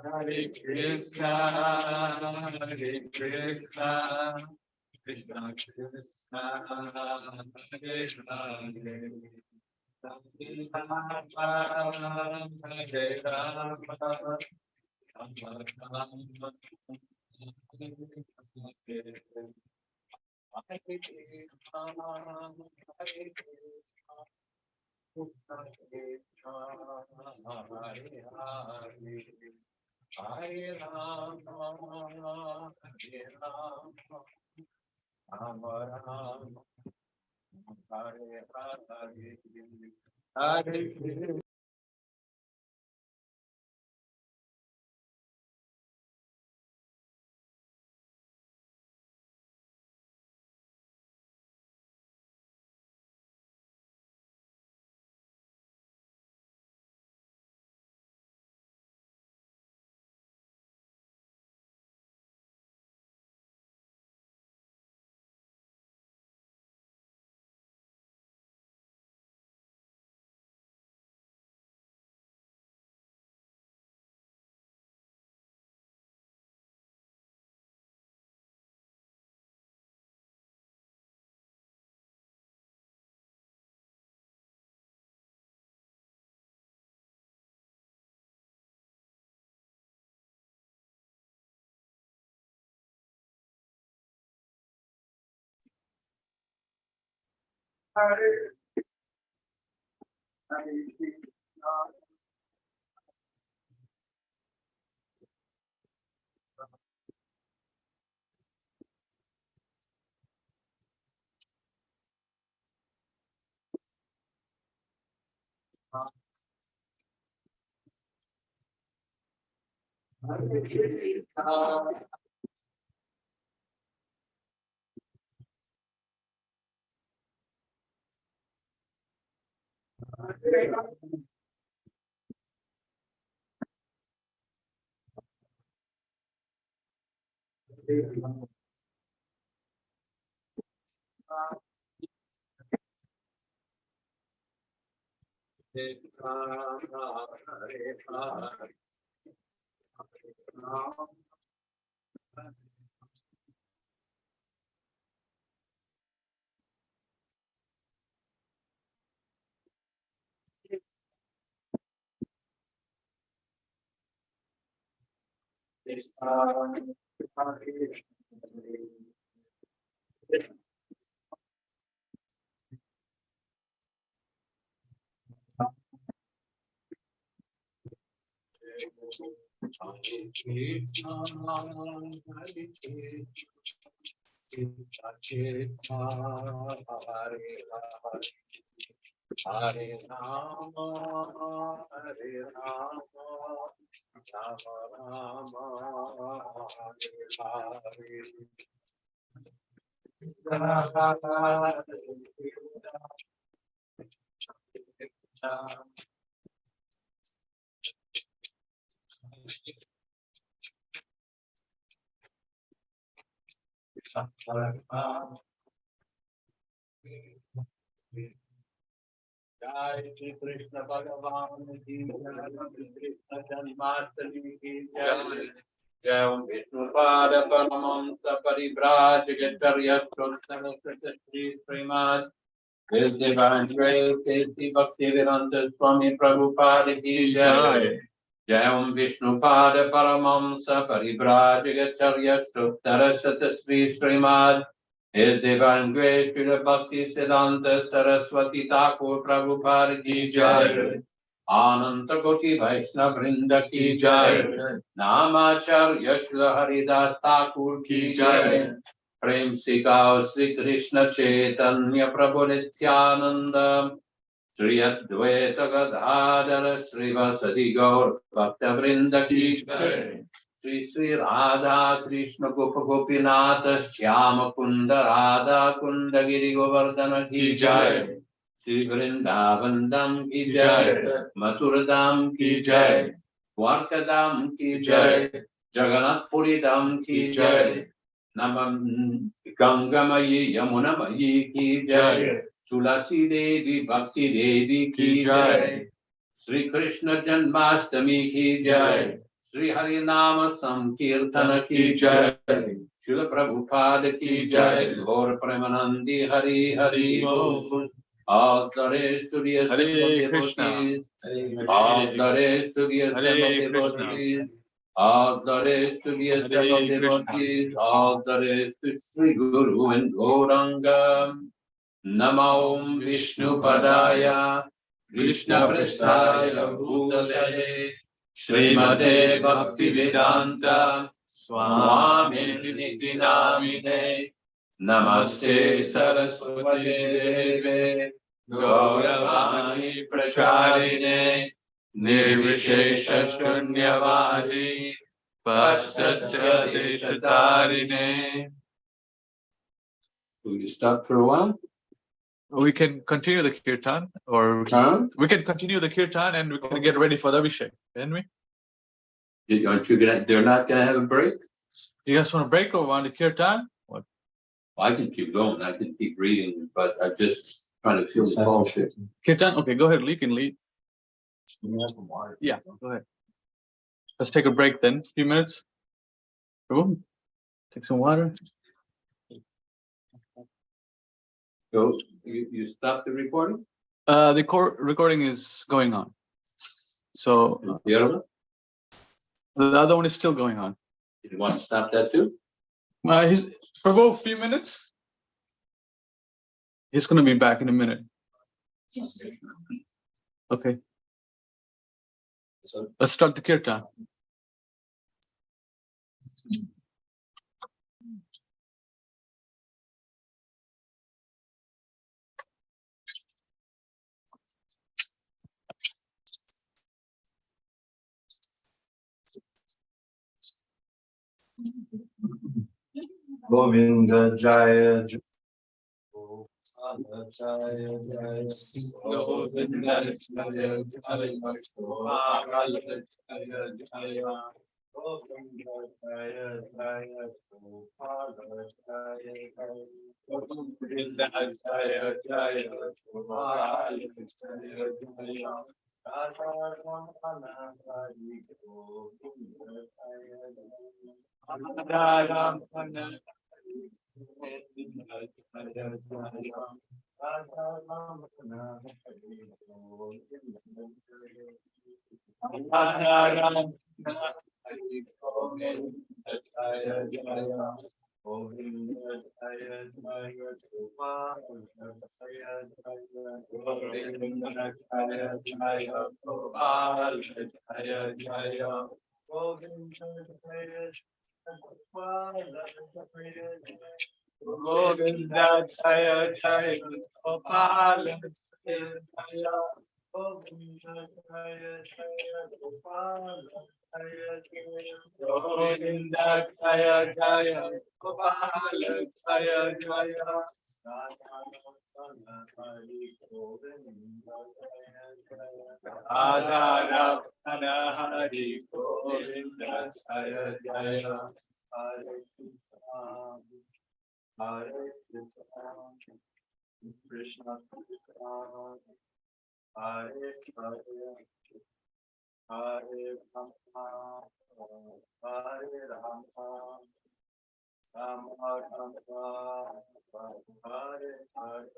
Hare Krishna, Hare Krishna, Krishna Krishna, Hare Hare, Hare Rama, Hare Hare Rama, Hare Rama, Rama Rama, Hare Rama. Jai Shri Krishna Bhagavan Ki Jai, Shri Krishna Janmastami Ki Jai. Jai Om Vishnu Pada Paramahamsa Parivrajagatarya Saraswati Shri Srimad His Divine Grace Tasty Bhaktivedanta Swami Prabhupada Ki Jai. Jai Om Vishnu Pada Paramahamsa Parivrajagatarya Saraswati Shri Srimad His Divine Grace, Srila Bhakti Siddhanta Saraswati Thakur Prabhupada Ki Jai. Ananta Koti Vaishnava Vrinda Ki Jai. Namacharya Srila Haridas Thakur Ki Jai. Prem Sikao Sri Krishna Chaitanya Prabhu Nityananda. Sri Advaita Gadadhara Srivasadi Gaur Bhakta Vrinda Ki Jai. Sri Sri Radha Krishna Gopa Gopinata Shyama Kunda Radha Kunda Giri Govardhana Ki Jai. Sri Vrindavan Dham Ki Jai. Mathura Dham Ki Jai. Dwarka Dham Ki Jai. Jagannath Puri Dham Ki Jai. Namam Gangamayi Yamunamayi Ki Jai. Tulasi Devi Bhakti Devi Ki Jai. Sri Krishna Janmastami Ki Jai. Sri Harinama Sankirtana Ki Jai. Srila Prabhupada Ki Jai. Gaur Premanandi Hari Hari Bol. All glories to the assembled devotees. All glories to the assembled devotees. All glories to the assembled devotees. All glories to Sri Guru and Gauranga. Namo Vishnu Padaya Krishna Prasthaya Bhutale Srimate Bhaktivedanta Swami Niti Namine Namaste Saraswati Deve Gauravani Pracharine Nirvishesha Shunyavadi Paschatya Deshatarine. Will you stop for a while? We can continue the kirtan, or we can continue the kirtan and we can get ready for the Abhishek, can we? Aren't you gonna? They're not gonna have a break. You guys want to break or want the kirtan? What? I can keep going. I can keep reading, but I'm just trying to feel the bullshit. Kirtan? Okay, go ahead. You can lead. Yeah, go ahead. Let's take a break then. A few minutes. Boom. Take some water. So you stop the recording? The recording is going on. So The other one? the other one is still going on. You want to stop that too? He's for about a few minutes. He's gonna be back in a minute. Okay. Let's start the kirtan. Govinda Jaya Govinda Jaya Jaya Govinda Jaya Jaya Govinda Jaya Jaya Govinda Jaya Jaya Gopal Jaya Govinda Jaya Jaya Gopal Jaya Jaya Govinda Jaya Jaya Gopal Jaya Jaya Radha Radha Hari Govinda Jaya Jaya Hare Krishna Hare Krishna, Krishna Krishna, Hare Hare, Hare Rama, Hare Rama, Rama Rama, Hare Hare,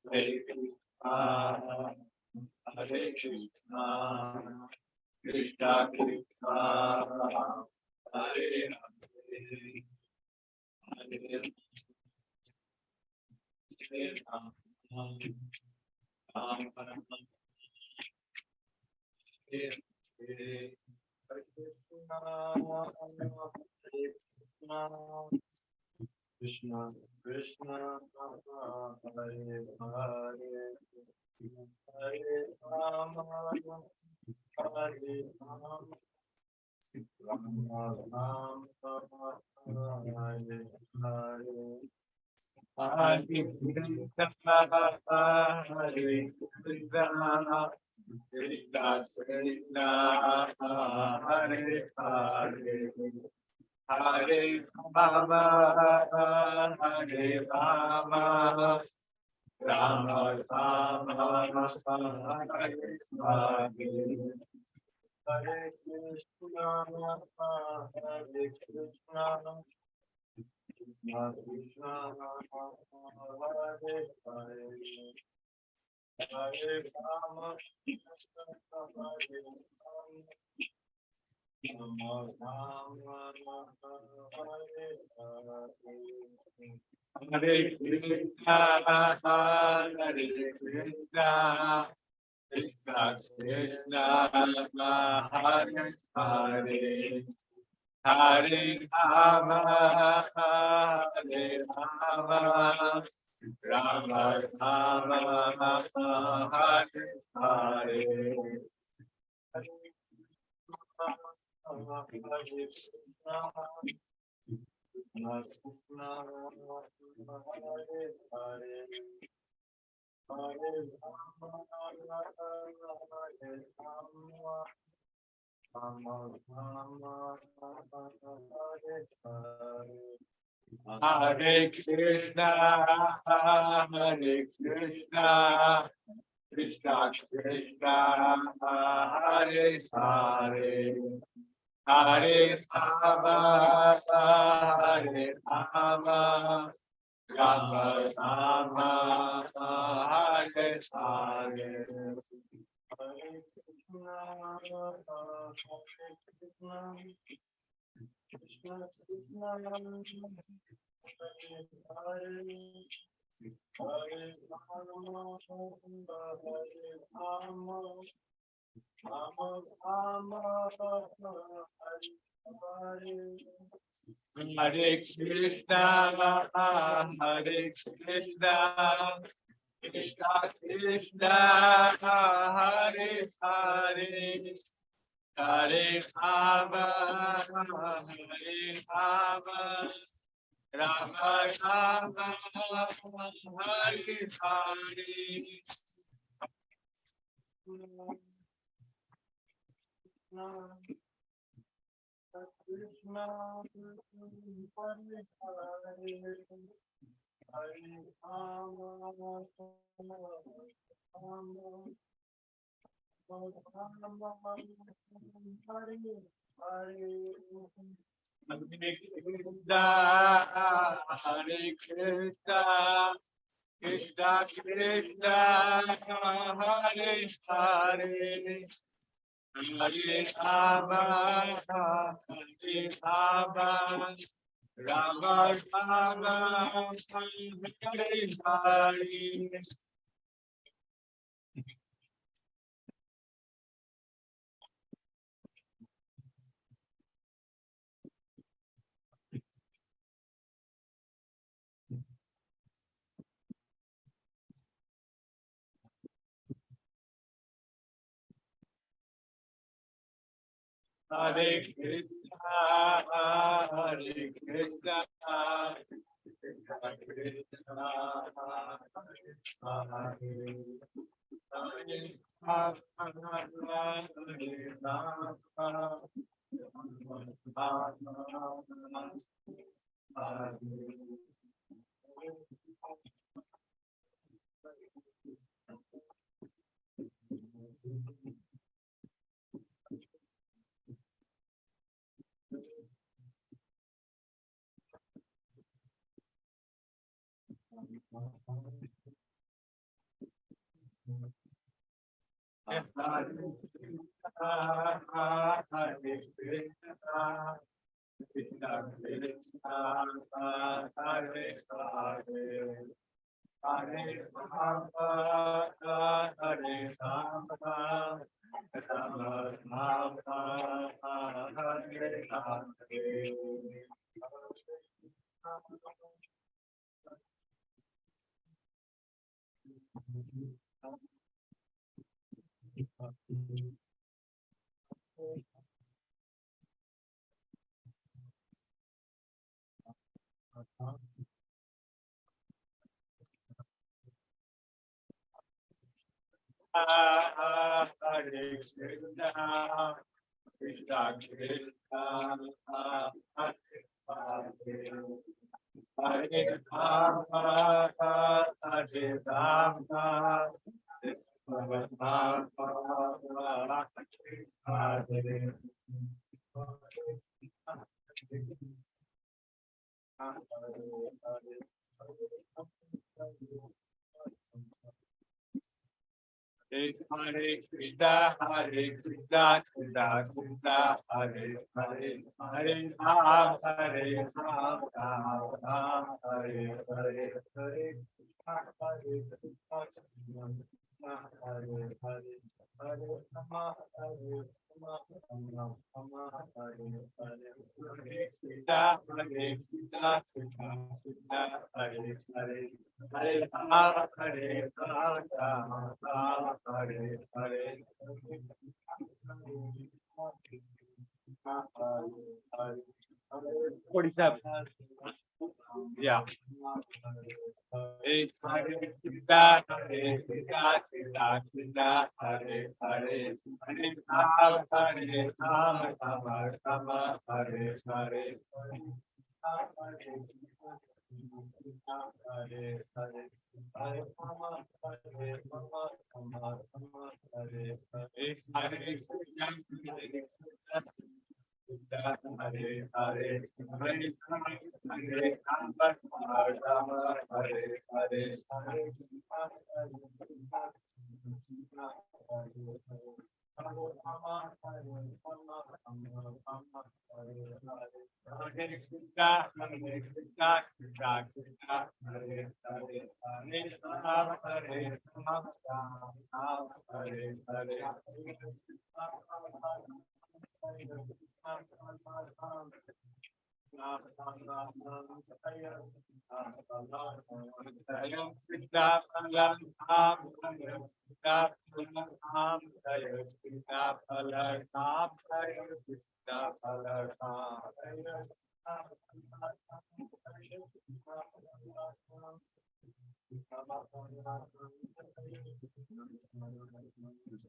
Hare Krishna, Hare Krishna, Krishna Krishna, Hare Hare. Krishna Krishna Hare Hare Hare Rama Hare Rama Rama Rama Hare Hare Hare Krishna Hare Krishna Krishna Krishna Hare Hare Hare Rama Hare Rama Rama Rama Hare Hare Hare Krishna Hare Krishna Krishna Krishna Hare Hare Hare Rama Hare Rama Rama Hare Hare Hare Krishna Hare Krishna Krishna Krishna Hare Hare Hare Rama Hare Rama Rama Rama Hare Hare Hare Krishna Krishna Hare Hare Hare Rama Hare Rama Rama Rama Hare Hare Hare Krishna Hare Krishna Krishna Krishna Hare Hare Hare Rama Hare Rama Rama Rama Hare Hare Hare Krishna Krishna Krishna Hare Hare Hare Rama Hare Rama Rama Rama Hare Hare Hare Krishna Hare Krishna Krishna Krishna Hare Hare Hare Rama Hare Rama Rama Rama Hare Hare Krishna Hare Hare Hare Rama Hare Krishna Krishna Krishna Hare Hare Hare Rama Hare Rama Rama Rama Hare Hare. Hare Krishna, Hare Krishna, Krishna Krishna, Hare Hare Rama, Hare Rama, Rama Rama, Hare Hare. Hare Krishna, Krishna Krishna, Hare Hare. Hare Rama, Hare Rama, Rama Rama, Hare Hare Krishna, Hare Krishna, Krishna Krishna, Hare Hare, Hare Ram, Hare Ram, Ram Ram, Hare Hare, Hare Krishna, Hare Krishna, Hare Hare, Hare Rama, Hare Rama, Rama Rama, Hare Hare, Hare Krishna, Hare Krishna, Krishna Krishna, Hare Hare. Hare Rama, Hare Rama, Rama Rama, Hare Hare. 47. Yeah. Hare Krishna, Hare Krishna, Krishna Krishna, Hare Hare. Hare Rama, Hare Rama, Rama Rama, Hare Hare. Hare Hare. Hare Rama, Hare Rama, Rama Rama, Hare Hare. Hare Krishna, Hare Krishna, Krishna Hare Hare. Hare Rama, Hare Rama, Rama Hare Hare. Hare Krishna, Hare Krishna, Krishna Hare Hare. Hare Rama, Hare Rama, Rama Rama, Hare Hare. Hare Krishna, Hare Krishna, Krishna Krishna, Hare Hare. Hare Rama, Hare Rama, Rama Hare Hare. Krishna,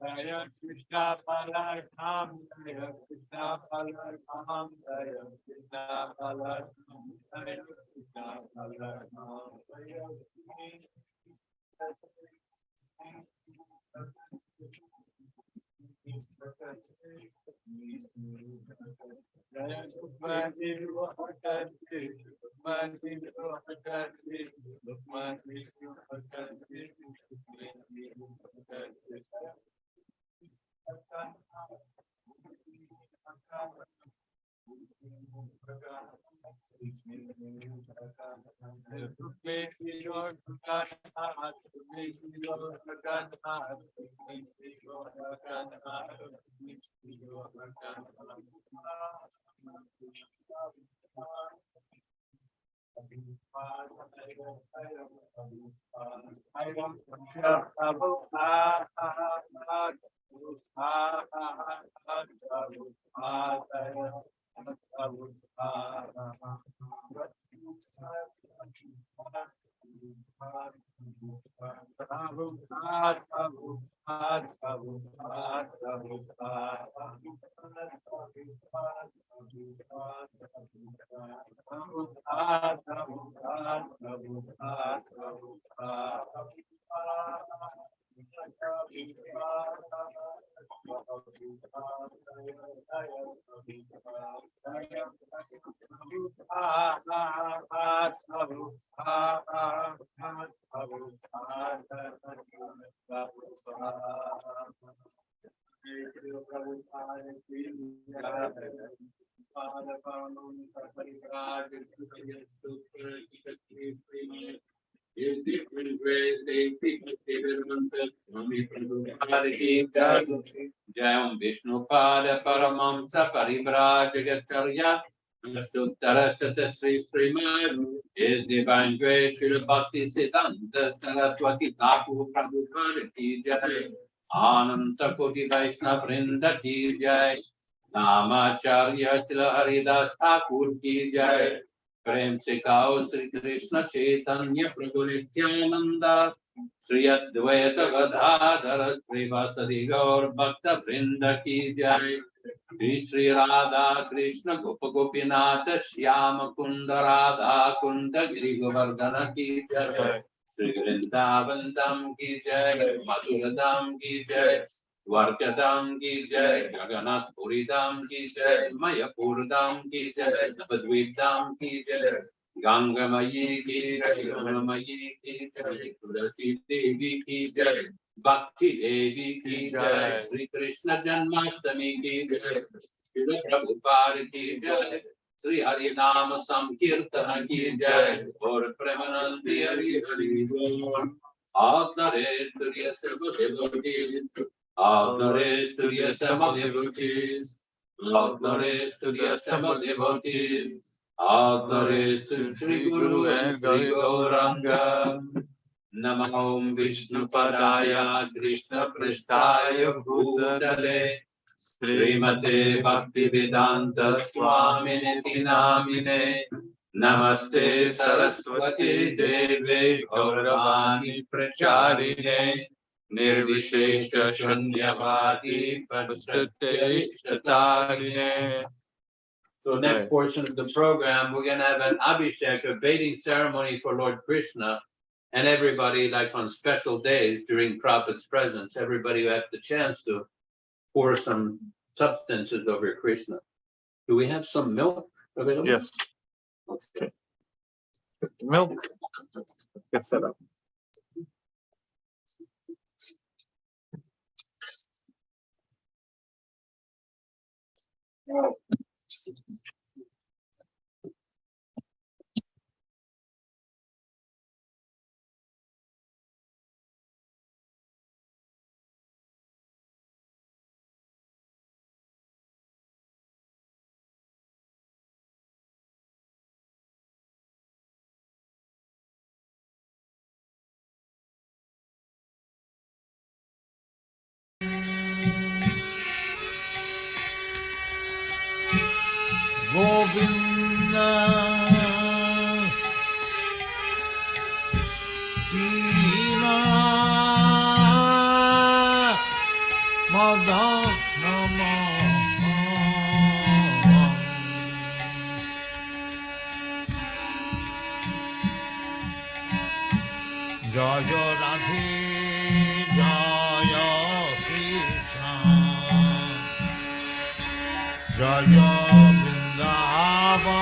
Jaya Krishna Palartham, Jaya Krishna Palartham, Jaya Krishna Palartham, Jaya Krishna Palartham, Jaya Jaya Different ways they teach Swami Prabhupada Jayam Vishnu Pada Paramamsa Parivraj Jagatkarya Astuttara Sata Sri Srimad His Divine Grace Srila Bhakti Siddhanta Saraswati Thakur Prabhupada Ki Jai Ananta Koti Vaishnava Vrinda Ki Jai Namacharya Srila Haridas Thakur Ki Jai प्रेम से गाओ श्री कृष्ण चैतन्य प्रभु नित्यानंद श्री अद्वैत गदाधर श्रीवासदि गौर भक्त वृंद की जय श्री श्री राधा कृष्ण गोप गोपीनाथ श्याम कुंद राधा कुंद गिरि गोवर्धन की जय श्री वृंदावन धाम की जय मथुरा धाम की जय द्वारकाधाम की जय जगन्नाथपुरी धाम की जय मयपुर धाम की जय नवद्वीप धाम की जय गंगामयी की जय यमुनामयी की जय तुलसी देवी की जय भक्ति देवी की जय श्री कृष्ण जन्माष्टमी की जय श्री प्रभुपाद की जय श्री हरि नाम संकीर्तन की जय और प्रेमानंदी हरि हरि बोल all the rest to the several devotees all the rest to the assembled devotees all the rest to the assembled devotees all the rest to Sri Guru and Sri Gauranga Namo Vishnu Padaya Krishna Prasthaya Bhutale Srimate Bhaktivedanta Swaminiti Namine Namaste Saraswati Deve Gauravani Pracharine Nirvishesha Shunyavadi Pastate Shatarine. So next portion of the program, we're going to have an Abhishek, a bathing ceremony for Lord Krishna, and everybody, like on special days during Prophet's presence, everybody who has the chance to pour some substances over Krishna. Do we have some milk available? Yes. Okay. Milk. Let's get set up. Govinda Dina Madana Jaya Radhe Jaya Krishna Jaya Vrindavan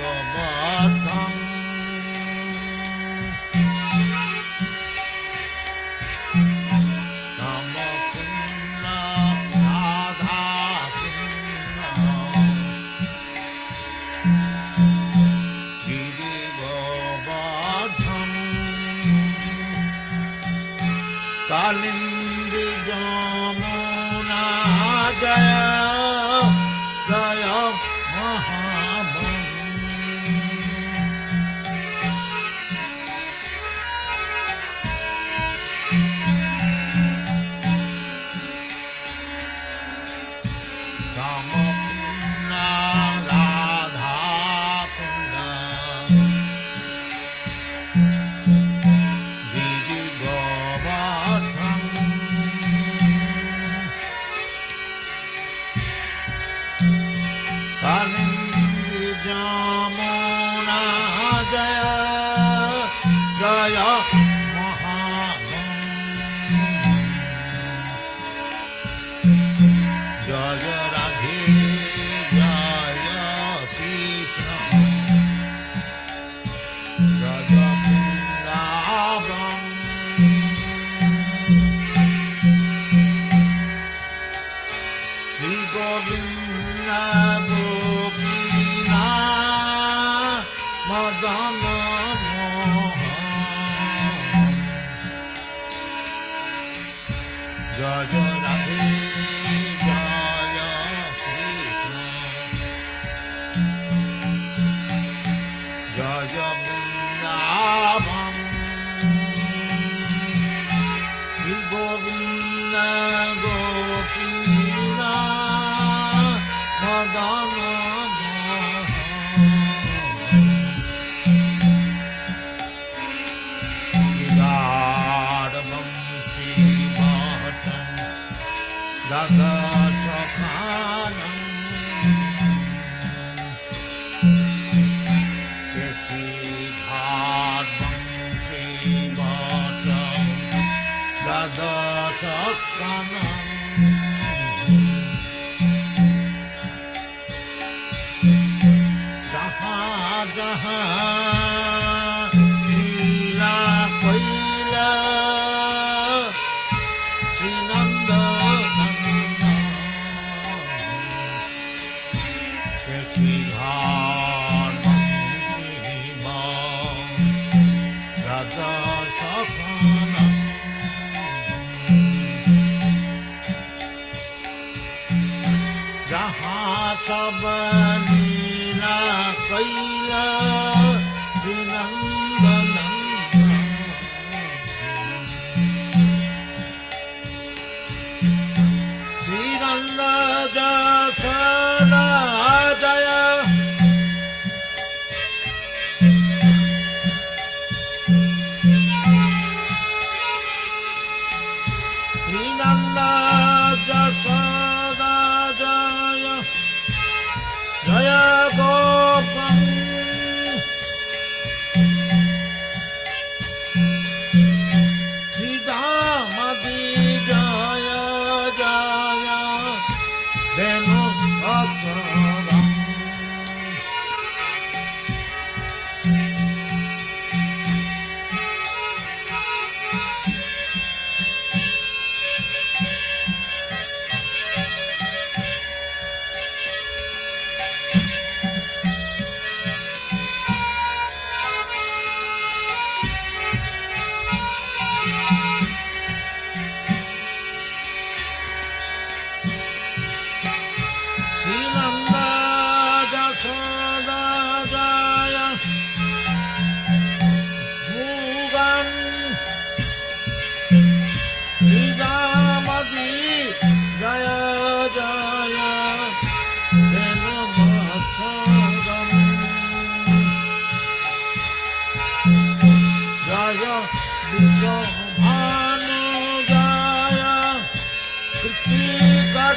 Bhagavatam Namakunna Radha Kunna Giri Govardhan Kalindi Jamuna Jaya Jaya Mahabam Namakunna Radha Kunna Giri Govardhan Kalindi Jamuna Jaya Jaya Mahabam Jaya Radhe Jaya Krishna Jaya Vrindavan Shri Govinda Gopina Madana Mohan Jaya Radhe Jaya Krishna Jaya Vrindavan Shri Govinda Gopina Madana Mohan Viradvam Shri Bhattam Dada Sakhanam Kesidhadvam Shri Bhattam Dada Sakhanam Jahan Jahan Leela Kaila Shri Nanda Nanda Kesidhadvam Shri Bhattam Dada Sakhanam जहाँ सब लीला कैला विनंद श्रीनंद जसोदा जय श्रीनंद जसोदा जय जय गोपम श्रीदामदी जय जय धेनु अक्षरम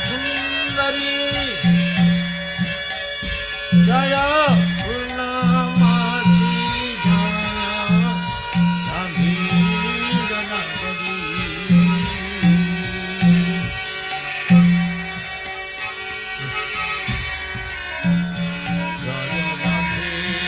सुंदरी जया पूर्णमासी जया गंभीर नगरी जय Radhe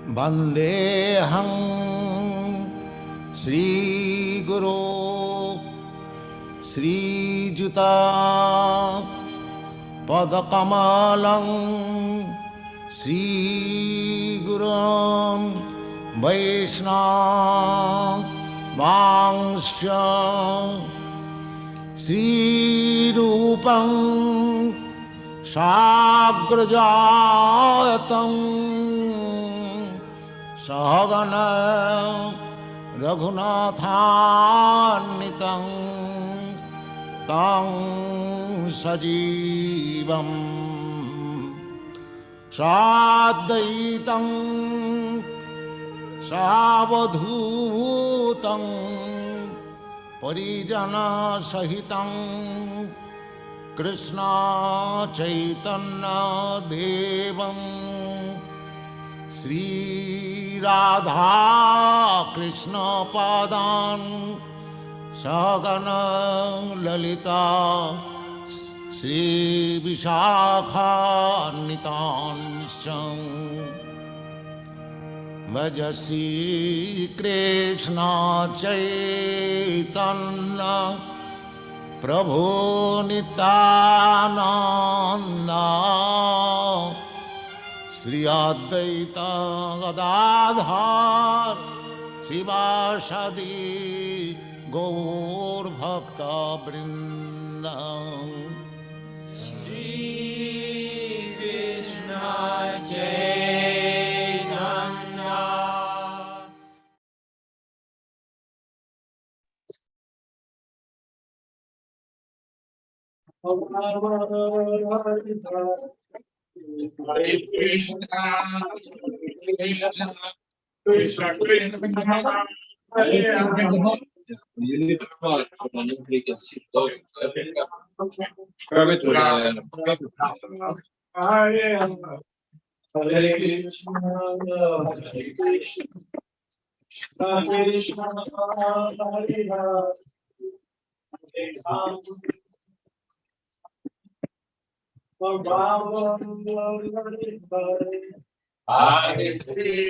Vandeham Sri Guru Sri Juta Padakamalam Sri Gurum Vaishnava Vangsha Sri Rupam Sagrajayatam Sahagana Raghunathannitam Tang Sajivam Sadaitam Savadhutam Parijana Sahitam Krishna Chaitanya Devam Sri Radha Krishna Padan Sagana Lalita Sri Vishakha Nitansham Bhajasi Krishna Chaitanya Prabhu Nityananda Sri Advaita Gadadhar Sivasadi Gaur Bhakta Vrinda Shri Krishna Chaitanya Hare Krishna, Krishna, Krishna Krishna, Hare Hare. You need to try it so then you can see those. Grab it with a paper. Hare Krishna, Hare Krishna, Krishna Hare Hare. Hare Krishna,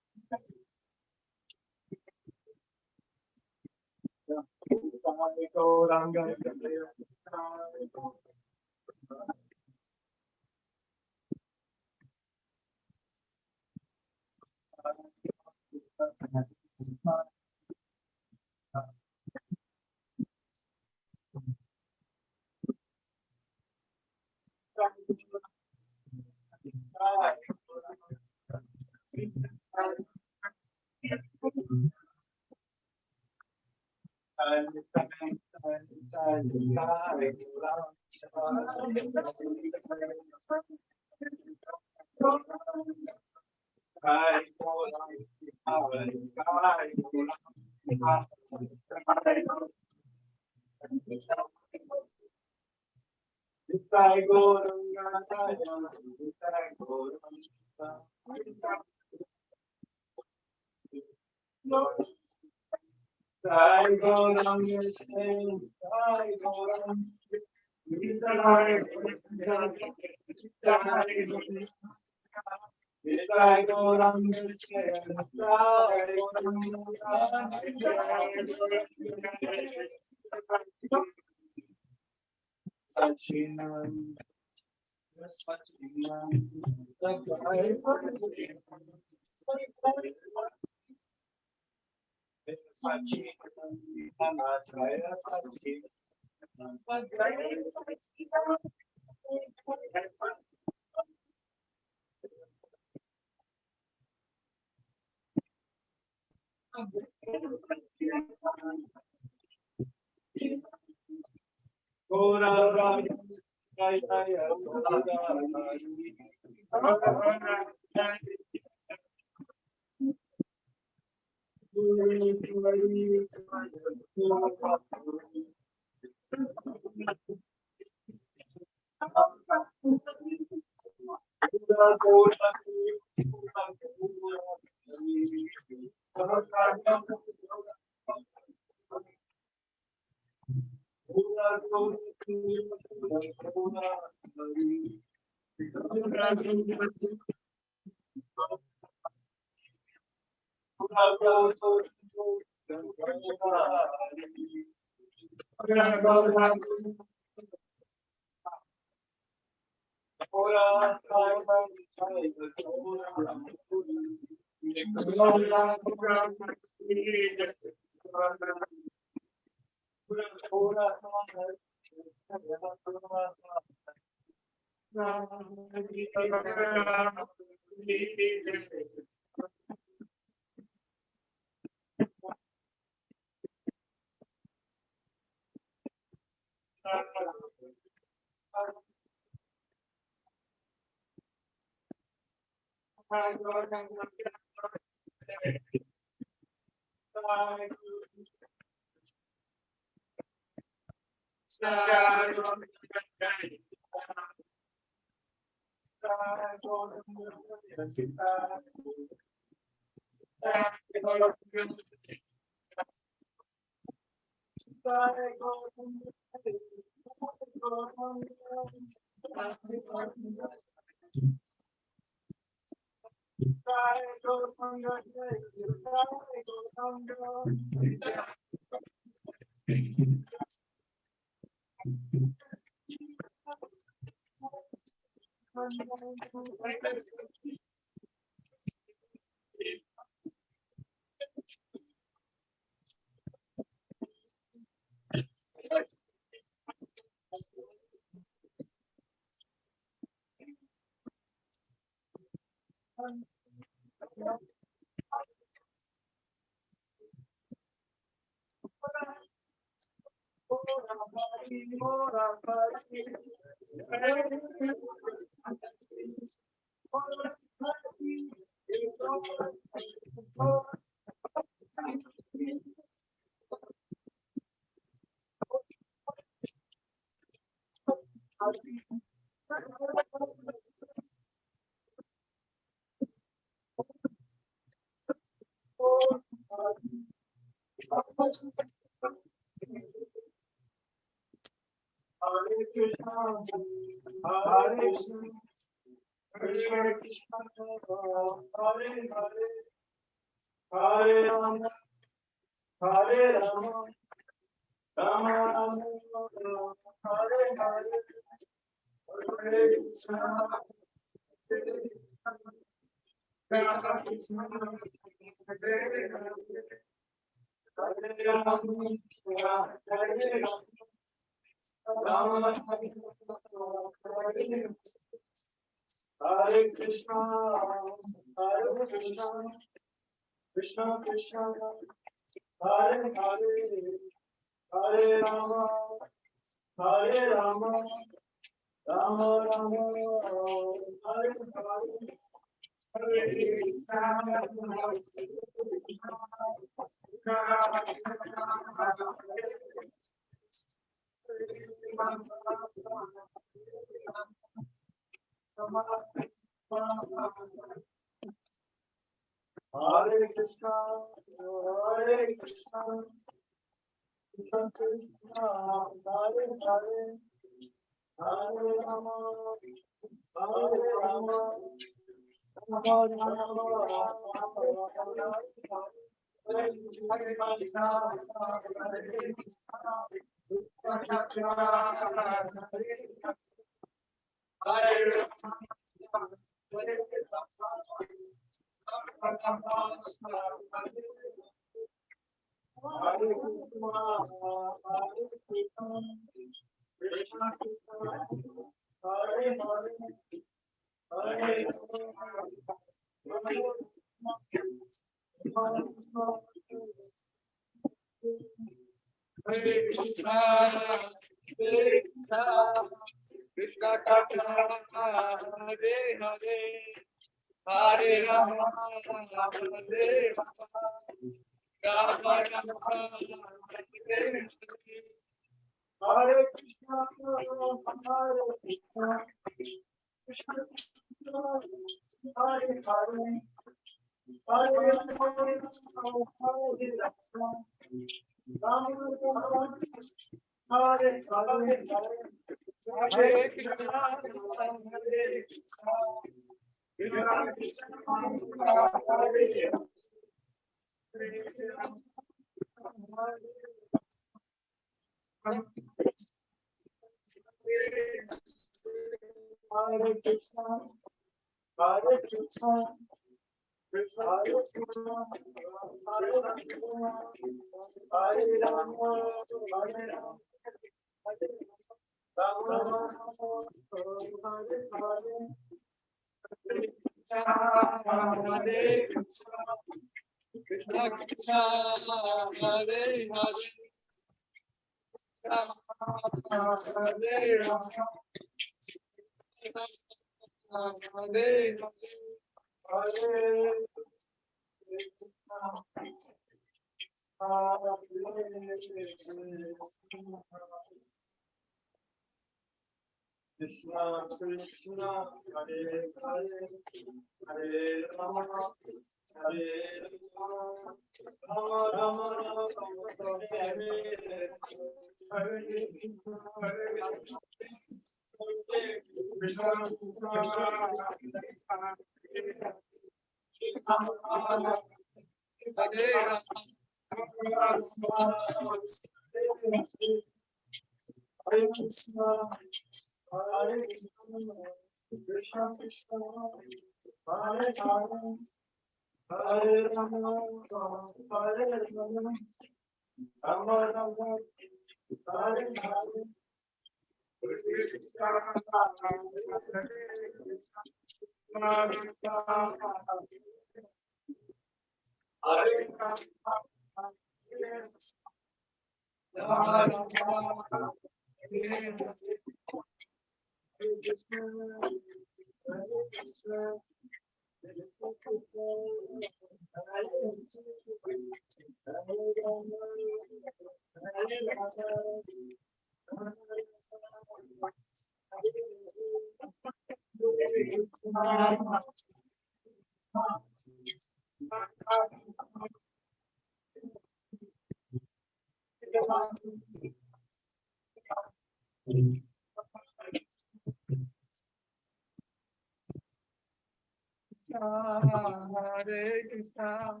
Hare Krishna,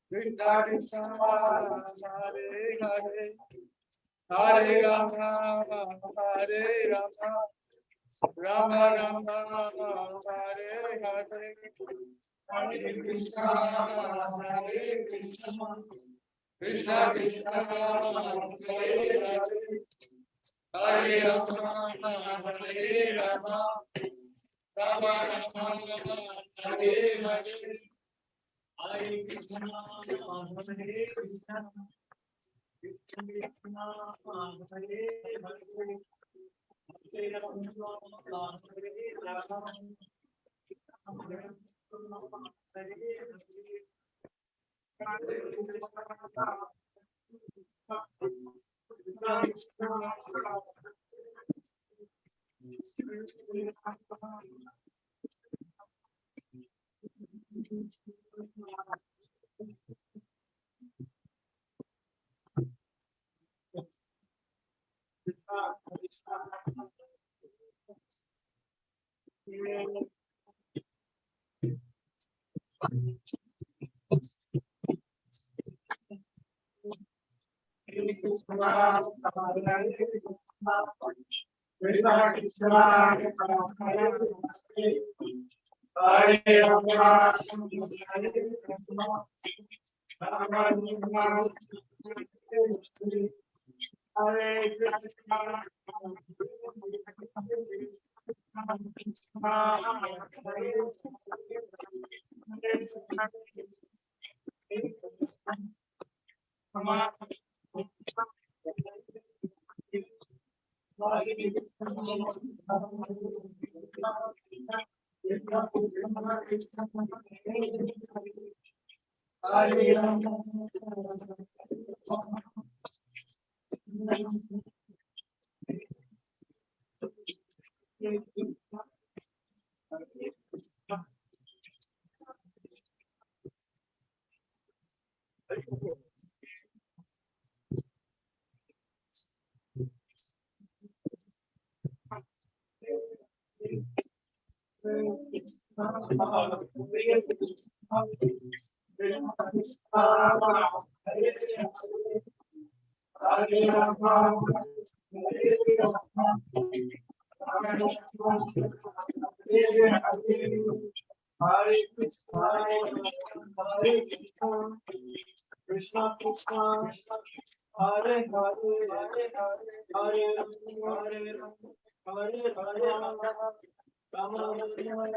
Krishna Krishna, Hare Hare, Hare Rama, Hare Rama, Rama Rama, Hare Hare, Hare Krishna, Hare Krishna, Krishna Krishna, Hare Hare, Hare Rama, Hare Rama, Rama Rama, Hare Hare. Hare Krishna, Hare Krishna, Krishna Krishna, Hare Hare, Hare Rama, Hare Rama, Hare Krishna Krishna, Hare Hare, Hare Hare, Hare Hare, Hare Rama, Hare Krishna,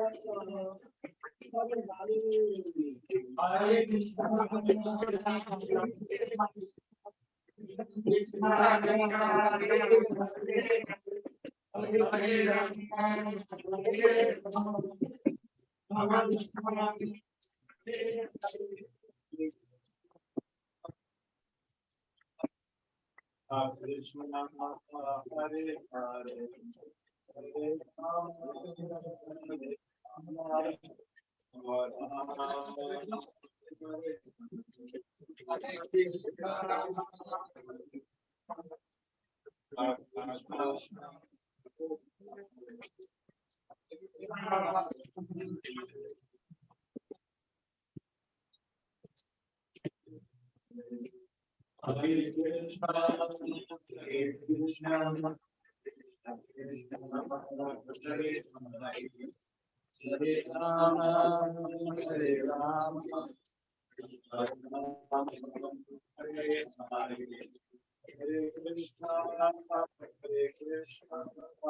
Hare Hare,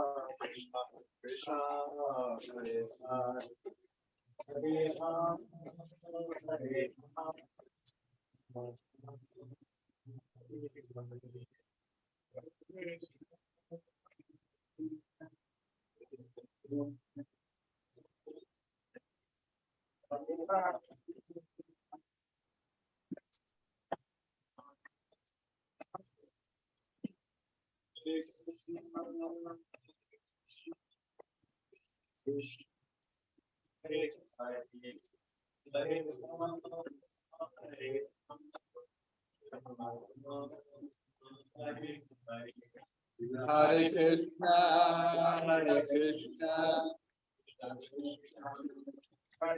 Hare Krishna, Hare Krishna, Hare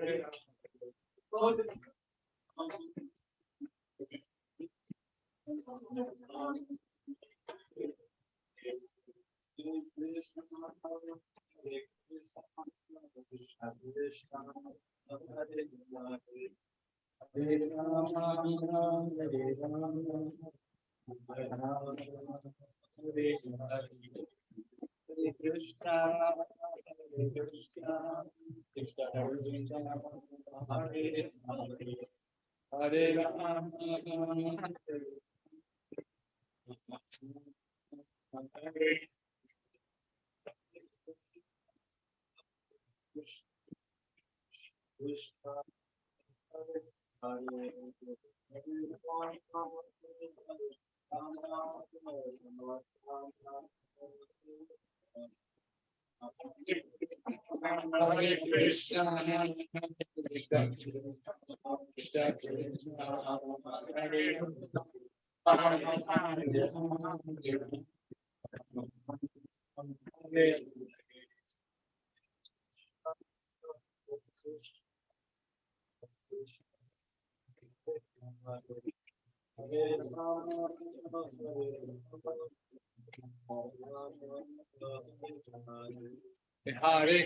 Hare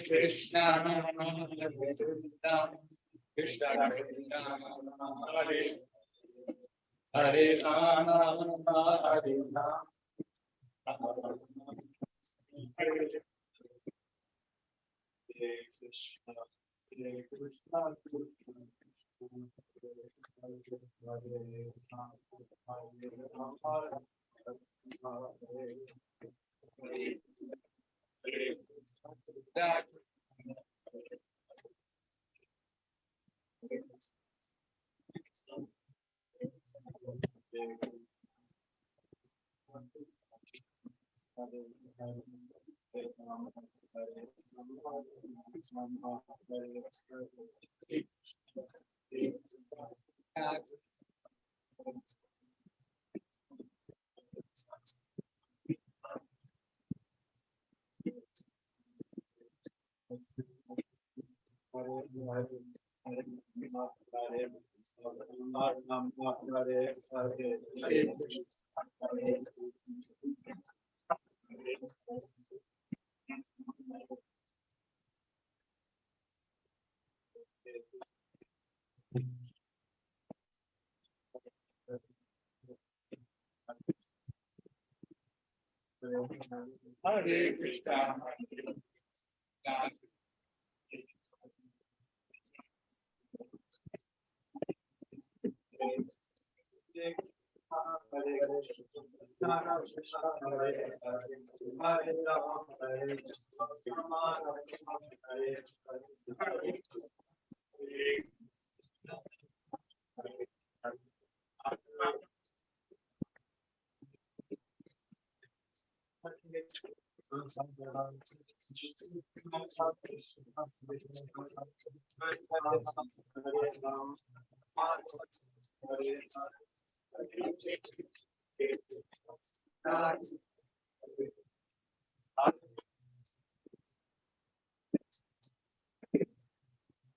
Krishna, Hare Krishna, Krishna Krishna, Hare Hare Rama, Hare Rama, Hare Krishna, Hare Krishna, Hare Krishna.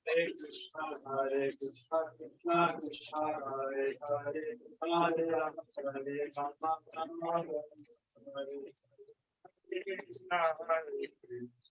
Hare Krishna, Hare Krishna, Krishna Krishna, Hare Hare, Hare Rama, Hare Rama, Rama Rama, Hare Krishna, Hare Krishna.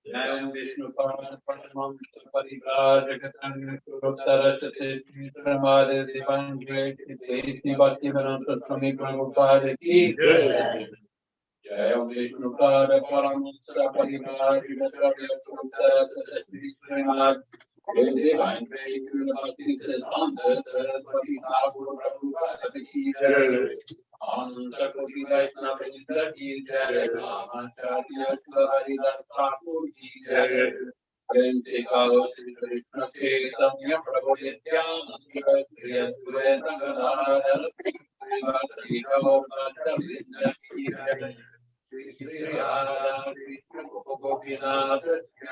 Jayam Vishnu Pavan Paramam Parivar Jagatang Kurutarate Pramade Divan Jayati Bhakti Venanta Swami Prabhupada Ki Jai. Jayam Vishnu Pavan Paramam Parivar Jagatang Kurutarate Pramade Divine Grace Bhakti Siddhanta Saraswati Thakur Prabhupada Ki Jai. Anta Koti Vaishnava Vrinda Ki Jai, Ramacharya Haridas Thakur Ki Jai, Vente Kalo Shri Krishna Chaitanya Prabhu Nityananda Shri Advaita Gadadhara Srivasadi Gauranga Vrinda Ki Jai, Shri Shri Radha Krishna Gopinath Shri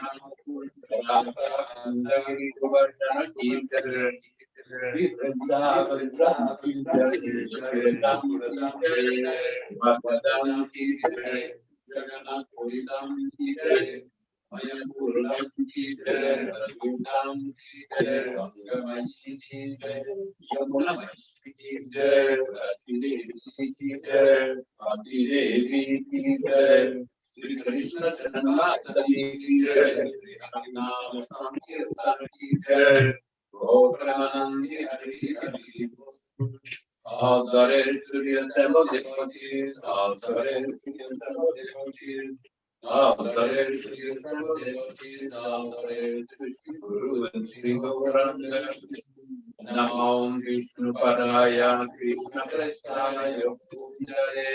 Radha Govardhana Ki Jai. Shri Vrindavan Ki Jai, Shri Radha Bhagavatam Ki Jai, Jagannath Puridam Ki Jai, Mayapurlam Ki Jai, Raghutam Ki Jai, Rangamayi Ki Jai, Yamunamayi Ki Jai, Rati Devi Ki Jai, Bhakti Devi Ki Jai, Shri Krishna Janmastami Ki Jai, Shri Harinam Sankirtan Ki Jai. Oh, Pramanandi Hari Hari. All glory to the assembled devotees. All glory to the assembled devotees. All glory to the assembled devotees. All glory to Sri Guru and Sri Gauranga. Namo Vishnu Padaya Krishna Prestaya Pujare.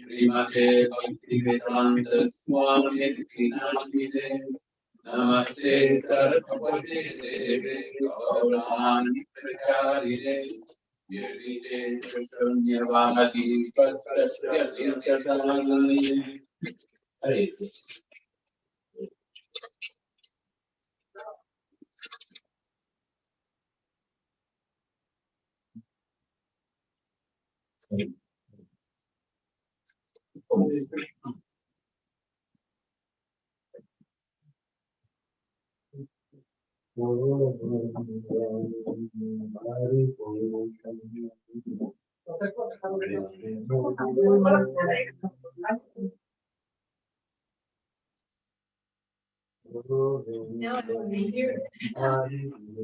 Srimate Bhaktivedanta Swami Vinamide. Namaste Saraswati Devi Gaurani Pracharine